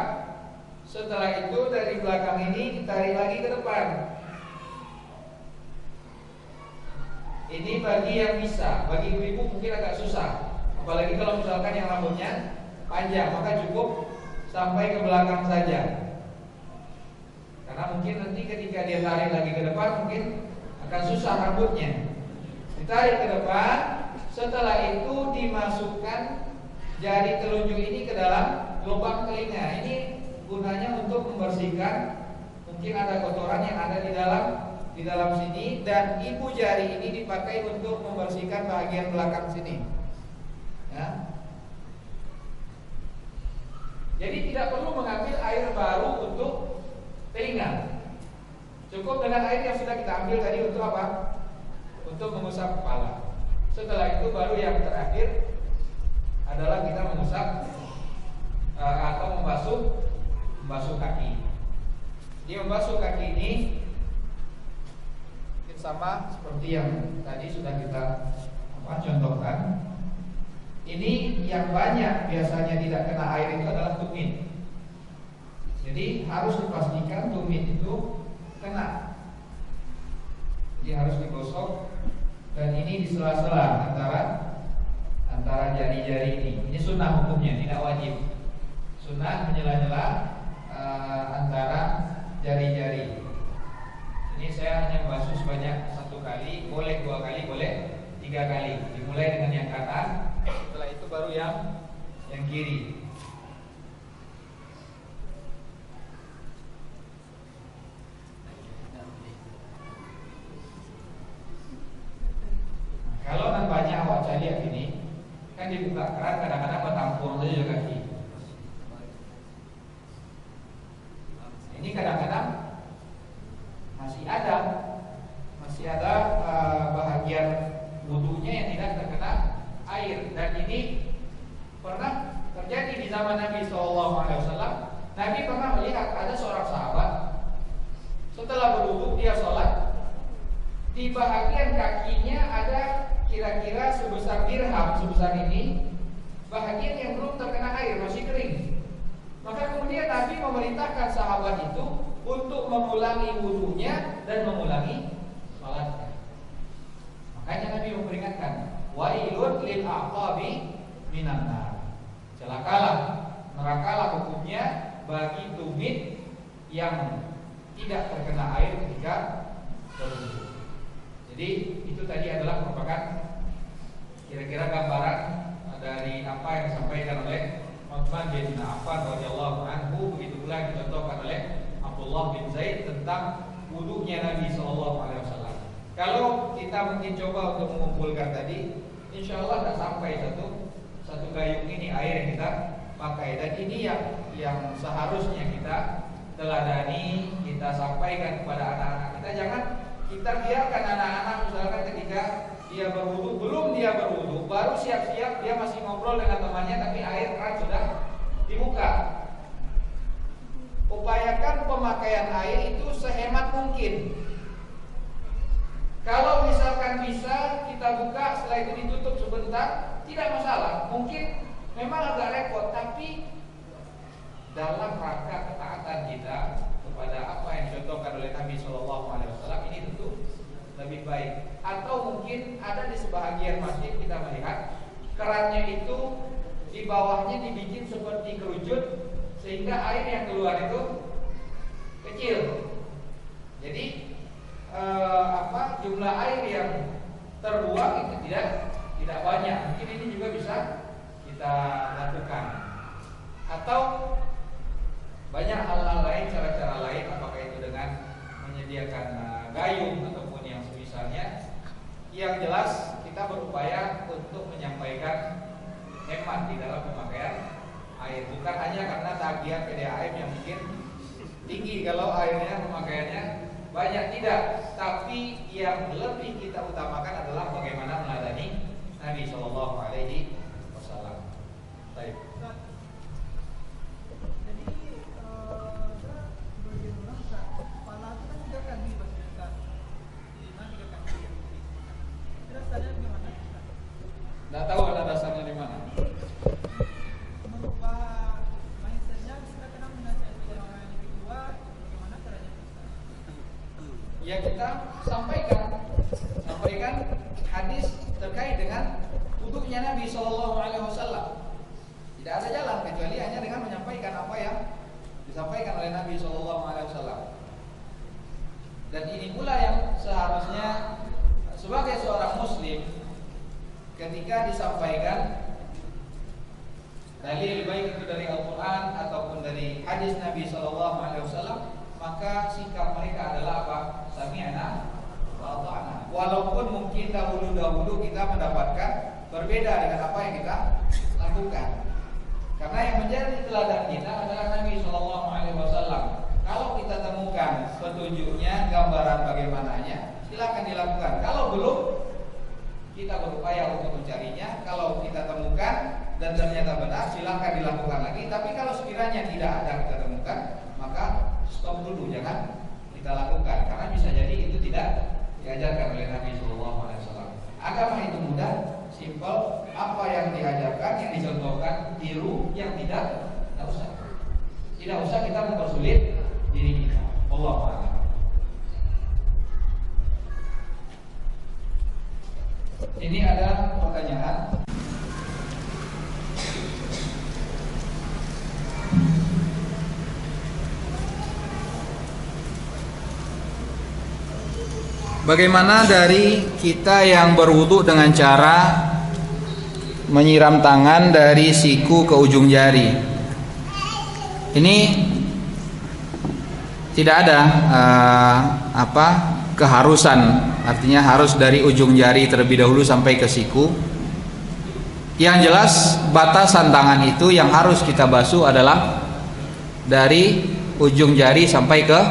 Setelah itu dari belakang ini ditarik lagi ke depan. Ini bagi yang bisa, bagi ibu-ibu mungkin agak susah. Apalagi kalau misalkan yang rambutnya panjang, maka cukup sampai ke belakang saja. Karena mungkin nanti ketika dia tarik lagi ke depan mungkin akan susah rambutnya. Ditarik ke depan, setelah itu dimasukkan jari telunjuk ini ke dalam lubang telinga. Ini gunanya untuk membersihkan mungkin ada kotoran yang ada di dalam sini, dan ibu jari ini dipakai untuk membersihkan bagian belakang sini. Ya. Jadi tidak perlu mengambil air baru untuk telinga. Cukup dengan air yang sudah kita ambil tadi untuk apa? Untuk mengusap kepala. Setelah itu baru yang terakhir adalah kita mengusap atau membasuh kaki. Jadi membasuh kaki ini sama seperti yang tadi sudah kita contohkan. Ini yang banyak biasanya tidak kena air itu adalah tumit. Jadi harus dipastikan tumit itu kena. Jadi harus digosok, dan ini di sela-sela antara jari-jari ini. Ini sunnah hukumnya, tidak wajib. Sunnah menyela-nyela antara jari-jari. Ini saya hanya membasuh sebanyak 1 kali, boleh 2 kali, boleh 3 kali. Dimulai dengan yang kanan, setelah itu baru yang kiri. Kalau nampaknya awak saya lihat ini, kan dibuka keran kadang-kadang bertampung saja juga kaki. Ini kadang-kadang masih ada bahagian wudunya yang tidak terkena air, dan ini pernah terjadi di zaman Nabi SAW. Nabi pernah melihat ada seorang sahabat setelah berwudu dia sholat, di bahagian kakinya ada kira-kira sebesar dirham, sebesar ini, bahagian yang belum terkena air, masih kering. Maka kemudian Nabi memerintahkan sahabat itu untuk mengulangi wudunya dan mengulangi salatnya. Makanya Nabi memperingatkan, wailun lil aqabi minan nar. Celakalah, nerakalah hukumnya bagi tumit yang tidak terkena air ketika berwudu. Jadi itu tadi adalah merupakan kira-kira gambaran dari apa yang disampaikan oleh Utsman bin Affan radhiyallahu anhu, begitu pula dicontohkan oleh Abdullah bin Zaid tentang wudunya Nabi SAW. Kalau kita mungkin coba untuk mengumpulkan tadi, insya Allah tidak sampai satu gayung ini air yang kita pakai. Dan ini yang seharusnya kita teladani, kita sampaikan kepada anak-anak kita. Jangan kita biarkan anak-anak misalkan ketika dia berwudu, belum dia berwudu, baru siap-siap dia masih ngobrol dengan temannya, tapi air keran sudah dibuka. Upayakan pemakaian air itu sehemat mungkin. Kalau misalkan bisa kita buka, setelah itu ditutup sebentar, tidak masalah. Mungkin memang agak repot, tapi dalam rangka ketaatan kita kepada apa yang dicontohkan oleh Nabi SAW, ini tentu lebih baik. Atau mungkin ada di sebahagian masjid kita melihat kerannya itu di bawahnya dibikin seperti kerucut, sehingga air yang keluar itu kecil. Jadi jumlah air yang terbuang itu tidak banyak. Mungkin ini juga bisa kita lakukan. Atau banyak hal-hal lain, cara-cara lain, apakah itu dengan menyediakan gayung ataupun yang semisalnya. Yang jelas kita berupaya untuk menyampaikan hemat di dalam pemakaian air, bukan hanya karena tagihan PDAM yang mungkin tinggi kalau airnya pemakaiannya banyak, tidak. Tapi yang lebih kita utamakan adalah bagaimana meladani Nabi Shallallahu Alaihi Wasallam. Baik. Nggak tahu ada dasarnya di mana. Ya kita sampaikan hadis terkait dengan wudunya Nabi SAW. Tidak ada jalan kecuali hanya dengan menyampaikan apa yang disampaikan oleh Nabi SAW. Dan ini pula yang seharusnya sebagai seorang Muslim, ketika disampaikan dalil baik itu dari Al-Quran ataupun dari hadis Nabi SAW, maka sikap mereka adalah apa? Sami'na wa ata'na. Walaupun mungkin dahulu kita mendapatkan berbeda dengan apa yang kita lakukan. Karena yang menjadi teladan kita adalah Nabi SAW. Kalau kita temukan petunjuknya, gambaran bagaimananya, silakan dilakukan. Kalau belum, kita berupaya untuk mencarinya. Kalau kita temukan dan ternyata benar, silakan dilakukan lagi. Tapi kalau sekiranya tidak ada kita temukan, maka stop dulu, jangan kita lakukan, karena bisa jadi itu tidak diajarkan oleh Nabi Shallallahu Alaihi Wasallam. Agama itu mudah, simpel. Apa yang diajarkan, yang dicontohkan, tiru. Yang tidak usah. Tidak usah kita mempersulit diri kita. Allah a'lam. Ini ada pertanyaan. Bagaimana dari kita yang berwudu dengan cara menyiram tangan dari siku ke ujung jari? Ini tidak ada keharusan, artinya harus dari ujung jari terlebih dahulu sampai ke siku. Yang jelas batasan tangan itu yang harus kita basuh adalah dari ujung jari sampai ke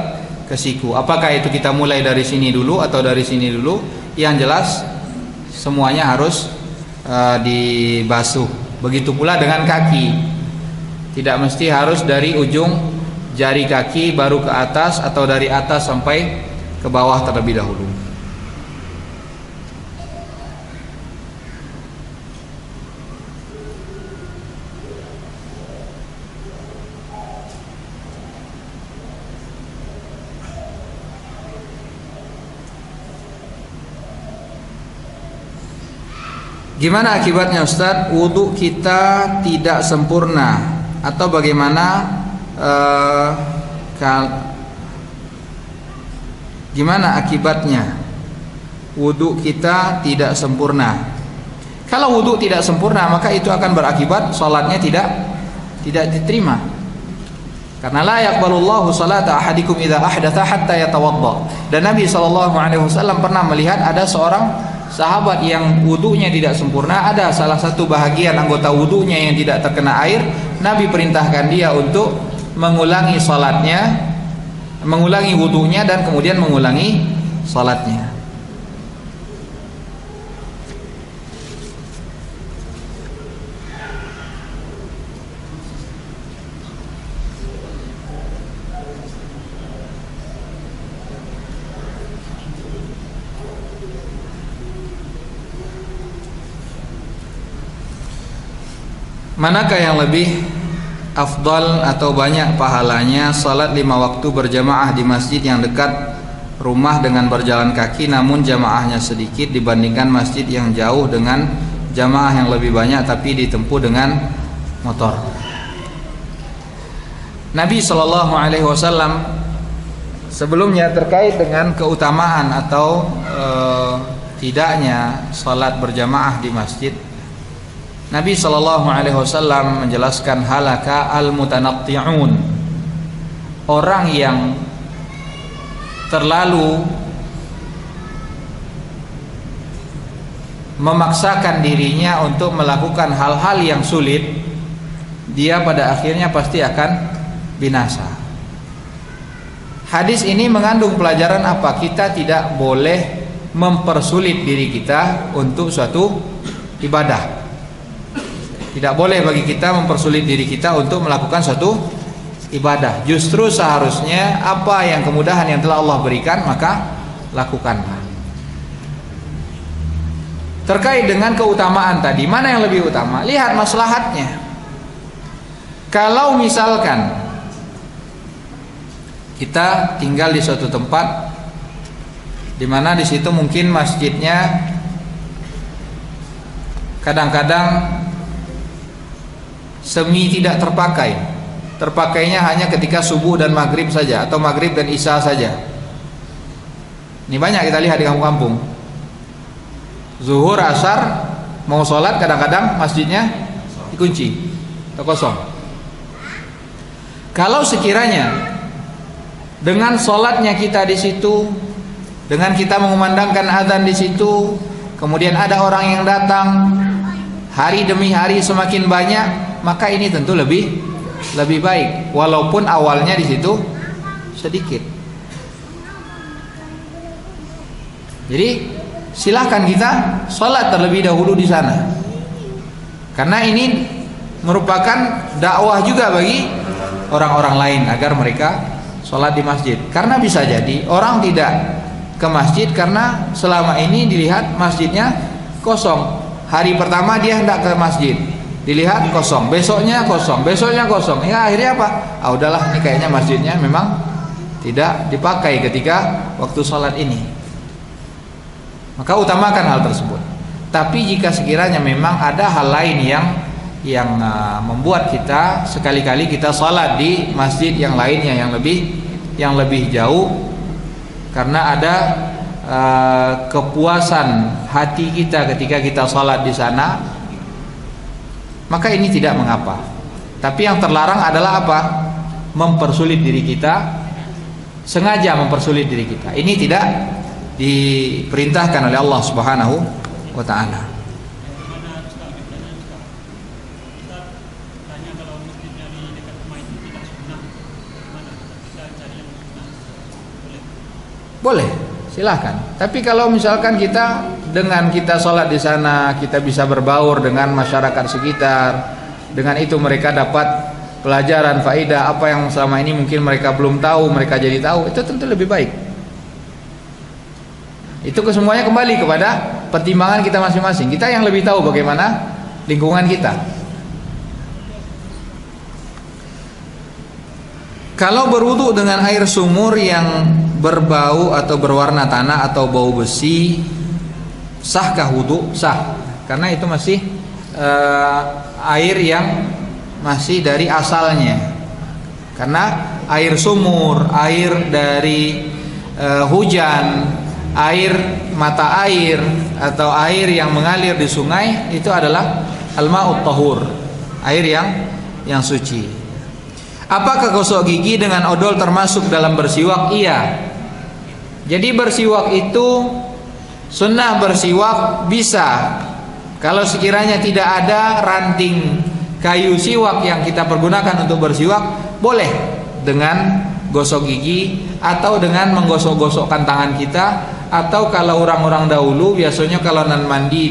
siku. Apakah itu kita mulai dari sini dulu atau dari sini dulu? Yang jelas semuanya harus dibasuh. Begitu pula dengan kaki. Tidak mesti harus dari ujung jari kaki baru ke atas atau dari atas sampai ke bawah terlebih dahulu. Gimana akibatnya Ustadz? Wudhu kita tidak sempurna atau bagaimana? Gimana akibatnya? Wudhu kita tidak sempurna. Kalau wudhu tidak sempurna, maka itu akan berakibat salatnya tidak diterima. Karena la yaqbalullahu salata ahadikum idza ahdatha hatta yatawadda. Dan Nabi SAW pernah melihat ada seorang sahabat yang wudunya tidak sempurna, ada salah satu bahagian anggota wudunya yang tidak terkena air. Nabi perintahkan dia untuk mengulangi salatnya, mengulangi wudunya dan kemudian mengulangi salatnya. Manakah yang lebih afdal atau banyak pahalanya, salat 5 waktu berjamaah di masjid yang dekat rumah dengan berjalan kaki namun jamaahnya sedikit dibandingkan masjid yang jauh dengan jamaah yang lebih banyak tapi ditempuh dengan motor? Nabi SAW sebelumnya terkait dengan keutamaan atau tidaknya salat berjamaah di masjid, Nabi SAW menjelaskan halaka al-mutanatti'un, orang yang terlalu memaksakan dirinya untuk melakukan hal-hal yang sulit, dia pada akhirnya pasti akan binasa. Hadis ini mengandung pelajaran apa? Kita tidak boleh mempersulit diri kita untuk suatu ibadah. Tidak boleh bagi kita mempersulit diri kita untuk melakukan suatu ibadah. Justru seharusnya apa yang kemudahan yang telah Allah berikan maka lakukanlah. Terkait dengan keutamaan tadi, mana yang lebih utama? Lihat maslahatnya. Kalau misalkan kita tinggal di suatu tempat di mana di situ mungkin masjidnya kadang-kadang semi tidak terpakai, terpakainya hanya ketika subuh dan maghrib saja atau maghrib dan isya saja. Ini banyak kita lihat di kampung-kampung. Zuhur, asar, mau sholat kadang-kadang masjidnya dikunci atau kosong. Kalau sekiranya dengan sholatnya kita di situ, dengan kita mengumandangkan azan di situ, kemudian ada orang yang datang hari demi hari semakin banyak, maka ini tentu lebih baik, walaupun awalnya di situ sedikit. Jadi silahkan kita sholat terlebih dahulu di sana, karena ini merupakan dakwah juga bagi orang-orang lain agar mereka sholat di masjid. Karena bisa jadi orang tidak ke masjid karena selama ini dilihat masjidnya kosong. Hari pertama dia hendak ke masjid, dilihat kosong, besoknya kosong, besoknya kosong. Ya akhirnya apa? Udahlah, ini kayaknya masjidnya memang tidak dipakai ketika waktu sholat ini. Maka utamakan hal tersebut. Tapi jika sekiranya memang ada hal lain yang membuat kita sekali-kali kita sholat di masjid yang lainnya yang lebih jauh, karena ada kepuasan hati kita ketika kita sholat di sana, maka ini tidak mengapa. Tapi yang terlarang adalah apa? Mempersulit diri kita, sengaja mempersulit diri kita. Ini tidak diperintahkan oleh Allah Subhanahu wa ta'ala. Boleh, silahkan. Tapi kalau misalkan dengan kita sholat di sana, kita bisa berbaur dengan masyarakat sekitar, dengan itu mereka dapat pelajaran, faidah apa yang selama ini mungkin mereka belum tahu, mereka jadi tahu, itu tentu lebih baik. Itu kesemuanya kembali kepada pertimbangan kita masing-masing. Kita yang lebih tahu bagaimana lingkungan kita. Kalau berwudu dengan air sumur yang berbau atau berwarna tanah atau bau besi, sahkah wudu? Sah, karena itu masih air yang masih dari asalnya. Karena air sumur, air dari hujan, air mata air atau air yang mengalir di sungai itu adalah al-ma'ut tahur, air yang suci. Apakah gosok gigi dengan odol termasuk dalam bersiwak? Iya. Jadi bersiwak itu sunnah, bersiwak bisa kalau sekiranya tidak ada ranting kayu siwak yang kita pergunakan untuk bersiwak, boleh dengan gosok gigi atau dengan menggosok-gosokkan tangan kita. Atau kalau orang-orang dahulu biasanya kalau nan mandi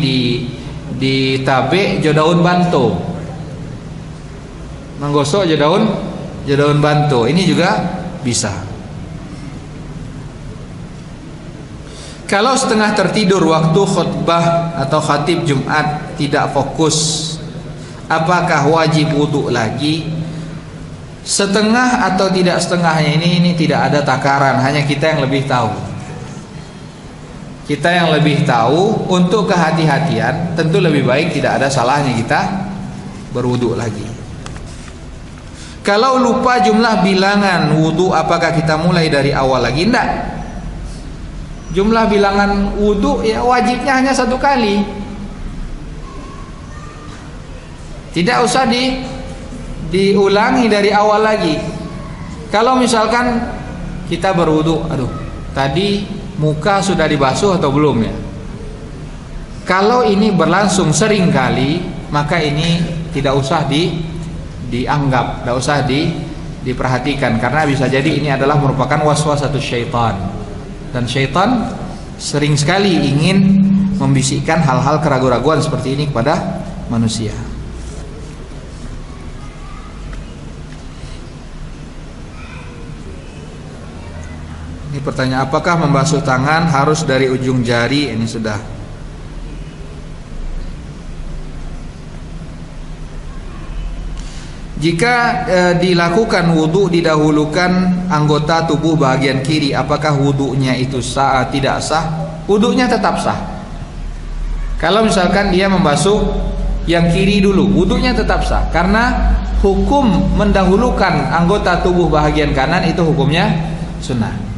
di tabe jo daun banto, menggosok jo daun banto, ini juga bisa. Kalau setengah tertidur waktu khutbah atau khatib Jumat tidak fokus, apakah wajib wudu lagi? Setengah atau tidak setengahnya ini tidak ada takaran, hanya kita yang lebih tahu. Kita yang lebih tahu. Untuk kehati-hatian tentu lebih baik tidak ada salahnya kita berwudu lagi. Kalau lupa jumlah bilangan wudu, apakah kita mulai dari awal lagi? Tidak. Jumlah bilangan wudu ya wajibnya hanya satu kali. Tidak usah diulangi dari awal lagi. Kalau misalkan kita berwudu, tadi muka sudah dibasuh atau belum ya? Kalau ini berlangsung sering kali, maka ini tidak usah dianggap, tidak usah diperhatikan, karena bisa jadi ini adalah merupakan waswasatus syaitan, dan syaitan sering sekali ingin membisikkan hal-hal keraguan-raguan seperti ini kepada manusia. Ini pertanyaan, apakah membasuh tangan harus dari ujung jari? Ini sudah. Jika dilakukan wudu didahulukan anggota tubuh bagian kiri, apakah wudunya itu sah? Tidak sah. Wudunya tetap sah. Kalau misalkan dia membasuh yang kiri dulu, wudunya tetap sah, karena hukum mendahulukan anggota tubuh bagian kanan itu hukumnya sunnah.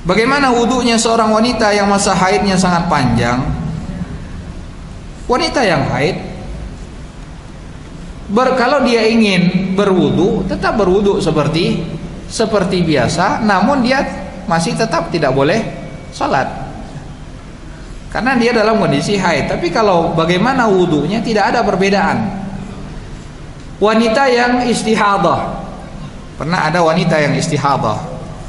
Bagaimana wudunya seorang wanita yang masa haidnya sangat panjang? Wanita yang haid, kalau dia ingin berwudu, tetap berwudu seperti biasa, namun dia masih tetap tidak boleh sholat karena dia dalam kondisi haid. Tapi kalau bagaimana wudunya tidak ada perbedaan. Wanita yang istihadah, pernah ada wanita yang istihadah,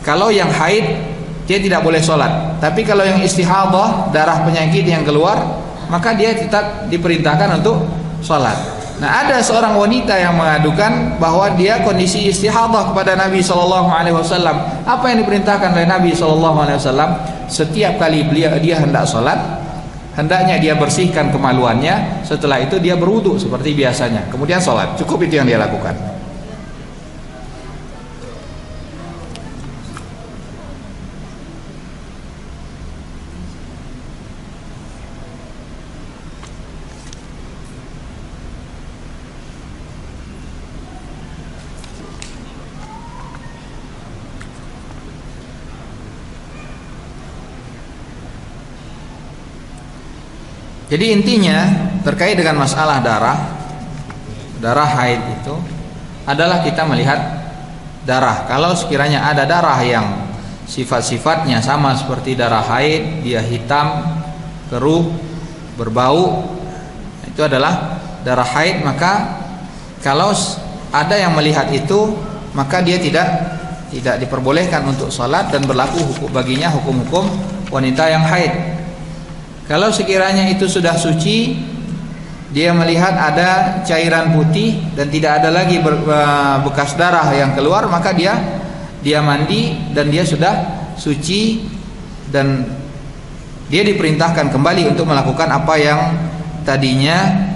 kalau yang haid dia tidak boleh sholat. Tapi kalau yang istihadah, darah penyakit yang keluar, maka dia tetap diperintahkan untuk sholat. Nah, ada seorang wanita yang mengadukan bahwa dia kondisi istihadah kepada Nabi Shallallahu Alaihi Wasallam. Apa yang diperintahkan oleh Nabi Shallallahu Alaihi Wasallam? Setiap kali dia hendak sholat, hendaknya dia bersihkan kemaluannya. Setelah itu dia berwudu seperti biasanya. Kemudian sholat. Cukup itu yang dia lakukan. Jadi intinya terkait dengan masalah darah haid itu adalah kita melihat darah. Kalau sekiranya ada darah yang sifat-sifatnya sama seperti darah haid, dia hitam, keruh, berbau, itu adalah darah haid, maka kalau ada yang melihat itu, maka dia tidak diperbolehkan untuk salat dan berlaku baginya hukum-hukum wanita yang haid. Kalau sekiranya itu sudah suci, dia melihat ada cairan putih dan tidak ada lagi bekas darah yang keluar, maka dia mandi dan dia sudah suci dan dia diperintahkan kembali untuk melakukan apa yang tadinya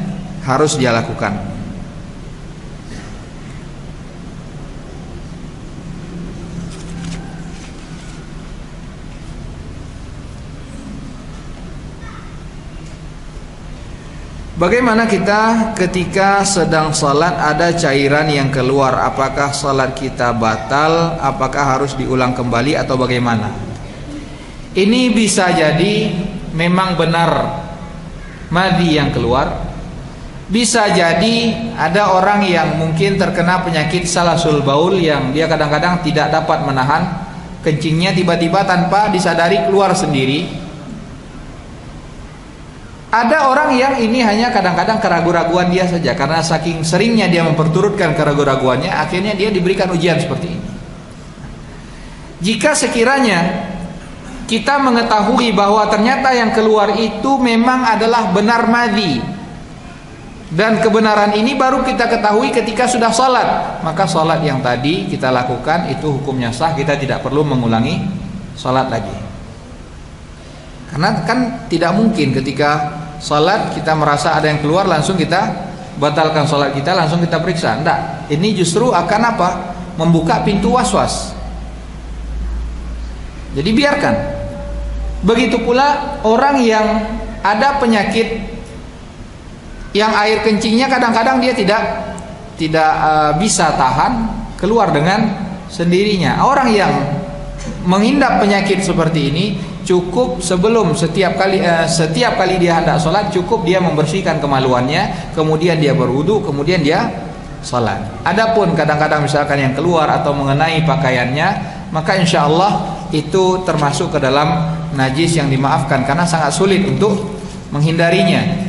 harus dia lakukan. Bagaimana kita ketika sedang salat ada cairan yang keluar? Apakah salat kita batal? Apakah harus diulang kembali atau bagaimana? Ini bisa jadi memang benar madhi yang keluar. Bisa jadi ada orang yang mungkin terkena penyakit salasul baul yang dia kadang-kadang tidak dapat menahan kencingnya, tiba-tiba tanpa disadari keluar sendiri. Ada orang yang ini hanya kadang-kadang keraguan-raguan dia saja, karena saking seringnya dia memperturutkan keraguan-raguannya, akhirnya dia diberikan ujian seperti ini. Jika sekiranya kita mengetahui bahwa ternyata yang keluar itu memang adalah benar madhi, dan kebenaran ini baru kita ketahui ketika sudah salat, maka salat yang tadi kita lakukan itu hukumnya sah, kita tidak perlu mengulangi salat lagi. Karena kan tidak mungkin ketika salat kita merasa ada yang keluar langsung kita batalkan salat kita, langsung kita periksa. Enggak, ini justru akan apa? Membuka pintu was-was. Jadi biarkan. Begitu pula orang yang ada penyakit yang air kencingnya kadang-kadang dia tidak bisa tahan, keluar dengan sendirinya. Orang yang menghindar penyakit seperti ini cukup sebelum setiap kali dia hendak sholat, cukup dia membersihkan kemaluannya, kemudian dia berwudu, kemudian dia sholat. Adapun kadang-kadang misalkan yang keluar atau mengenai pakaiannya, maka insya Allah itu termasuk ke dalam najis yang dimaafkan karena sangat sulit untuk menghindarinya.